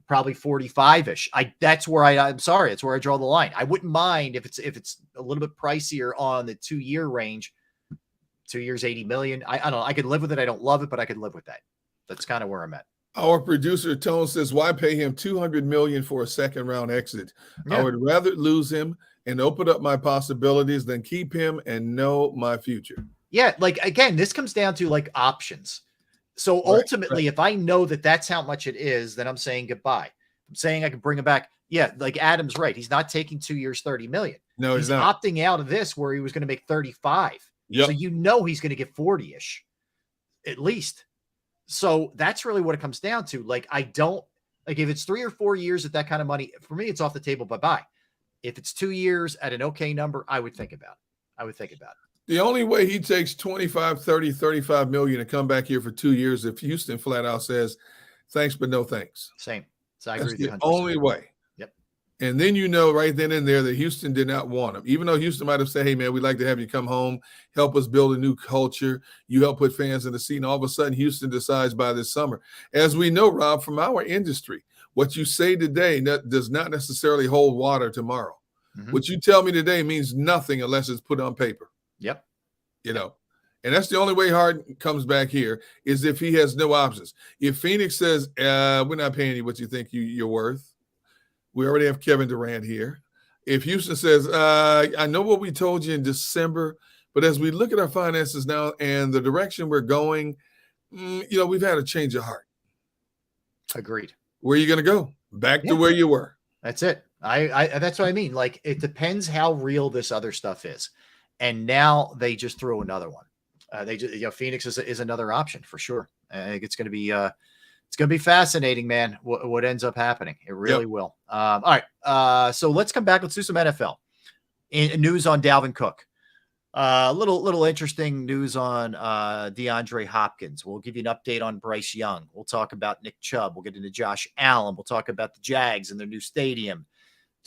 probably 45-ish. That's where I'm sorry. It's where I draw the line. I wouldn't mind if it's a little bit pricier on the 2-year range. 2 years, 80 million. I don't know. I could live with it. I don't love it, but I could live with that. That's kind of where I'm at. Our producer Tone says, why pay him $200 million for a second round exit? Yeah. I would rather lose him and open up my possibilities than keep him and know my future. Yeah. Like, again, this comes down to like options. So ultimately, if I know that that's how much it is, then I'm saying goodbye. I'm saying I can bring him back. Yeah. Like Adam's right. He's not taking 2 years, 30 million. No, he's not opting out of this where he was going to make 35. Yep. So he's going to get 40-ish at least. So that's really what it comes down to. Like, I don't like if it's 3 or 4 years at that kind of money, for me, it's off the table. Bye-bye. If it's 2 years at an okay number, I would think about it. The only way he takes 25, 30, 35 million to come back here for 2 years if Houston flat out says, thanks, but no thanks. Same. So I That's agree with the you 100%. only way. Yep. And then right then and there that Houston did not want him. Even though Houston might have said, hey, man, we'd like to have you come home, help us build a new culture. You help put fans in the seat. And all of a sudden, Houston decides by this summer. As we know, Rob, from our industry, what you say today does not necessarily hold water tomorrow. Mm-hmm. What you tell me today means nothing unless it's put on paper. Yep. And that's the only way Harden comes back here is if he has no options. If Phoenix says, we're not paying you what you think you're worth, we already have Kevin Durant here. If Houston says, I know what we told you in December, but as we look at our finances now and the direction we're going, we've had a change of heart. Agreed. Where are you going to go? Back to where you were. That's it. I that's what I mean. Like, it depends how real this other stuff is. And now they just throw another one. Phoenix is another option for sure. I think it's going to be fascinating, man. What ends up happening? It really will. All right. So let's come back. Let's do some NFL news on Dalvin Cook. Little interesting news on DeAndre Hopkins. We'll give you an update on Bryce Young. We'll talk about Nick Chubb. We'll get into Josh Allen. We'll talk about the Jags and their new stadium.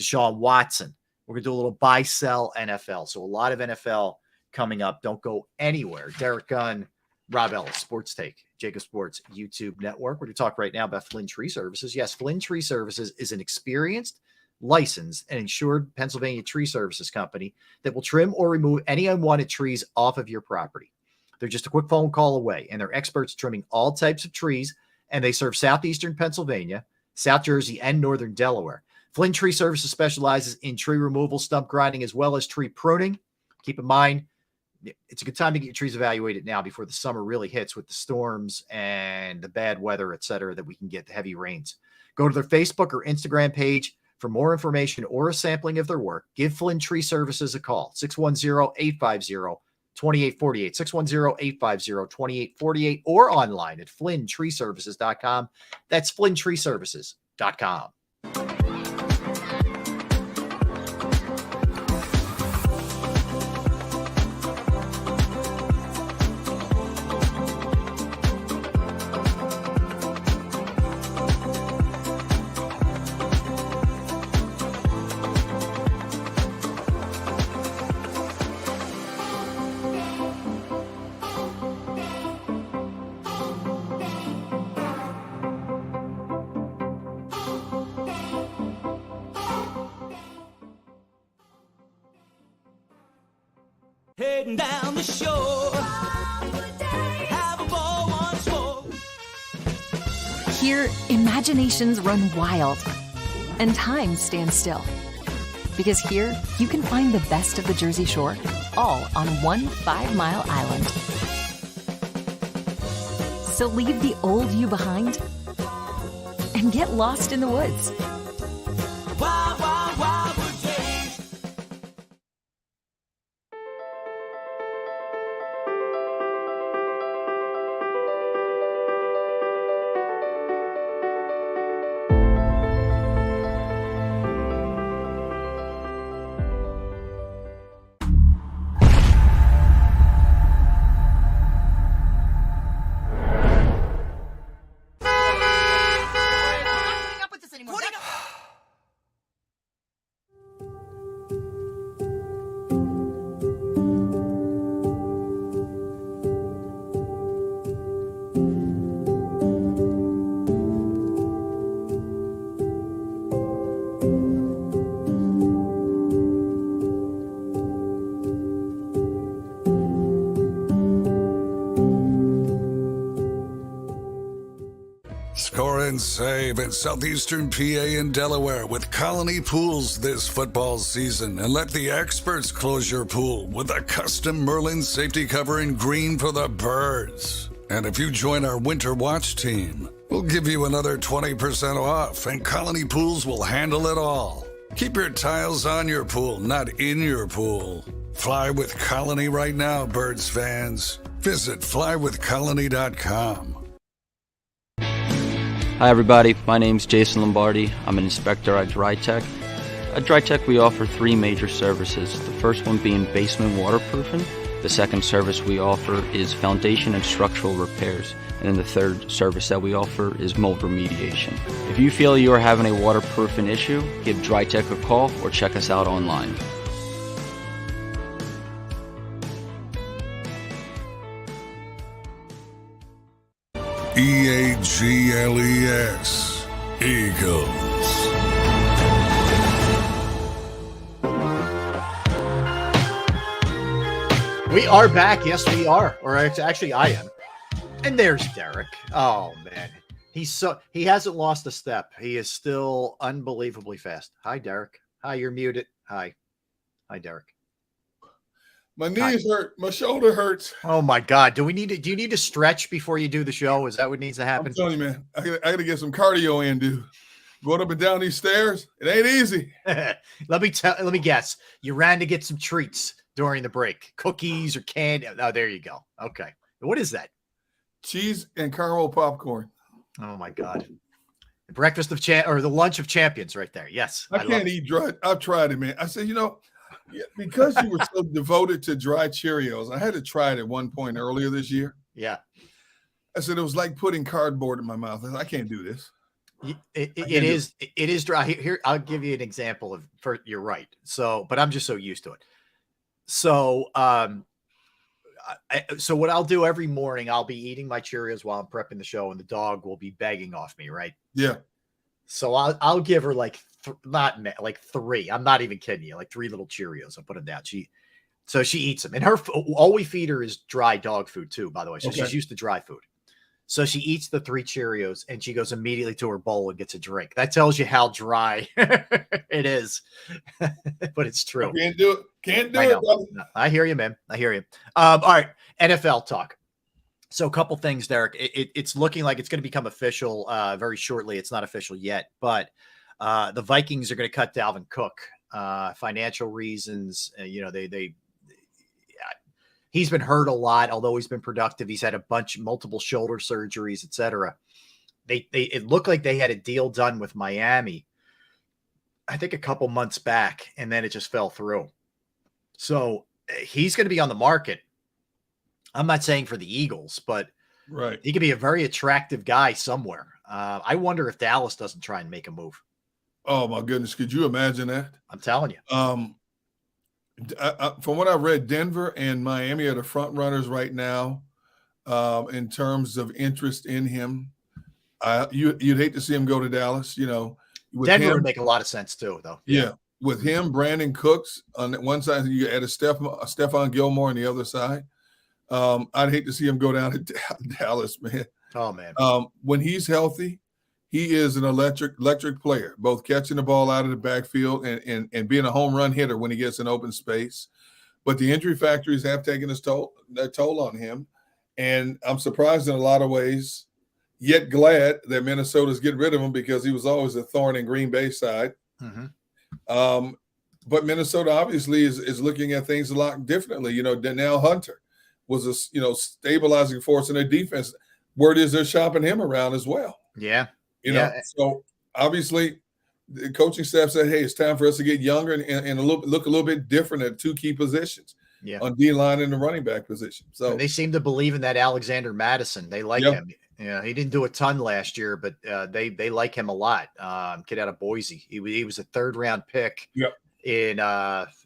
Deshaun Watson. We're going to do a little buy-sell NFL. So a lot of NFL coming up. Don't go anywhere. Derek Gunn, Rob Ellis, Sports Take, JAKIB Sports YouTube Network. We're going to talk right now about Flynn Tree Services. Yes, Flynn Tree Services is an experienced, licensed, and insured Pennsylvania tree services company that will trim or remove any unwanted trees off of your property. They're just a quick phone call away, and they're experts trimming all types of trees, and they serve southeastern Pennsylvania, South Jersey, and northern Delaware. Flynn Tree Services specializes in tree removal, stump grinding, as well as tree pruning. Keep in mind, it's a good time to get your trees evaluated now before the summer really hits with the storms and the bad weather, et cetera, that we can get, the heavy rains. Go to their Facebook or Instagram page for more information or a sampling of their work. Give Flynn Tree Services a call, 610-850-2848, 610-850-2848, or online at flynntreeservices.com. That's flynntreeservices.com. Heading down the shore, have a ball once more. Here, imaginations run wild and time stands still. Because here, you can find the best of the Jersey Shore, all on one 5-mile island. So leave the old you behind and get lost in the woods. Wild, wild, wild wood days. Score and save in southeastern PA and Delaware with Colony Pools this football season, and let the experts close your pool with a custom Merlin safety cover in green for the birds. And if you join our Winter Watch team, we'll give you another 20% off, and Colony Pools will handle it all. Keep your tiles on your pool, not in your pool. Fly with Colony right now, Birds fans. Visit flywithcolony.com. Hi everybody, my name's Jason Lombardi. I'm an inspector at DryTech. At DryTech we offer three major services, the first one being basement waterproofing. The second service we offer is foundation and structural repairs. And then the third service that we offer is mold remediation. If you feel you are having a waterproofing issue, give DryTech a call or check us out online. EAGLES, Eagles. We are back. Yes, we are. Or actually, I am. And there's Derek. Oh man, he hasn't lost a step. He is still unbelievably fast. Hi, Derek. Hi, you're muted. Hi, Derek. My knees hurt. My shoulder hurts. Oh my God. Do you need to stretch before you do the show? Is that what needs to happen? I'm telling you, man. I gotta get some cardio in, dude. Going up and down these stairs, it ain't easy. Let me guess. You ran to get some treats during the break, cookies or candy. Oh, there you go. Okay. What is that? Cheese and caramel popcorn. Oh my God. The breakfast of the lunch of champions right there. Yes. I can't eat dry. I've tried it, man. I said, because you were so devoted to dry Cheerios, I had to try it at one point earlier this year. Yeah. I said, it was like putting cardboard in my mouth. I said, I can't do this. It is dry. Here, I'll give you an example of, you're right. So, but I'm just so used to it. So, so what I'll do every morning, I'll be eating my Cheerios while I'm prepping the show, and the dog will be begging off me, right? Yeah. So I'll give her like three. I'm not even kidding you, like 3 little Cheerios. I'll put them down. She eats them, and all we feed her is dry dog food too, by the way. So she's used to dry food. So she eats the 3 Cheerios and she goes immediately to her bowl and gets a drink. That tells you how dry it is, but it's true. Can't do it. Can't do it, brother. I hear you, man. I hear you. All right. NFL talk. So a couple things, Derek. It's looking like it's going to become official very shortly. It's not official yet, but the Vikings are going to cut Dalvin Cook. Financial reasons. He's been hurt a lot, although he's been productive. He's had multiple shoulder surgeries, etc. It looked like they had a deal done with Miami, I think a couple months back, and then it just fell through. So he's going to be on the market. I'm not saying for the Eagles, but right, he could be a very attractive guy somewhere. I wonder if Dallas doesn't try and make a move. Oh my goodness, could you imagine that? I'm telling you. From what I've read, Denver and Miami are the front runners right now in terms of interest in him. You'd hate to see him go to Dallas. Denver would make a lot of sense too, though. Yeah. With him, Brandon Cooks on one side, you add a Stephon Gilmore on the other side. I'd hate to see him go down to Dallas, man. Oh man. When he's healthy, he is an electric player, both catching the ball out of the backfield and being a home run hitter when he gets in open space. But the injury factors have taken their toll on him. And I'm surprised in a lot of ways, yet glad that Minnesota's getting rid of him because he was always a thorn in Green Bay's side. Mm-hmm. But Minnesota obviously is looking at things a lot differently. Danielle Hunter was a stabilizing force in their defense. Word is they're shopping him around as well. Yeah. So obviously the coaching staff said, hey, it's time for us to get younger and look a little bit different at 2 key positions on D-line and the running back position. So and they seem to believe in that Alexander Madison. They like him. Yeah, he didn't do a ton last year, but they like him a lot. Kid out of Boise. He was a 3rd-round pick in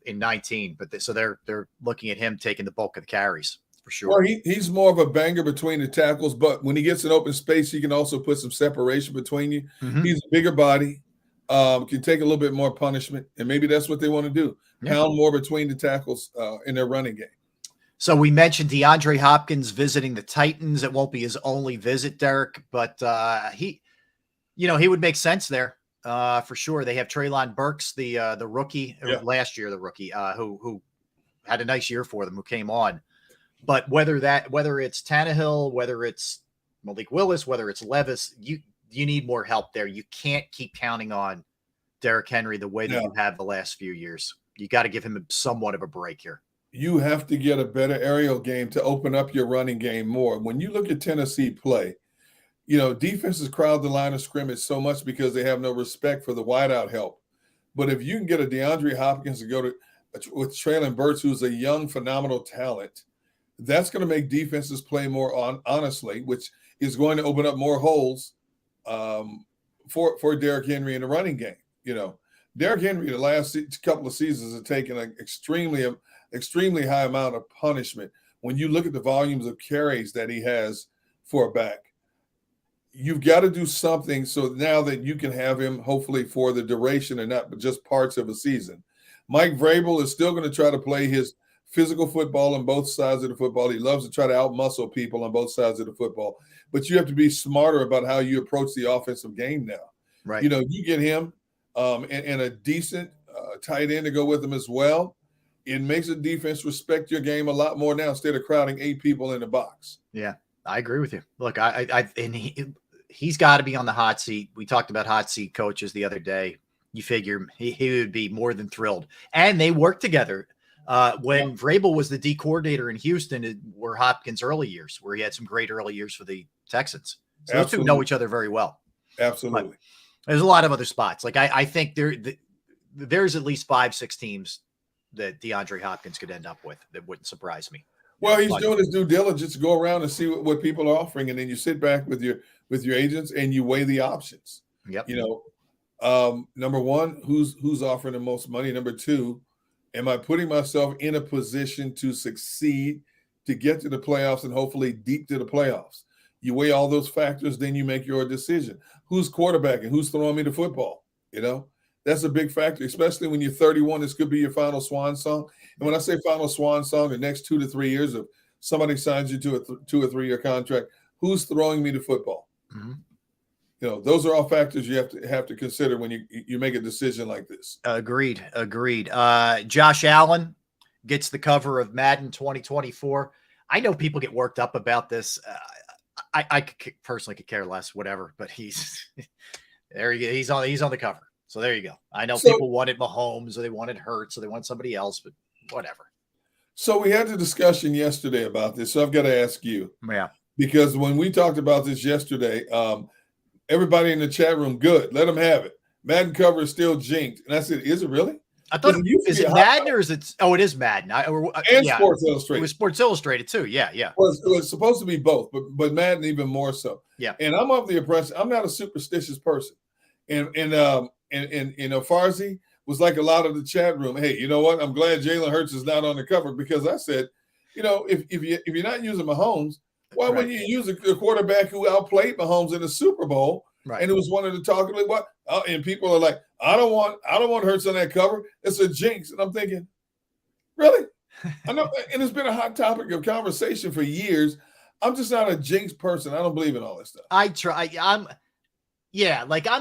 19, but so they're looking at him taking the bulk of the carries. For sure. Well, he's more of a banger between the tackles, but when he gets in open space, he can also put some separation between you. Mm-hmm. He's a bigger body, can take a little bit more punishment, and maybe that's what they want to do. Pound more between the tackles in their running game. So we mentioned DeAndre Hopkins visiting the Titans. It won't be his only visit, Derek, but he would make sense there for sure. They have Treylon Burks, the rookie, last year, the rookie, who had a nice year for them, who came on. But whether it's Tannehill, whether it's Malik Willis, whether it's Levis, you need more help there. You can't keep counting on Derrick Henry the way that you have the last few years. You got to give him somewhat of a break here. You have to get a better aerial game to open up your running game more. When you look at Tennessee play, defenses crowd the line of scrimmage so much because they have no respect for the wideout help. But if you can get a DeAndre Hopkins to go with Treylon Burks, who's a young, phenomenal talent, that's going to make defenses play more honestly, which is going to open up more holes for Derrick Henry in the running game. Derrick Henry, the last couple of seasons, has taken an extremely high amount of punishment. When you look at the volumes of carries that he has for a back, you've got to do something so now that you can have him hopefully for the duration and not just parts of a season. Mike Vrabel is still going to try to play his physical football on both sides of the football. He loves to try to outmuscle people on both sides of the football. But you have to be smarter about how you approach the offensive game now. Right. You get him and a decent tight end to go with him as well. It makes the defense respect your game a lot more now instead of crowding 8 people in the box. Yeah, I agree with you. Look, he's got to be on the hot seat. We talked about hot seat coaches the other day. You figure he would be more than thrilled. And they worked together. When Vrabel was the D coordinator in Houston, were Hopkins' early years, where he had some great early years for the Texans. So those two know each other very well. Absolutely. But there's a lot of other spots. Like I think there's at least 5-6 teams that DeAndre Hopkins could end up with. That wouldn't surprise me. Well, he's doing his due diligence to go around and see what people are offering, and then you sit back with your agents and you weigh the options. Yep. Number one, who's offering the most money? Number two, am I putting myself in a position to succeed, to get to the playoffs and hopefully deep to the playoffs? You weigh all those factors, then you make your decision. Who's quarterbacking? Who's throwing me the football? That's a big factor, especially when you're 31. This could be your final swan song. And when I say final swan song, the next 2 to 3 years, if somebody signs you to a 2 or 3 year contract, who's throwing me the football? Mm-hmm. Those are all factors you have to consider when you make a decision like this. Agreed. Josh Allen gets the cover of Madden 2024. I know people get worked up about this. I personally could care less, whatever. But he's there. He's on the cover. So there you go. I know people wanted Mahomes or they wanted Hurts or they want somebody else, but whatever. So we had a discussion yesterday about this. So I've got to ask you. Yeah. Because when we talked about this yesterday, everybody in the chat room, good. Let them have it. Madden cover is still jinxed. And I said, is it really? I thought is it Madden or is it? Oh, it is Madden. Sports Illustrated. It was Sports Illustrated too. Yeah. It was supposed to be both, but Madden even more so. Yeah. And I'm of the impression, I'm not a superstitious person. And Farzi was like a lot of the chat room. Hey, you know what? I'm glad Jalen Hurts is not on the cover because I said, if you're not using Mahomes, why wouldn't you use a quarterback who outplayed Mahomes in the Super Bowl? Right. And it was one of the talking like what? And people are like, I don't want Hurts on that cover. It's a jinx. And I'm thinking, really? I know, and it's been a hot topic of conversation for years. I'm just not a jinx person. I don't believe in all this stuff. I'm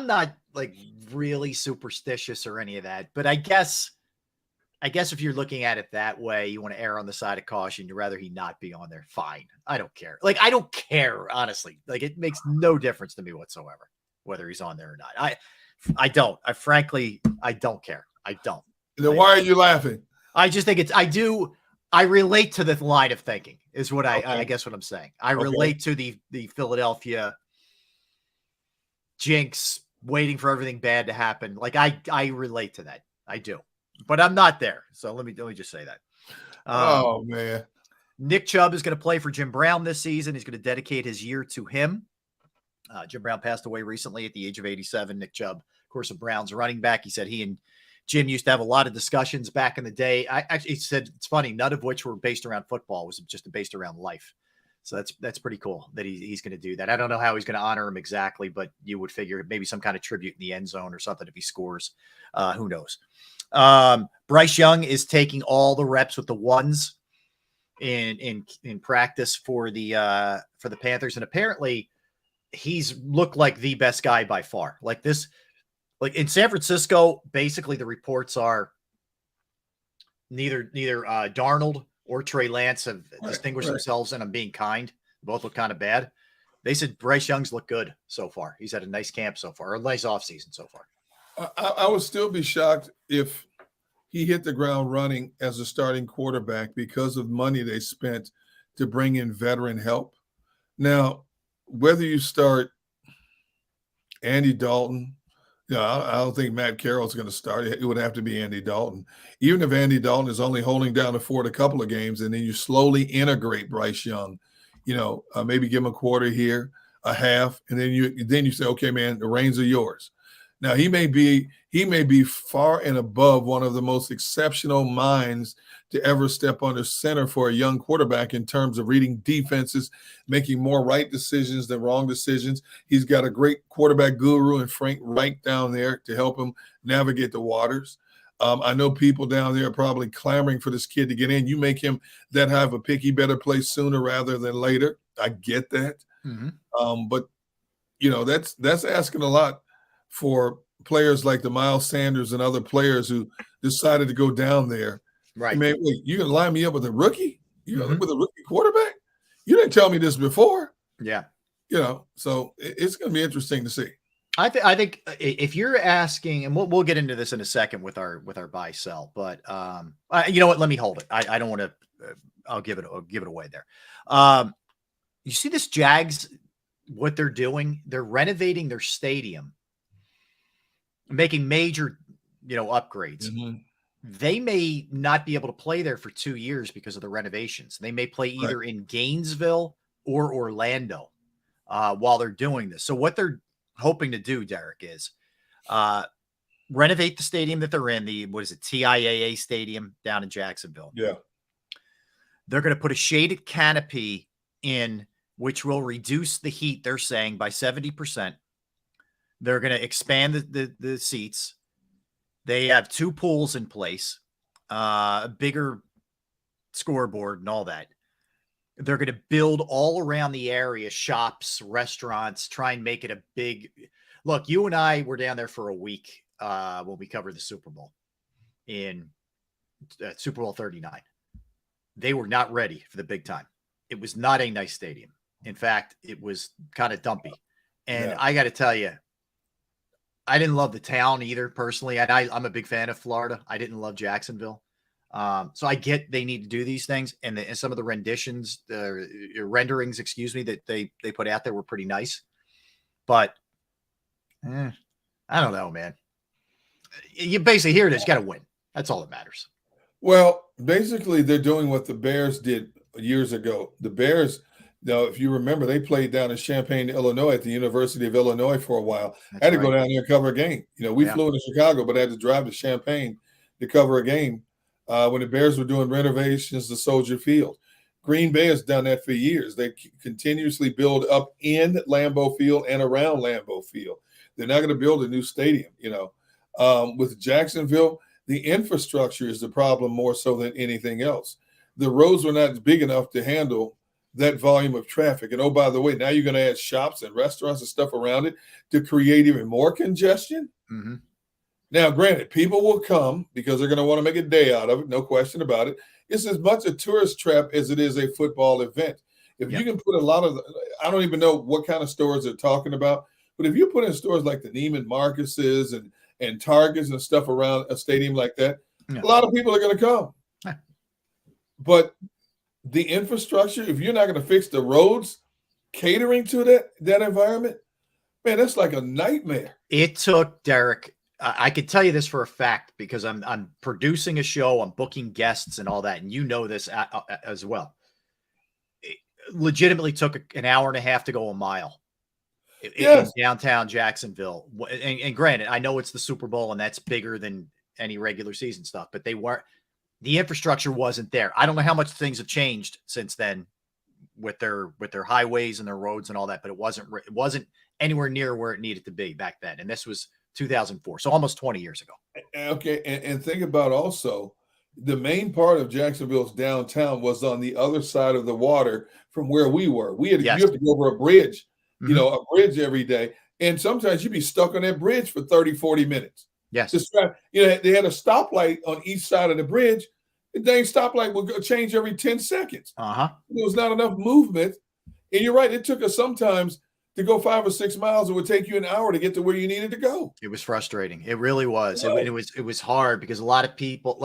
not like really superstitious or any of that, but I guess if you're looking at it that way, you want to err on the side of caution. You'd rather he not be on there. Fine. I don't care. Like, I don't care, honestly. Like, it makes no difference to me whatsoever, whether he's on there or not. I don't. I frankly don't care. I don't. Then why are you laughing? I just think I relate to the line of thinking is what I guess what I'm saying. I relate to the Philadelphia jinx, waiting for everything bad to happen. Like I relate to that. I do, but I'm not there. So let me just say that. Oh man. Nick Chubb is going to play for Jim Brown this season. He's going to dedicate his year to him. Jim Brown passed away recently at the age of 87. Nick Chubb, of course, a Browns running back. He said he and Jim used to have a lot of discussions back in the day. He said, it's funny, none of which were based around football. It was just based around life. So that's pretty cool that he's going to do that. I don't know how he's going to honor him exactly, but you would figure maybe some kind of tribute in the end zone or something if he scores. Who knows? Bryce Young is taking all the reps with the ones. in practice for the Panthers, and apparently he's looked like the best guy by far. Like in San Francisco, basically the reports are neither Darnold or Trey Lance have distinguished themselves, and I'm being kind. Both look kind of bad. They said Bryce Young's looked good so far. He's had a nice camp so far, or a nice offseason so far. I would still be shocked if he hit the ground running as a starting quarterback because of money they spent to bring in veteran help. Now, whether you start Andy Dalton, I don't think Matt Carroll's going to start. It would have to be Andy Dalton. Even if Andy Dalton is only holding down the fort a couple of games, and then you slowly integrate Bryce Young, maybe give him a quarter here, a half, and then you say, okay, man, the reins are yours. Now he may be far and above one of the most exceptional minds to ever step under center for a young quarterback in terms of reading defenses, making more right decisions than wrong decisions. He's got a great quarterback guru and Frank Reich down there to help him navigate the waters. I know people down there are probably clamoring for this kid to get in. You make him that high of a pick, he better play sooner rather than later. I get that. Mm-hmm. But that's asking a lot for players like the Miles Sanders and other players who decided to go down there. Right. Hey, man, wait, you gonna line me up with a rookie? With a rookie quarterback? You didn't tell me this before. Yeah. So it's going to be interesting to see. I think if you're asking, and we'll get into this in a second with our buy sell, but you know what? Let me hold it. I don't want to. I'll give it away there. You see this Jags, what they're doing? They're renovating their stadium, making major, upgrades. Mm-hmm. They may not be able to play there for 2 years because of the renovations. They may play either in Gainesville or Orlando while they're doing this. So what they're hoping to do, Derek, is renovate the stadium that they're in, the TIAA stadium down in Jacksonville. Yeah. They're going to put a shaded canopy in, which will reduce the heat, they're saying, by 70%. They're going to expand the seats. They have 2 pools in place, a bigger scoreboard and all that. They're going to build all around the area, shops, restaurants, try and make it a big look. You and I were down there for a week when we covered the Super Bowl in Super Bowl 39. They were not ready for the big time. It was not a nice stadium. In fact, it was kind of dumpy. And I got to tell you, I didn't love the town either, personally. And I'm a big fan of Florida. I didn't love Jacksonville. So I get they need to do these things. And some of the renderings, that they put out there were pretty nice. But I don't know, man. You basically, here it is. You got to win. That's all that matters. Well, basically, they're doing what the Bears did years ago. The Bears, if you remember, they played down in Champaign, Illinois at the University of Illinois for a while. I had to go down there and cover a game. We flew into Chicago, but I had to drive to Champaign to cover a game when the Bears were doing renovations to Soldier Field. Green Bay has done that for years. They continuously build up in Lambeau Field and around Lambeau Field. They're not going to build a new stadium, With Jacksonville, the infrastructure is the problem more so than anything else. The roads were not big enough to handle that volume of traffic. And, oh, by the way, now you're going to add shops and restaurants and stuff around it to create even more congestion. Mm-hmm. Now, granted, people will come because they're going to want to make a day out of it. No question about it. It's as much a tourist trap as it is a football event. If you can put a lot of I don't even know what kind of stores they're talking about, but if you put in stores like the Neiman Marcus's and Targets and stuff around a stadium like that, a lot of people are going to come. But the infrastructure, if you're not going to fix the roads catering to that environment, man, that's like a nightmare. It took, Derek, I could tell you this for a fact because I'm producing a show, I'm booking guests and all that, and you know this as well. It legitimately took an hour and a half to go a mile. In downtown Jacksonville. And granted, I know it's the Super Bowl and that's bigger than any regular season stuff, but the infrastructure wasn't there. I don't know how much things have changed since then with their highways and their roads and all that, but it wasn't anywhere near where it needed to be back then. And this was 2004. So almost 20 years ago. Okay. And think about also the main part of Jacksonville's downtown was on the other side of the water from where we were. You have to go over a bridge, a bridge every day. And sometimes you'd be stuck on that bridge for 30, 40 minutes. Yes. They had a stoplight on each side of the bridge. The dang stoplight would change every 10 seconds. Uh-huh. There was not enough movement. And you're right, it took us sometimes to go 5 or 6 miles. It would take you an hour to get to where you needed to go. It was frustrating. It really was. It was hard because a lot of people,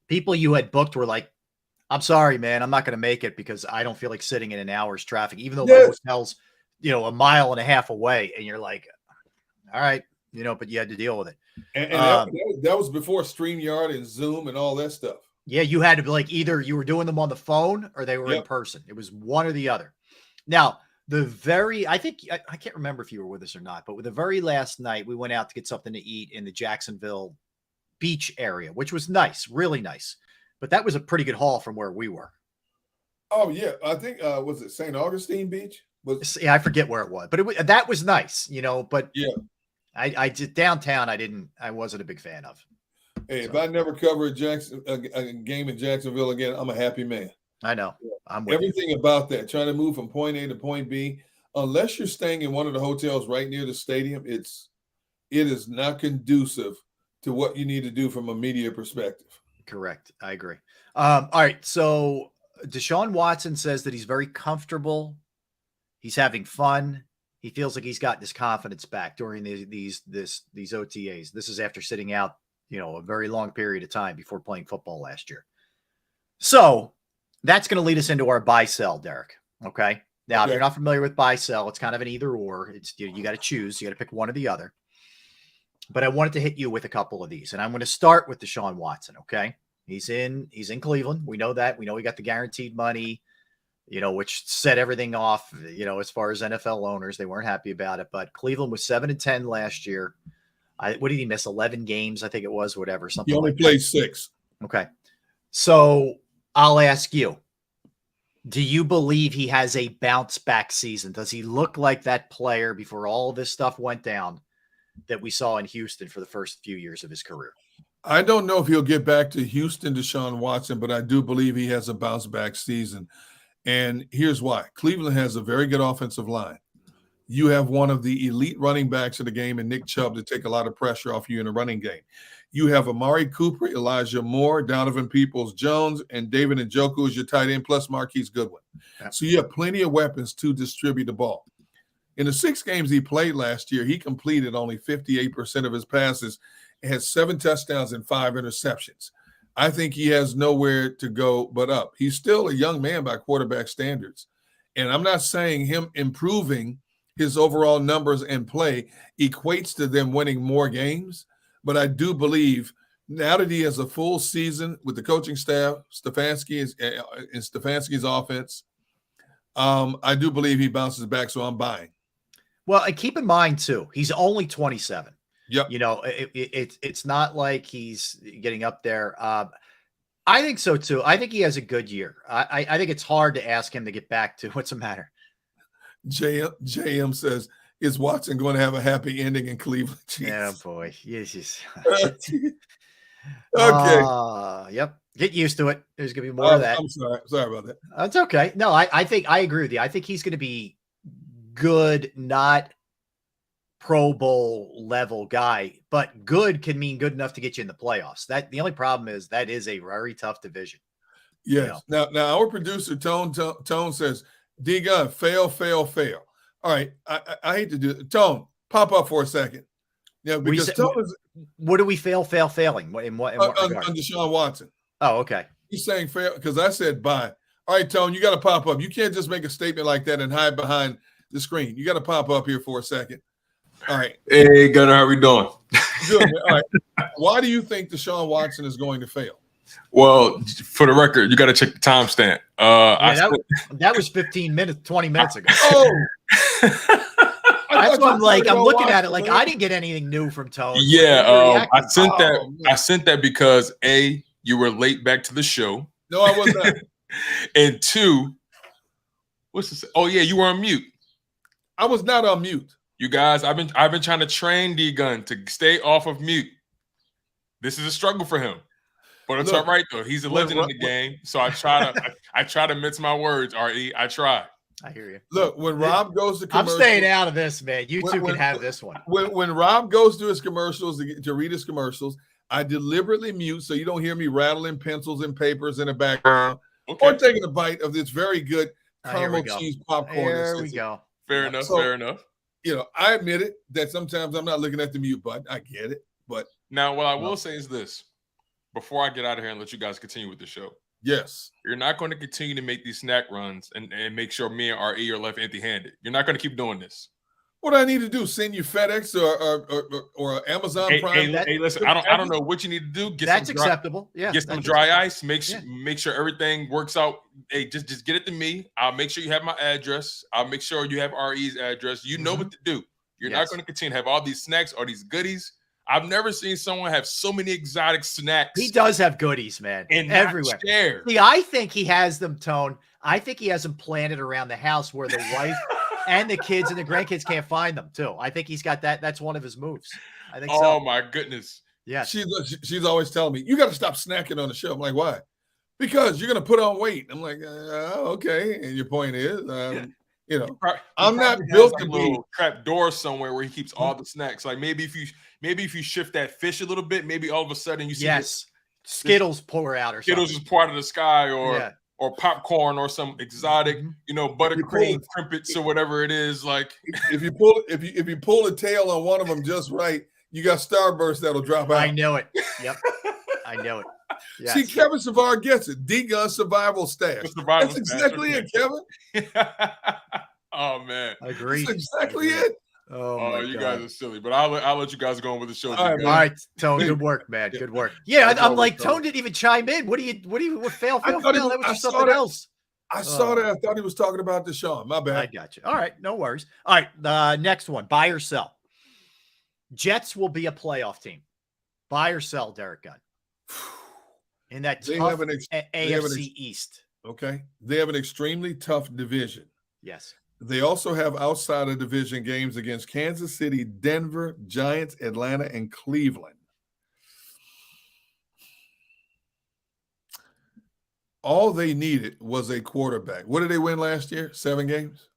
people you had booked were like, I'm sorry, man, I'm not going to make it because I don't feel like sitting in an hour's traffic, even though my hotel's, a mile and a half away. And you're like, all right, but you had to deal with it. And that was before StreamYard and Zoom and all that stuff. Yeah, you had to either you were doing them on the phone or they were in person. It was one or the other. Now, I can't remember if you were with us or not, but with the very last night, we went out to get something to eat in the Jacksonville beach area, which was nice, really nice. But that was a pretty good haul from where we were. Oh, yeah. I think, was it St. Augustine Beach? I forget where it was, but that was nice, but yeah, I did downtown. I wasn't a big fan of. Hey, if I never cover a game in Jacksonville again, I'm a happy man. I know. I'm with everything about that. Trying to move from point A to point B, unless you're staying in one of the hotels right near the stadium, it is not conducive to what you need to do from a media perspective. Correct. I agree. All right. So Deshaun Watson says that he's very comfortable. He's having fun. He feels like he's gotten his confidence back during these OTAs. This is after sitting out, a very long period of time before playing football last year. So that's going to lead us into our buy sell, Derek. Okay. Now, if you're not familiar with buy sell, it's kind of an either or. It's you got to choose. You got to pick one or the other. But I wanted to hit you with a couple of these, and I'm going to start with Deshaun Watson. Okay. He's in Cleveland. We know that. We know he got the guaranteed money, which set everything off, as far as NFL owners. They weren't happy about it, but Cleveland was 7-10 last year. What did he miss? 11 games, I think it was, whatever. Something. He only played 6. Okay. So I'll ask you, do you believe he has a bounce back season? Does he look like that player before all this stuff went down that we saw in Houston for the first few years of his career? I don't know if he'll get back to Houston, Deshaun Watson, but I do believe he has a bounce back season. And here's why. Cleveland has a very good offensive line. You have one of the elite running backs of the game in Nick Chubb to take a lot of pressure off you in the running game. You have Amari Cooper, Elijah Moore, Donovan Peoples-Jones, and David Njoku as your tight end, plus Marquise Goodwin. Yeah. So you have plenty of weapons to distribute the ball. In the 6 games he played last year, he completed only 58% of his passes and had 7 touchdowns and 5 interceptions. I think he has nowhere to go but up. He's still a young man by quarterback standards. And I'm not saying him improving his overall numbers and play equates to them winning more games. But I do believe now that he has a full season with the coaching staff, Stefanski's offense, I do believe he bounces back, so I'm buying. Well, and keep in mind, too, he's only 27. Yep. It's not like he's getting up there. I think so, too. I think he has a good year. I think it's hard to ask him to get back to what's the matter. JM says, is Watson going to have a happy ending in Cleveland? Yeah, boy. Yes. Okay. Yep. Get used to it. There's going to be more of that. I'm sorry about that. That's okay. No, I think I agree with you. I think he's going to be good, not Pro Bowl level guy, but good can mean good enough to get you in the playoffs. The only problem is that is a very tough division. Yes. Now our producer Tone says, D-Gun, fail. All right. I hate to do it. Tone, pop up for a second. Yeah, because what do we failing? In what regard? On Deshaun Watson. Oh, okay. He's saying fail because I said bye. All right, Tone, you got to pop up. You can't just make a statement like that and hide behind the screen. You got to pop up here for a second. All right. Hey, Gunnar, how we doing? Good, man. All right. Why do you think Deshaun Watson is going to fail? Well, for the record, you got to check the timestamp. That was 15 minutes, 20 minutes ago. Oh. That's what I'm like. I'm looking at it like I didn't get anything new from Tone. Yeah, I sent that. I sent that because A, you were late back to the show. No, I was not. And 2, what's this? Oh yeah, you were on mute. I was not on mute. You guys, I've been trying to train D-Gun to stay off of mute. This is a struggle for him. But it's all right though. He's a legend in the game, so I try to mince my words. Re, I try. I hear you. Look, when Rob goes to I'm commercials, staying out of this, man. You two can have this one. When Rob goes to his commercials to read his commercials, I deliberately mute so you don't hear me rattling pencils and papers in the background or taking a bite of this very good caramel cheese popcorn. There we go. Fair enough. So, fair enough. You know, I admit it that sometimes I'm not looking at the mute button. I get it, but now what I will say is this: before I get out of here and let you guys continue with the show. Yes. You're not going to continue to make these snack runs and make sure me and RE are left empty-handed. You're not going to keep doing this. What do I need to do? Send you FedEx or Amazon Prime? Hey, listen, I don't know what you need to do. That's acceptable. Yeah. Get some dry ice. Make sure everything works out. Hey, just get it to me. I'll make sure you have my address. I'll make sure you have RE's address. You know what to do. You're not going to continue to have all these snacks or these goodies. I've never seen someone have so many exotic snacks. He does have goodies, man, and everywhere. See, I think he has them, Tone. I think he has them planted around the house where the wife and the kids and the grandkids can't find them, too. I think he's got that. That's one of his moves. I think so. Oh, my goodness. Yeah. She's always telling me, you got to stop snacking on the show. I'm like, why? Because you're going to put on weight. I'm like, okay. And your point is, you know, I'm not built to be trap door somewhere where he keeps all the snacks. Like maybe if you shift that fish a little bit, maybe all of a sudden you see Skittles pour out or Skittles something. is part of the sky or popcorn or some exotic, buttercream crimpets or whatever it is. Like if you pull the tail on one of them just right, you got Starburst that'll drop out. I know it. Yep. I know it. Yes. See, Kevin Savard gets it. D-Gun survival stash. That's exactly it, Kevin. Oh man, agreed. That's exactly it. Oh, you guys are silly, but I'll let you guys go on with the show. All right, Tone. Good work, man. Good work. Yeah, I'm like Tone didn't even chime in. What fail? That was just something else. I saw that. I thought he was talking about Deshaun. My bad. I got you. All right, no worries. All right, next one. Buy or sell. Jets will be a playoff team. Buy or sell, Derek Gunn. In that tough AFC East. Okay. They have an extremely tough division. Yes. They also have outside of division games against Kansas City, Denver, Giants, Atlanta, and Cleveland. All they needed was a quarterback. What did they win last year? 7 games?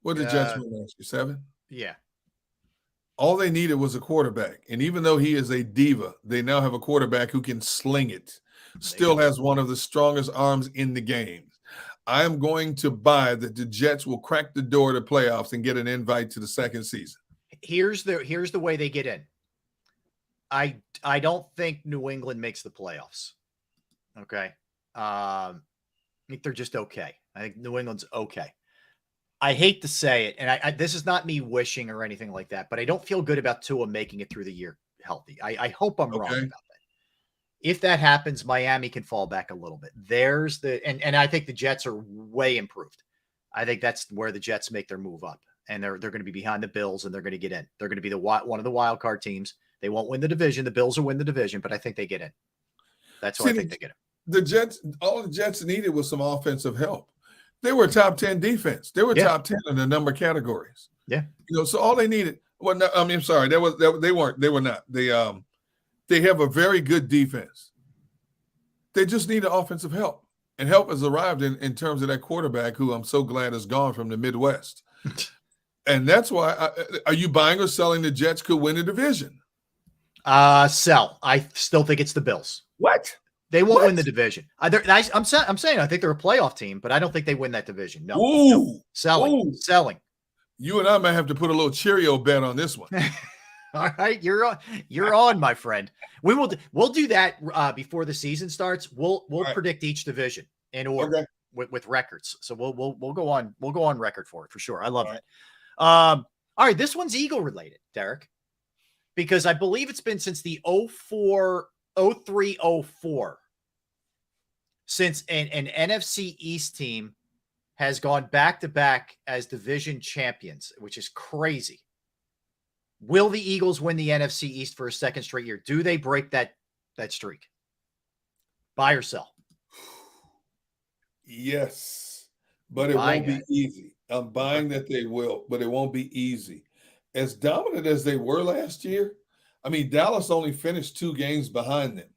What did the Jets win last year? 7? Yeah. All they needed was a quarterback. And even though he is a diva, they now have a quarterback who can sling it. Still has one of the strongest arms in the game. I am going to buy that the Jets will crack the door to playoffs and get an invite to the second season. Here's the way they get in. I don't think New England makes the playoffs. Okay. I think they're just okay. I think New England's okay. I hate to say it, and this is not me wishing or anything like that, but I don't feel good about Tua making it through the year healthy. I hope I'm wrong about that. If that happens, Miami can fall back a little bit. There's and I think the Jets are way improved. I think that's where the Jets make their move up, and they're going to be behind the Bills, and they're going to get in. They're going to be one of the wild card teams. They won't win the division. The Bills will win the division, but I think they get in. That's why I think they get in. The Jets, all the Jets needed was some offensive help. They were top 10 defense. They were top 10 in a number of categories. Yeah, so all they needed. Well, no, I mean, I'm sorry, they weren't. They were not. They have a very good defense. They just need offensive help. And help has arrived in terms of that quarterback who I'm so glad is gone from the Midwest. And that's why, are you buying or selling the Jets could win the division? Sell. I still think it's the Bills. What? They won't win the division. I'm saying I think they're a playoff team, but I don't think they win that division. No. Ooh. No. Selling. You and I might have to put a little Cheerio bet on this one. All right, you're on, my friend. We'll do that before the season starts. We'll predict each division in order with records. So we'll go on record for it for sure. I love it. All right, this one's Eagle related, Derek, because I believe it's been since the 03-04 since an NFC East team has gone back to back as division champions, which is crazy. Will the Eagles win the NFC East for a second straight year? Do they break that streak? Buy or sell? Yes, but it won't be easy. I'm buying that they will, but it won't be easy. As dominant as they were last year, I mean, Dallas only finished 2 games behind them.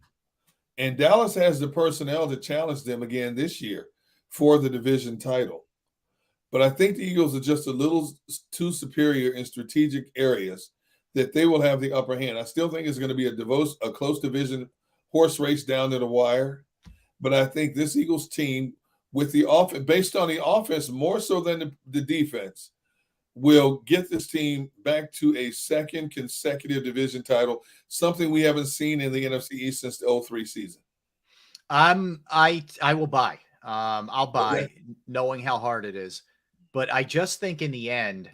And Dallas has the personnel to challenge them again this year for the division title. But I think the Eagles are just a little too superior in strategic areas that they will have the upper hand. I still think it's going to be a close division horse race down to the wire. But I think this Eagles team, with the offense, based on the offense more so than the defense, will get this team back to a second consecutive division title, something we haven't seen in the NFC East since the 2003 season. I will buy. I'll buy, knowing how hard it is. But I just think in the end,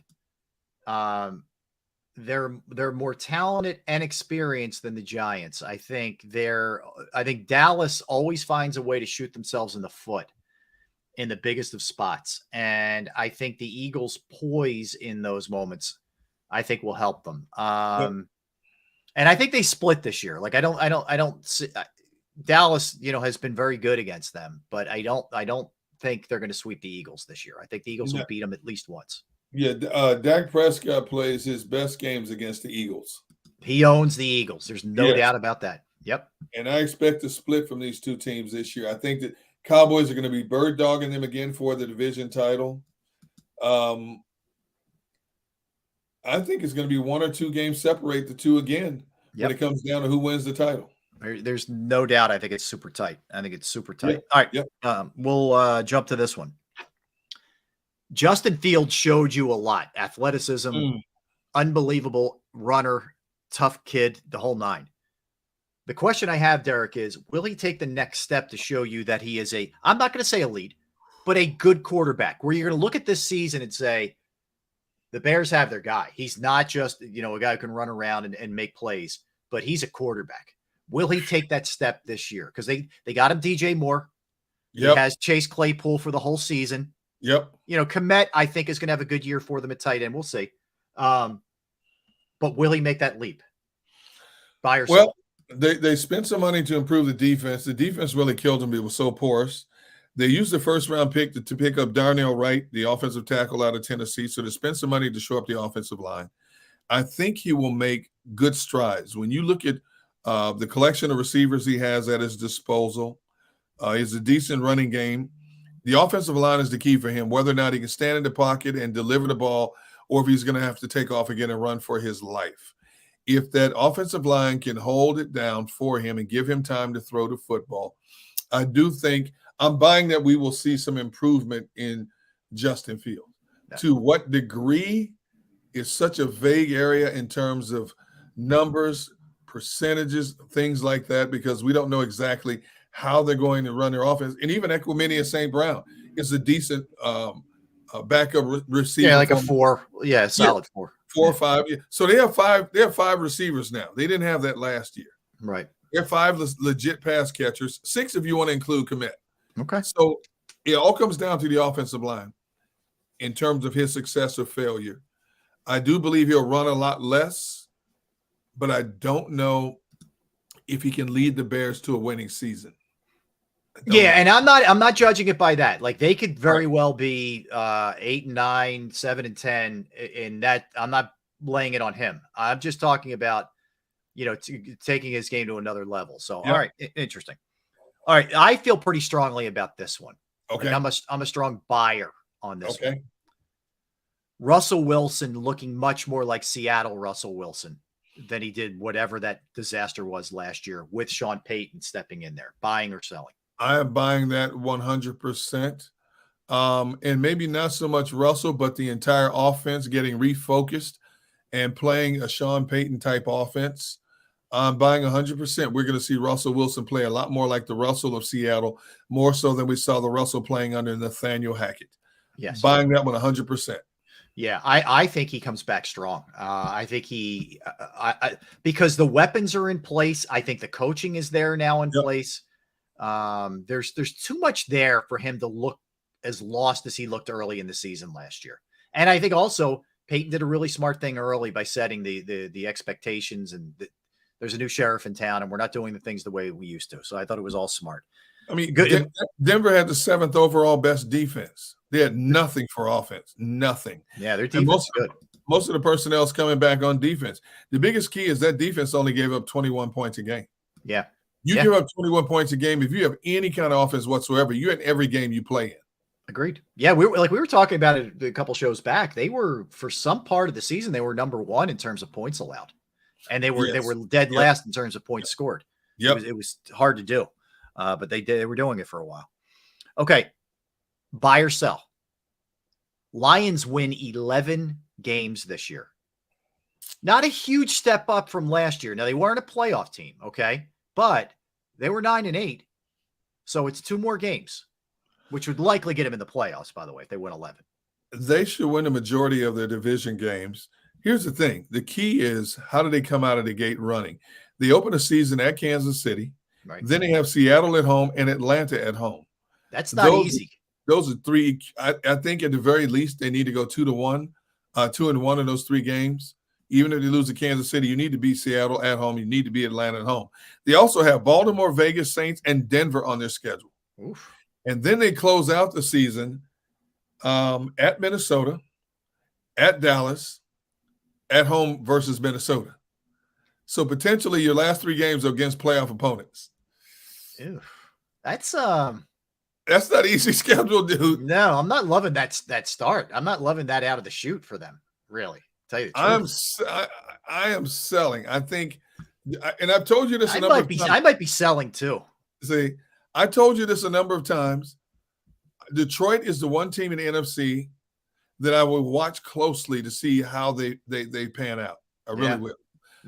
they're more talented and experienced than the Giants. I think Dallas always finds a way to shoot themselves in the foot in the biggest of spots. And I think the Eagles' poise in those moments, I think, will help them. And I think they split this year. Like, I don't see Dallas, has been very good against them, but I don't think they're going to sweep the Eagles this year. I think the Eagles will beat them at least once. Yeah. Dak Prescott plays his best games against the Eagles. He owns the Eagles. There's no doubt about that. Yep. And I expect a split from these two teams this year. I think that Cowboys are going to be bird dogging them again for the division title. I think it's going to be 1 or 2 games separate the two again when it comes down to who wins the title. There's no doubt. I think it's super tight. All right. We'll jump to this one. Justin Fields showed you a lot. Athleticism, unbelievable runner, tough kid, the whole nine. The question I have, Derek, is will he take the next step to show you that he is I'm not going to say elite, but a good quarterback, where you're going to look at this season and say, the Bears have their guy. He's not just, a guy who can run around and make plays, but he's a quarterback. Will he take that step this year? Because they got him DJ Moore. He has Chase Claypool for the whole season. Yep. Komet, I think, is going to have a good year for them at tight end. We'll see. But will he make that leap by yourself? Well, they spent some money to improve the defense. The defense really killed them. It was so porous. They used the first-round pick to pick up Darnell Wright, the offensive tackle out of Tennessee. So they spent some money to shore up the offensive line. I think he will make good strides. When you look at the collection of receivers he has at his disposal, he's a decent running game. The offensive line is the key for him, whether or not he can stand in the pocket and deliver the ball, or if he's going to have to take off again and run for his life. If that offensive line can hold it down for him and give him time to throw the football, I do think I'm buying that we will see some improvement in Justin Fields. To what degree is such a vague area in terms of numbers, percentages, things like that, because we don't know exactly how they're going to run their offense. And even Equimania St. Brown is a decent backup receiver. Yeah, like a 4. Yeah, solid 4. 4 or 5. Yeah. So they have 5. They have 5 receivers now. They didn't have that last year. Right. They have 5 legit pass catchers. 6 if you want to include Komet. Okay. So it all comes down to the offensive line in terms of his success or failure. I do believe he'll run a lot less, but I don't know if he can lead the Bears to a winning season. Yeah, and I'm not judging it by that. Like, they could very well be 8-9, 7-10, and that I'm not laying it on him. I'm just talking about, taking his game to another level. So, all right, interesting. All right, I feel pretty strongly about this one. Okay, like I'm a strong buyer on this one. Okay. Russell Wilson looking much more like Seattle Russell Wilson than he did whatever that disaster was last year, with Sean Payton stepping in there, buying or selling. I am buying that 100%. And maybe not so much Russell, but the entire offense getting refocused and playing a Sean Payton type offense. I'm buying 100%. We're going to see Russell Wilson play a lot more like the Russell of Seattle, more so than we saw the Russell playing under Nathaniel Hackett. Yes. Buying that one 100%. Yeah, I think he comes back strong. I think because the weapons are in place. I think the coaching is there now in place. There's too much there for him to look as lost as he looked early in the season last year. And I think also Peyton did a really smart thing early by setting the expectations, and there's a new sheriff in town and we're not doing the things the way we used to. So I thought it was all smart. I mean, Denver had the 7th overall best defense. They had nothing for offense, nothing. Yeah, their defense is good. Most of the personnel is coming back on defense. The biggest key is that defense only gave up 21 points a game. Yeah. You give up 21 points a game. If you have any kind of offense whatsoever, you're in every game you play in. Agreed. Yeah, we were talking about it a couple shows back. They were, for some part of the season, they were number 1 in terms of points allowed, and they were dead last in terms of points scored. It was hard to do, but they were doing it for a while. Okay, buy or sell. Lions win 11 games this year. Not a huge step up from last year. Now, they weren't a playoff team, okay, but they were 9-8, so it's 2 more games, which would likely get them in the playoffs, by the way, if they win 11. They should win the majority of their division games. Here's the thing. The key is, how do they come out of the gate running? They open a season at Kansas City. Right. Then they have Seattle at home and Atlanta at home. That's not easy. Those are 3. I think at the very least, they need to go 2-1, 2-1 in those 3 games. Even if they lose to Kansas City, you need to beat Seattle at home. You need to beat Atlanta at home. They also have Baltimore, Vegas, Saints, and Denver on their schedule. Oof. And then they close out the season at Minnesota, at Dallas, at home versus Minnesota. So potentially your last 3 games are against playoff opponents. Ew. That's not easy schedule, dude. No, I'm not loving that start. I'm not loving that out of the chute for them, really. Tell you the truth. I am selling. I think, and I've told you this I might be selling too. See, I told you this a number of times. Detroit is the one team in the NFC that I will watch closely to see how they pan out. I really will.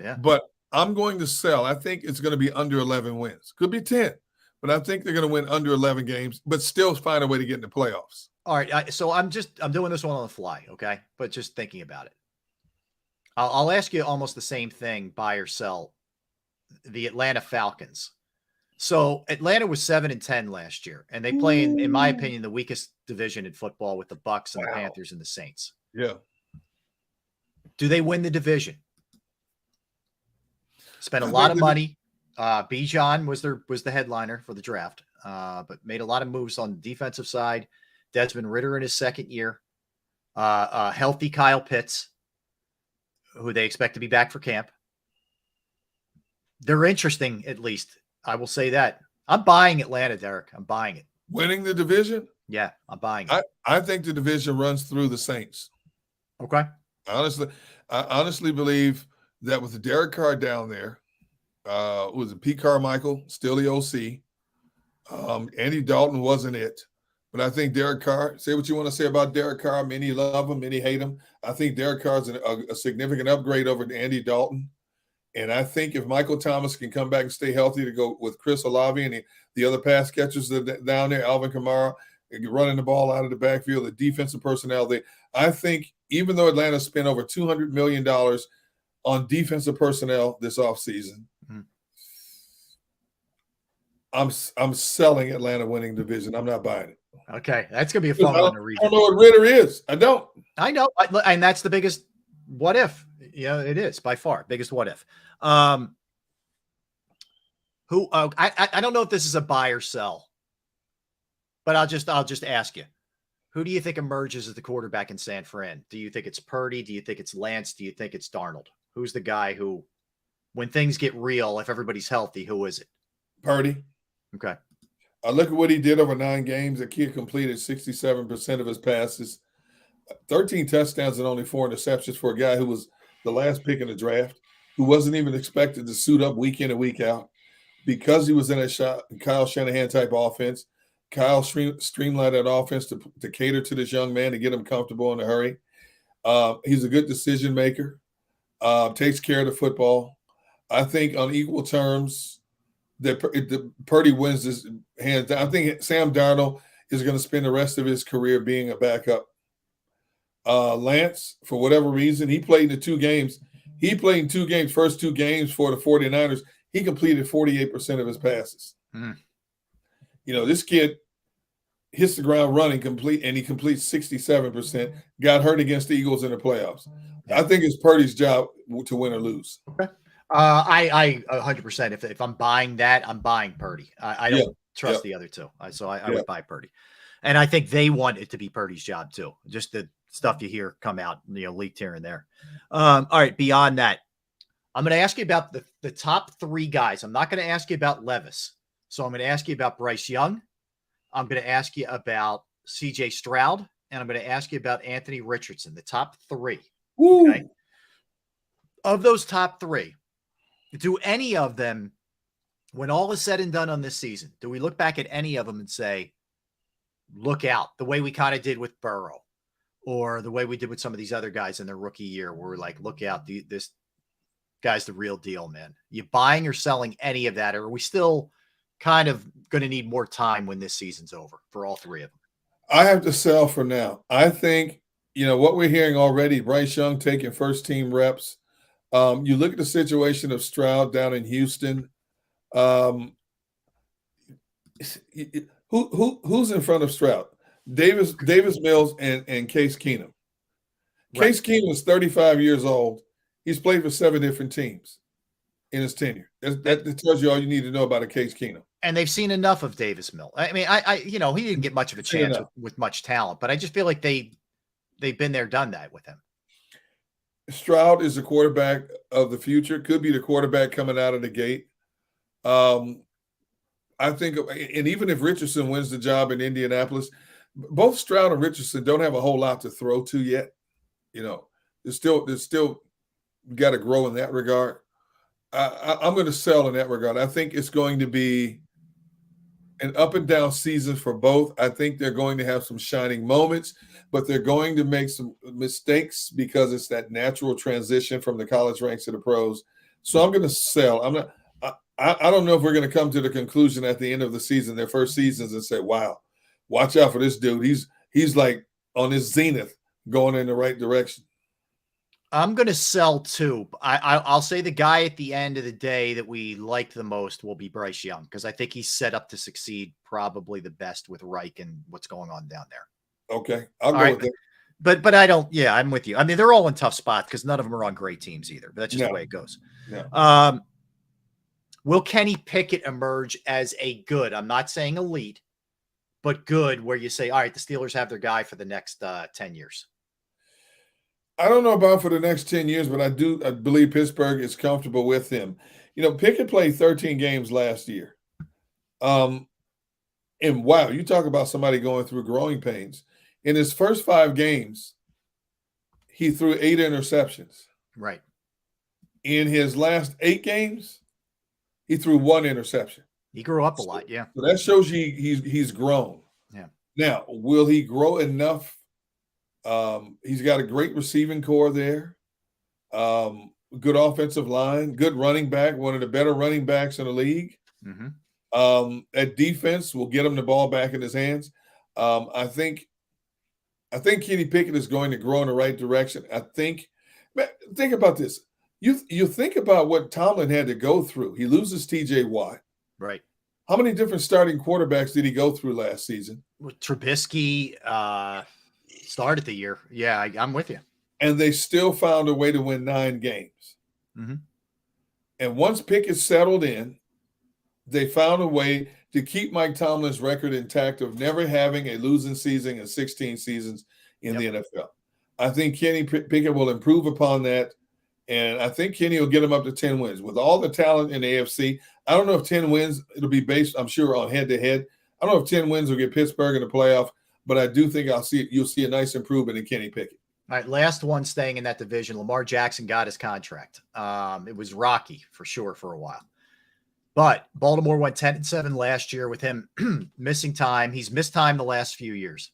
Yeah. But I'm going to sell. I think it's going to be under 11 wins. Could be 10, but I think they're going to win under 11 games, but still find a way to get in the playoffs. All right. So I'm doing this one on the fly, okay? But just thinking about it. I'll ask you almost the same thing, buy or sell. The Atlanta Falcons. So Atlanta was 7-10 last year, and they play in my opinion, the weakest division in football with the Bucs and the Panthers and the Saints. Yeah. Do they win the division? Spent a lot of money. Bijan was the headliner for the draft, but made a lot of moves on the defensive side. Desmond Ridder in his second year. Healthy Kyle Pitts, who they expect to be back for camp. They're interesting, at least. I will say that. I'm buying Atlanta, Derek. I'm buying it. Winning the division? Yeah, I'm buying it. I think the division runs through the Saints. Okay. I honestly believe that with the Derek Carr down there, was it Pete Carmichael, still the OC. Andy Dalton wasn't it. But I think Derek Carr, say what you want to say about Derek Carr. Many love him, many hate him. I think Derek Carr is a significant upgrade over Andy Dalton. And I think if Michael Thomas can come back and stay healthy to go with Chris Olave and the other pass catchers that are down there, Alvin Kamara, running the ball out of the backfield, the defensive personnel, I think even though Atlanta spent over $200 million on defensive personnel this offseason, I'm selling Atlanta winning division. I'm not buying it. Okay, that's gonna be a fun one to read. I don't know what Ridder is. I don't. I know, and that's the biggest what if. Yeah, it is by far biggest what if. I don't know if this is a buy or sell, but I'll just ask you, who do you think emerges as the quarterback in San Fran? Do you think it's Purdy? Do you think it's Lance? Do you think it's Darnold? Who's the guy who, when things get real, if everybody's healthy, who is it? Purdy. Okay. I look at what he did over 9 games. The kid completed 67% of his passes, 13 touchdowns and only 4 interceptions for a guy who was the last pick in the draft, who wasn't even expected to suit up week in and week out. Because he was in a Kyle Shanahan type offense, Kyle streamlined that offense to cater to this young man, to get him comfortable in a hurry. He's a good decision maker, takes care of the football. I think on equal terms that Purdy wins this hands down. I think Sam Darnold is going to spend the rest of his career being a backup. Lance, for whatever reason, he played in 2 games. He played in 2 games, first 2 games for the 49ers. He completed 48% of his passes. This kid hits the ground running and he completes 67%. Got hurt against the Eagles in the playoffs. I think it's Purdy's job to win or lose. Okay. I 100%. If I'm buying that, I'm buying Purdy. I don't trust the other two. So I would buy Purdy. And I think they want it to be Purdy's job too. Just the stuff you hear come out, leaked here and there. All right. Beyond that, I'm going to ask you about the top 3 guys. I'm not going to ask you about Levis. So I'm going to ask you about Bryce Young. I'm going to ask you about CJ Stroud. And I'm going to ask you about Anthony Richardson, the top 3. Okay? Of those top 3, do any of them, when all is said and done on this season, do we look back at any of them and say, look out, the way we kind of did with Burrow, or the way we did with some of these other guys in their rookie year, where we're like, look out, this guy's the real deal, man? You buying or selling any of that? Or are we still kind of going to need more time when this season's over for all 3 of them? I have to sell for now. I think, what we're hearing already, Bryce Young taking first team reps. You look at the situation of Stroud down in Houston. Who's in front of Stroud? Davis Mills and Case Keenum. Right. Case Keenum is 35 years old. He's played for 7 different teams in his tenure. That tells you all you need to know about a Case Keenum. And they've seen enough of Davis Mills. I mean, he didn't get much of a chance with much talent, but I just feel like they've been there, done that with him. Stroud is the quarterback of the future. Could be the quarterback coming out of the gate. I think, and even if Richardson wins the job in Indianapolis, both Stroud and Richardson don't have a whole lot to throw to yet. There's still got to grow in that regard. I'm going to sell in that regard. I think it's going to be an up and down season for both. I think they're going to have some shining moments, but they're going to make some mistakes because it's that natural transition from the college ranks to the pros. So I'm going to sell. I don't know if we're going to come to the conclusion at the end of the season, their first seasons, and say, wow, watch out for this dude. He's like on his zenith going in the right direction. I'm going to sell too. I'll say the guy at the end of the day that we like the most will be Bryce Young, because I think he's set up to succeed probably the best with Reich and what's going on down there. Okay. I'll go with that. But I don't, I'm with you. I mean, they're all in tough spots because none of them are on great teams either, but that's just the way it goes. Yeah. Will Kenny Pickett emerge as a good, I'm not saying elite, but good, where you say, all right, the Steelers have their guy for the next 10 years? I don't know about for the next 10 years, but I believe Pittsburgh is comfortable with him. Pickett played 13 games last year. And wow, you talk about somebody going through growing pains. In his first 5 games, he threw 8 interceptions. Right. In his last 8 games, he threw 1 interception. He grew up a lot, yeah. So that shows you he's grown. Yeah. Now, will he grow enough? He's got a great receiving core there. Good offensive line, good running back, one of the better running backs in the league. Mm-hmm. At defense will get him the ball back in his hands. I think Kenny Pickett is going to grow in the right direction. Think about this. You think about what Tomlin had to go through. He loses TJ Watt. Right. How many different starting quarterbacks did he go through last season? Trubisky started the year. Yeah, I'm with you. And they still found a way to win 9 games. Mm-hmm. And once Pickett settled in, they found a way to keep Mike Tomlin's record intact of never having a losing season in 16 seasons in the NFL. I think Kenny Pickett will improve upon that. And I think Kenny will get him up to 10 wins. With all the talent in the AFC, I don't know if 10 wins, it'll be based, I'm sure, on head-to-head. I don't know if 10 wins will get Pittsburgh in the playoff, but I do think you'll see a nice improvement in Kenny Pickett. All right, last one staying in that division. Lamar Jackson got his contract. It was rocky for sure for a while. But Baltimore went 10-7 last year with him missing time. He's missed time the last few years.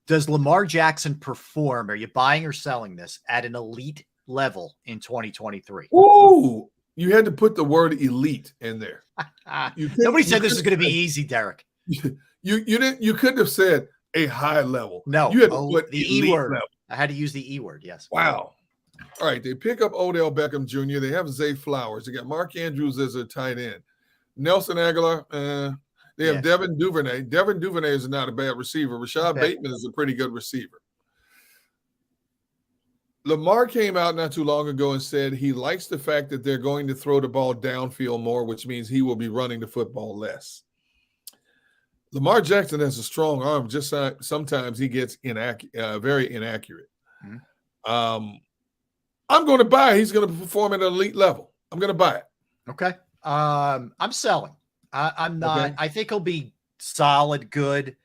Does Lamar Jackson perform, are you buying or selling this, at an elite level in 2023? Ooh, you had to put the word elite in there. Nobody said this was going to be easy, Derek. You couldn't have said a high level. No, you had to put the E word. Level. I had to use the E word. Yes. Wow. All right, they pick up Odell Beckham Jr. They have Zay Flowers. They got Mark Andrews as a tight end. Nelson Aguilar. They have Devin Duvernay. Devin Duvernay is not a bad receiver. Rashad Bateman is a pretty good receiver. Lamar came out not too long ago and said he likes the fact that they're going to throw the ball downfield more, which means he will be running the football less. Lamar Jackson has a strong arm. Just sometimes he gets very inaccurate. Mm-hmm. I'm going to buy it. He's going to perform at an elite level. I'm going to buy it. Okay. I'm selling. I'm not. Okay. I think he'll be solid, good,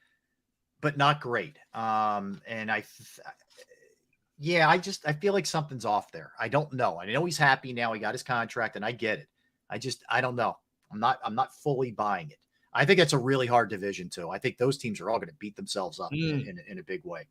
but not great. And I feel like something's off there. I don't know. I know he's happy now. He got his contract, and I get it. I don't know. I'm not fully buying it. I think it's a really hard division too. I think those teams are all going to beat themselves up in a big way.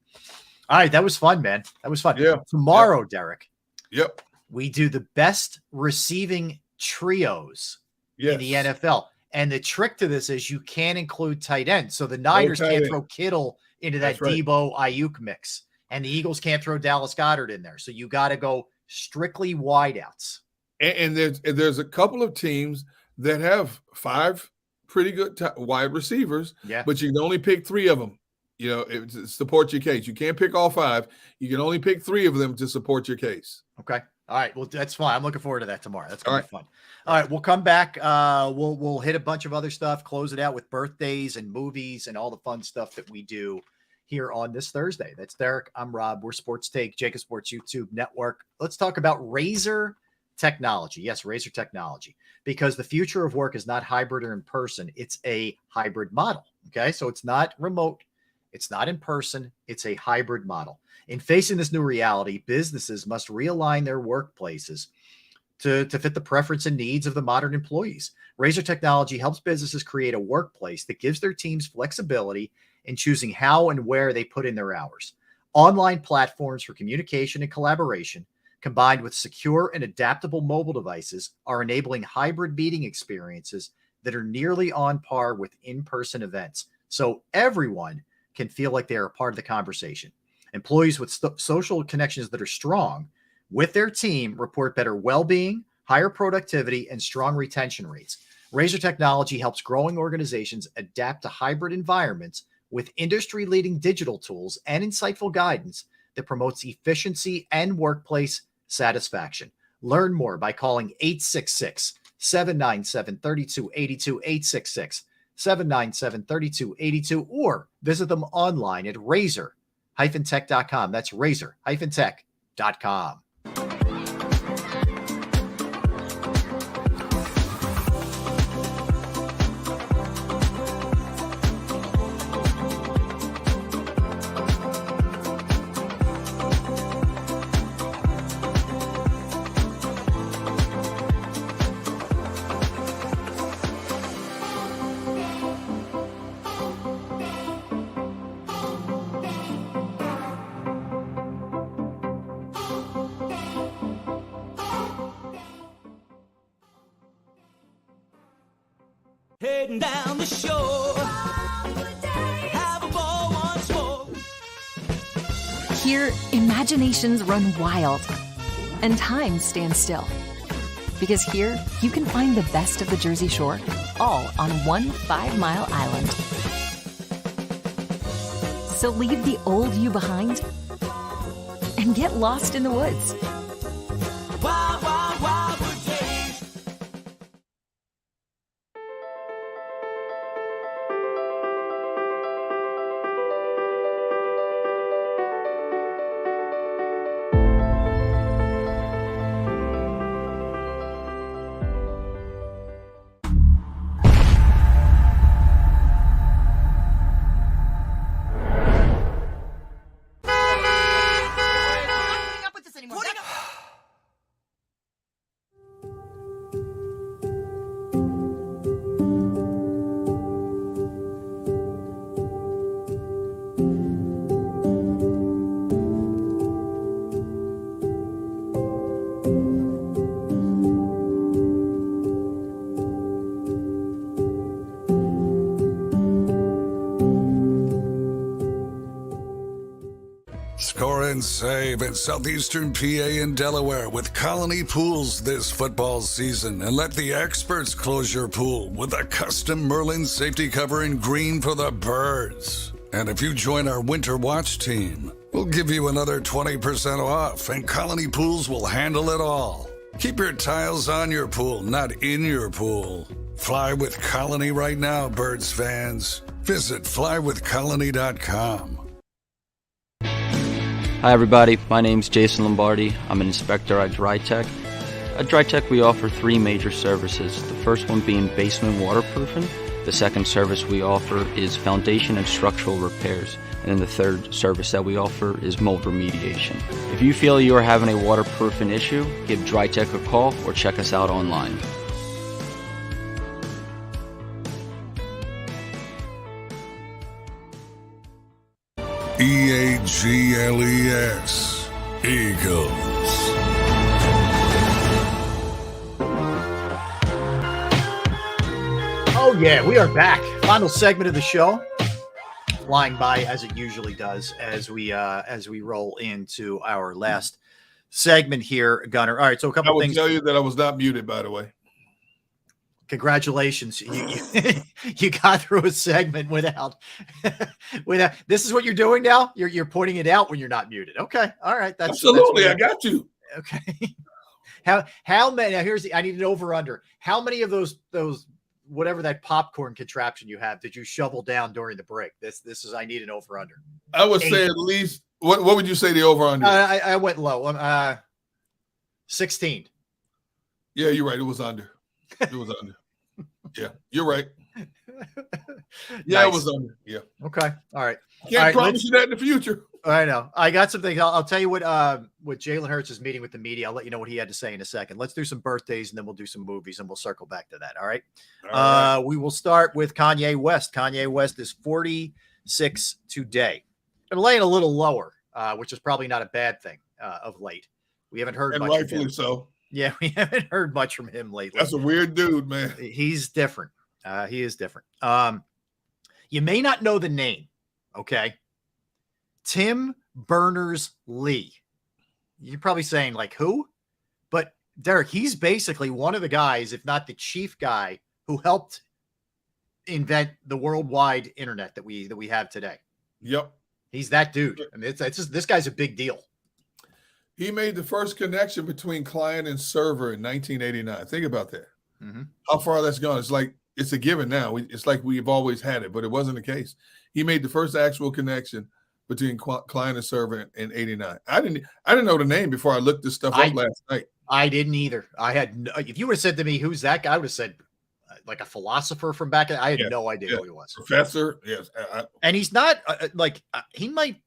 All right, that was fun, man. That was fun. Yeah. Tomorrow, Derek. Yep. We do the best receiving trios in the NFL. And the trick to this is you can't include tight ends. So the Niners can't throw Kittle into that Debo Ayuk mix. And the Eagles can't throw Dallas Goedert in there. So you got to go strictly wideouts. And there's a couple of teams that have 5 pretty good wide receivers, but you can only pick 3 of them, to support your case. You can't pick all 5. You can only pick 3 of them to support your case. Okay. All right. Well, that's fine. I'm looking forward to that tomorrow. That's going to be fun. All right. We'll come back. We'll hit a bunch of other stuff, close it out with birthdays and movies and all the fun stuff that we do here on this Thursday. That's Derek. I'm Rob. We're Sports Take, JAKIB Sports YouTube Network. Let's talk about Razor technology. Yes, Razor technology, because the future of work is not hybrid or in person. It's a hybrid model. Okay. So it's not remote. It's not in person. It's a hybrid model. In facing this new reality, businesses must realign their workplaces to fit the preference and needs of the modern employees. Razor technology helps businesses create a workplace that gives their teams flexibility in choosing how and where they put in their hours. Online platforms for communication and collaboration, combined with secure and adaptable mobile devices, are enabling hybrid meeting experiences that are nearly on par with in-person events, so everyone can feel like they are a part of the conversation. Employees with social connections that are strong with their team report better well-being, higher productivity, and strong retention rates. Razor technology helps growing organizations adapt to hybrid environments with industry-leading digital tools and insightful guidance that promotes efficiency and workplace satisfaction. Learn more by calling 866-797-3282, 866-797-3282, or visit them online at razor-tech.com. That's razor-tech.com. Heading down the shore, have a ball once more. Here, imaginations run wild and time stands still. Because here, you can find the best of the Jersey Shore, all on one 5-mile island. So leave the old you behind and get lost in the woods. Wild, wild, wild wood days. Score and save in southeastern PA and Delaware with Colony Pools this football season, and let the experts close your pool with a custom Merlin safety cover in green for the birds. And if you join our Winter Watch team, we'll give you another 20% off, and Colony Pools will handle it all. Keep your tiles on your pool, not in your pool. Fly with Colony right now, birds fans. Visit flywithcolony.com. Hi everybody, my name's Jason Lombardi. I'm an inspector at DryTech. At DryTech we offer 3 major services, the first one being basement waterproofing, the second service we offer is foundation and structural repairs, and then the third service that we offer is mold remediation. If you feel you are having a waterproofing issue, give DryTech a call or check us out online. EAGLES, Eagles. Oh yeah, we are back. Final segment of the show, flying by as it usually does as we roll into our last segment here, Gunner. All right, so a couple things. I will tell you that I was not muted, by the way. Congratulations, you got through a segment without. This is what you're doing now. You're pointing it out when you're not muted. Okay, all right, Absolutely, I got you. Okay. How many? Now I need an over under. How many of those whatever that popcorn contraption you have did you shovel down during the break? This is I need an over under. I would say at least what would you say the over under? I went low. 16. Yeah, you're right. It was under. It was under. Yeah, you're right. Yeah, nice. It was under. Yeah. Okay. All right. Can't promise you that in the future. I know. I got some things. I'll tell you what Jalen Hurts is meeting with the media. I'll let you know what he had to say in a second. Let's do some birthdays and then we'll do some movies and we'll circle back to that. All right. All right. We will start with Kanye West. Kanye West is 46 today. Been laying a little lower, which is probably not a bad thing of late. We haven't heard much. Rightfully so. Yeah, we haven't heard much from him lately. That's a weird dude, man. He's different. He is different. You may not know the name, okay? Tim Berners-Lee. You're probably saying, like, who? But, Derek, he's basically one of the guys, if not the chief guy, who helped invent the worldwide internet that we have today. Yep. He's that dude. I mean, it's just, this guy's a big deal. He made the first connection between client and server in 1989. Think about that. Mm-hmm. How far that's gone. It's like it's a given now. It's like we've always had it, but it wasn't the case. He made the first actual connection between client and server in 89. I didn't know the name before I looked this stuff up last night. I didn't either. I had if you would have said to me, who's that guy, I would have said like a philosopher from back. I had no idea who he was. Professor. Yes. And he's not he might.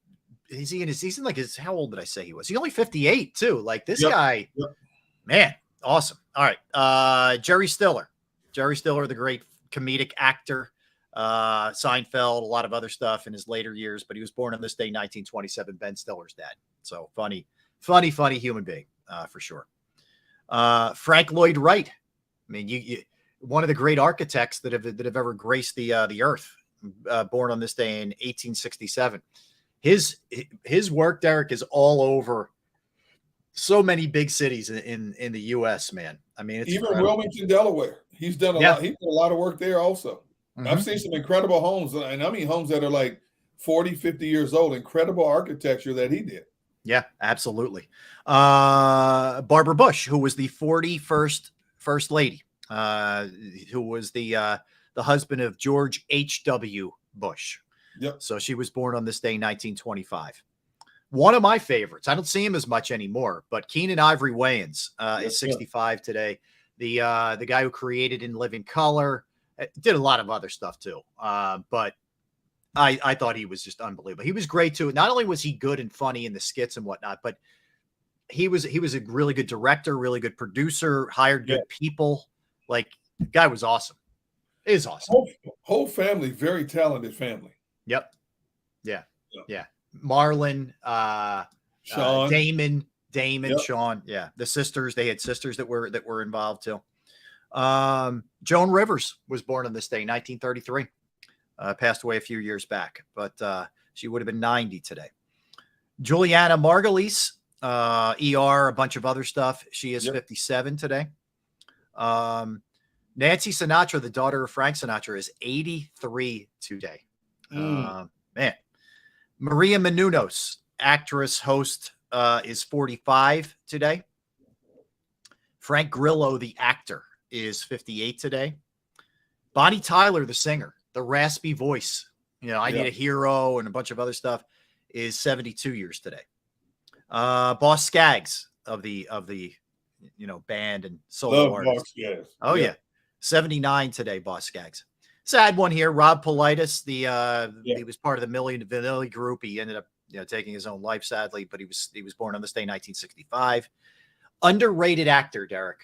Is he in his season? Like how old did I say he was? He's only 58 too. Like this guy, man, awesome. All right. Jerry Stiller, the great comedic actor, Seinfeld, a lot of other stuff in his later years, but he was born on this day, 1927, Ben Stiller's dad. So funny human being, for sure. Frank Lloyd Wright. I mean, you one of the great architects that have ever graced the earth, born on this day in 1867. His work, Derek, is all over so many big cities in the U.S., man. I mean, it's even incredible. Wilmington, Delaware. He's done a lot. He's done a lot of work there also. Mm-hmm. I've seen some incredible homes, and I mean homes that are like 40, 50 years old. Incredible architecture that he did. Yeah, absolutely. Barbara Bush, who was the 41st First Lady, who was the husband of George H.W. Bush. Yep. So she was born on this day, 1925. One of my favorites. I don't see him as much anymore, but Keenan Ivory Wayans is 65 today. The guy who created In Living Color, did a lot of other stuff too. But I thought he was just unbelievable. He was great too. Not only was he good and funny in the skits and whatnot, but he was a really good director, really good producer, hired good people. Like the guy was awesome. It is awesome. Whole family, very talented family. Yep. Yeah. Marlon, Sean, Damon, Sean. Yeah. The sisters, they had sisters that were involved too. Joan Rivers was born on this day, 1933. Passed away a few years back, but she would have been 90 today. Juliana Margulies, ER, a bunch of other stuff. She is 57 today. Nancy Sinatra, the daughter of Frank Sinatra, is 83 today. Man. Maria Menounos, actress, host, is 45 today. Frank Grillo, the actor, is 58 today. Bonnie Tyler, the singer, the raspy voice, I Need a Hero and a bunch of other stuff, is 72 years today. Boss Skaggs of the band and solo artist. Oh yeah. 79 today, Boss Skaggs. Sad one here. Rob Politis, he was part of the Milli Vanilli group. He ended up taking his own life, sadly, but he was born on this day, 1965. Underrated actor, Derek.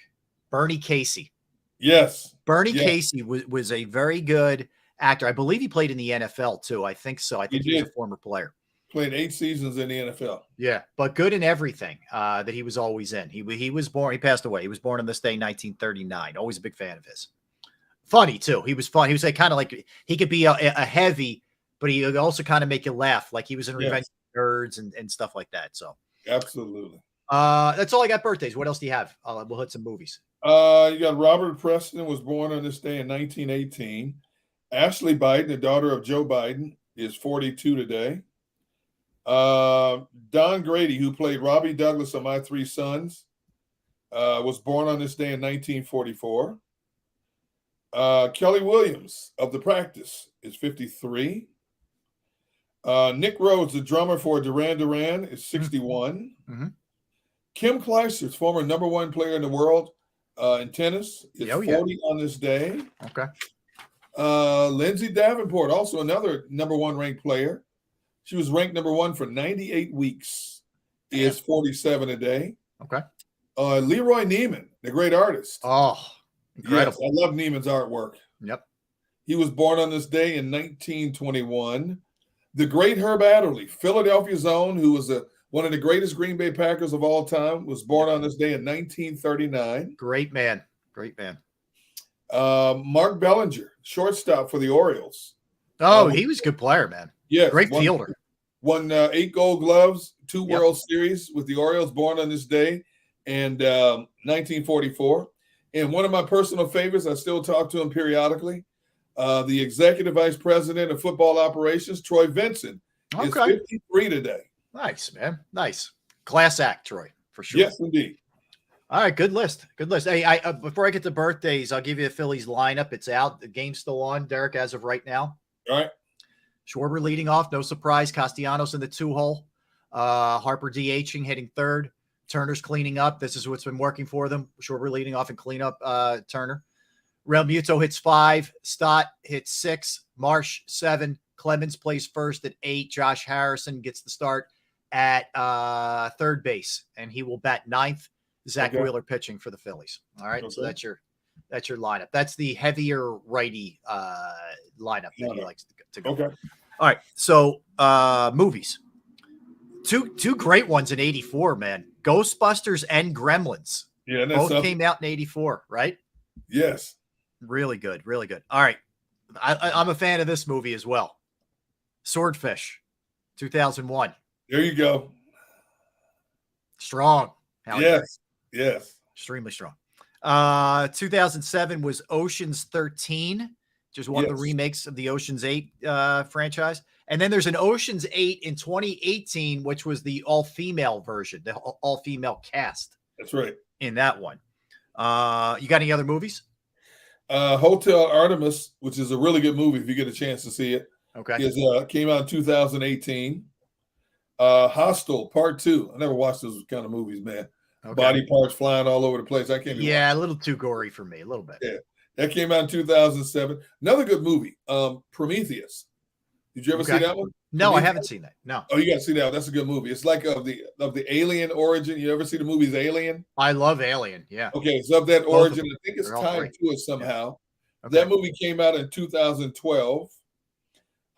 Bernie Casey. Yes. Bernie Casey was a very good actor. I believe he played in the NFL too. I think so. I think he was a former player. Played 8 seasons in the NFL. Yeah, but good in everything that he was always in. He was born. He passed away. He was born on this day, 1939. Always a big fan of his. Funny too. He was fun. He was like kind of like he could be a heavy, but he would also kind of make you laugh. Like he was in Revenge of the Nerds and stuff like that. So absolutely. That's all I got. Birthdays. What else do you have? We'll hit some movies. You got Robert Preston was born on this day in 1918. Ashley Biden, the daughter of Joe Biden, is 42 today. Don Grady, who played Robbie Douglas on My Three Sons, was born on this day in 1944. Kelly Williams of The Practice is 53. Nick Rhodes, the drummer for Duran Duran, is 61. Mm-hmm. Kim Clijsters, former #1 player in the world in tennis, is 40 on this day. Okay. Lindsay Davenport, also another #1 ranked player. She was ranked #1 for 98 weeks, is 47 a day. Okay. Leroy Neiman, the great artist. Oh, incredible. Yes, I love Neiman's artwork. Yep. He was born on this day in 1921. The great Herb Adderley, Philadelphia's own, who was one of the greatest Green Bay Packers of all time, was born on this day in 1939. Great man. Great man. Mark Bellinger, shortstop for the Orioles. Oh, he was a good player, man. Yeah. Great fielder. Won 8 Gold Gloves, 2 World Series with the Orioles, born on this day in 1944. And one of my personal favorites, I still talk to him periodically, the Executive Vice President of Football Operations, Troy Vincent, is 53 today. Nice, man. Nice. Class act, Troy, for sure. Yes, indeed. All right, good list. Good list. Hey, before I get to birthdays, I'll give you the Phillies lineup. It's out. The game's still on, Derek, as of right now. All right. Schwarber leading off, no surprise. Castellanos in the 2-hole. Harper DHing, hitting third. Turner's cleaning up. This is what's been working for them. Schwarber leading off and clean up Turner. Real Muto hits 5. Stott hits 6. Marsh 7. Clemens plays first at 8. Josh Harrison gets the start at third base, and he will bat 9th. Zach Wheeler pitching for the Phillies. All right, so that's your lineup. That's the heavier righty lineup that he likes to go. Okay. All right, so movies. Two great ones in 84, man. Ghostbusters and Gremlins. Yeah, both came out in 84, right? Yes. Really good, really good. All right, I'm a fan of this movie as well. Swordfish, 2001. There you go. Strong. Yes. Extremely strong. 2007 was Ocean's 13, which is one of the remakes of the Ocean's 8 franchise. And then there's an Ocean's 8 in 2018, which was the all-female version, the all-female cast. That's right. In that one. You got any other movies? Hotel Artemis, which is a really good movie if you get a chance to see it. Okay. Came out in 2018. Hostel Part 2. I never watched those kind of movies, man. Okay. Body parts flying all over the place. I can't. A little too gory for me, a little bit. Yeah, that came out in 2007. Another good movie, Prometheus. Did you ever see that one? No, I haven't seen that. No. Oh, you got to see that one. That's a good movie. It's like of the alien origin. You ever see the movies Alien? I love Alien. Yeah. Okay, so of that origin, I think it's tied to it somehow. Yeah. Okay. That movie came out in 2012.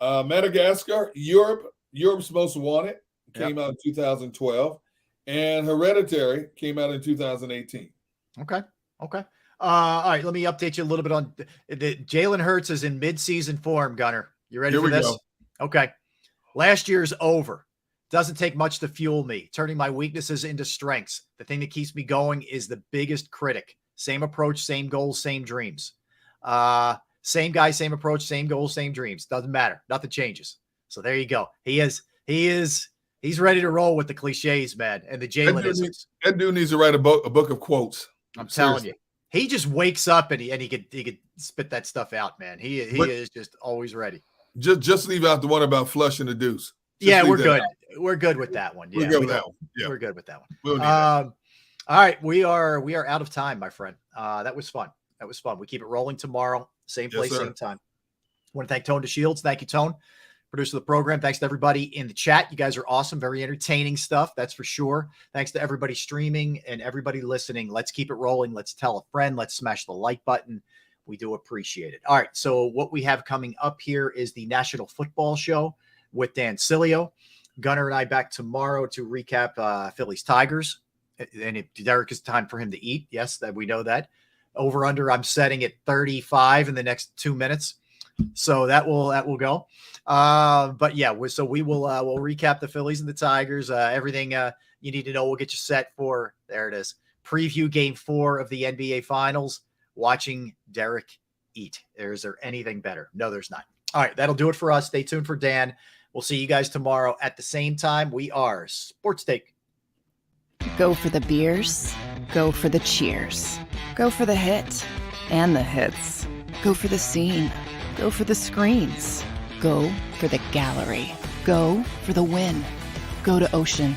Madagascar, Europe's Most Wanted came out in 2012. And Hereditary came out in 2018. Okay. All right, let me update you a little bit on the Jalen Hurts is in mid-season form, Gunner. You ready for this? Go. Okay. Last year's over. Doesn't take much to fuel me, turning my weaknesses into strengths. The thing that keeps me going is the biggest critic. Same approach, same goals, same dreams. Same guy, same approach, same goals, same dreams. Doesn't matter. Nothing changes. So there you go. He's ready to roll with the cliches, man, and the Jalen-isms. That dude needs to write a book of quotes. I'm telling you. He just wakes up and he could spit that stuff out, man. He is just always ready. Just leave out the one about flushing the deuce. Yeah, we're good. We're good with that one. Yeah, we're good with that one. Yeah. We're good with that one. We'll need that. All right, we are out of time, my friend. That was fun. We keep it rolling tomorrow. Same place, sir. same time. I want to thank Tone DeShields. Thank you, Tone, producer of the program. Thanks to everybody in the chat. You guys are awesome. Very entertaining stuff. That's for sure. Thanks to everybody streaming and everybody listening. Let's keep it rolling. Let's tell a friend. Let's smash the like button. We do appreciate it. All right. So what we have coming up here is the National Football Show with Dan Cilio. Gunnar and I back tomorrow to recap Phillies Tigers. And Derek, is time for him to eat. Yes, that we know that. Over under, I'm setting at 35 in the next 2 minutes. So that will go. But yeah, so we'll recap the Phillies and the Tigers. Everything you need to know. We'll get you set for, there it is, preview game 4 of the NBA Finals. Watching Derek eat. Is there anything better? No, there's not. All right, that'll do it for us. Stay tuned for Dan. We'll see you guys tomorrow at the same time. We are Sports Take. Go for the beers. Go for the cheers. Go for the hit and the hits. Go for the scene. Go for the screens. Go for the gallery. Go for the win. Go to Ocean.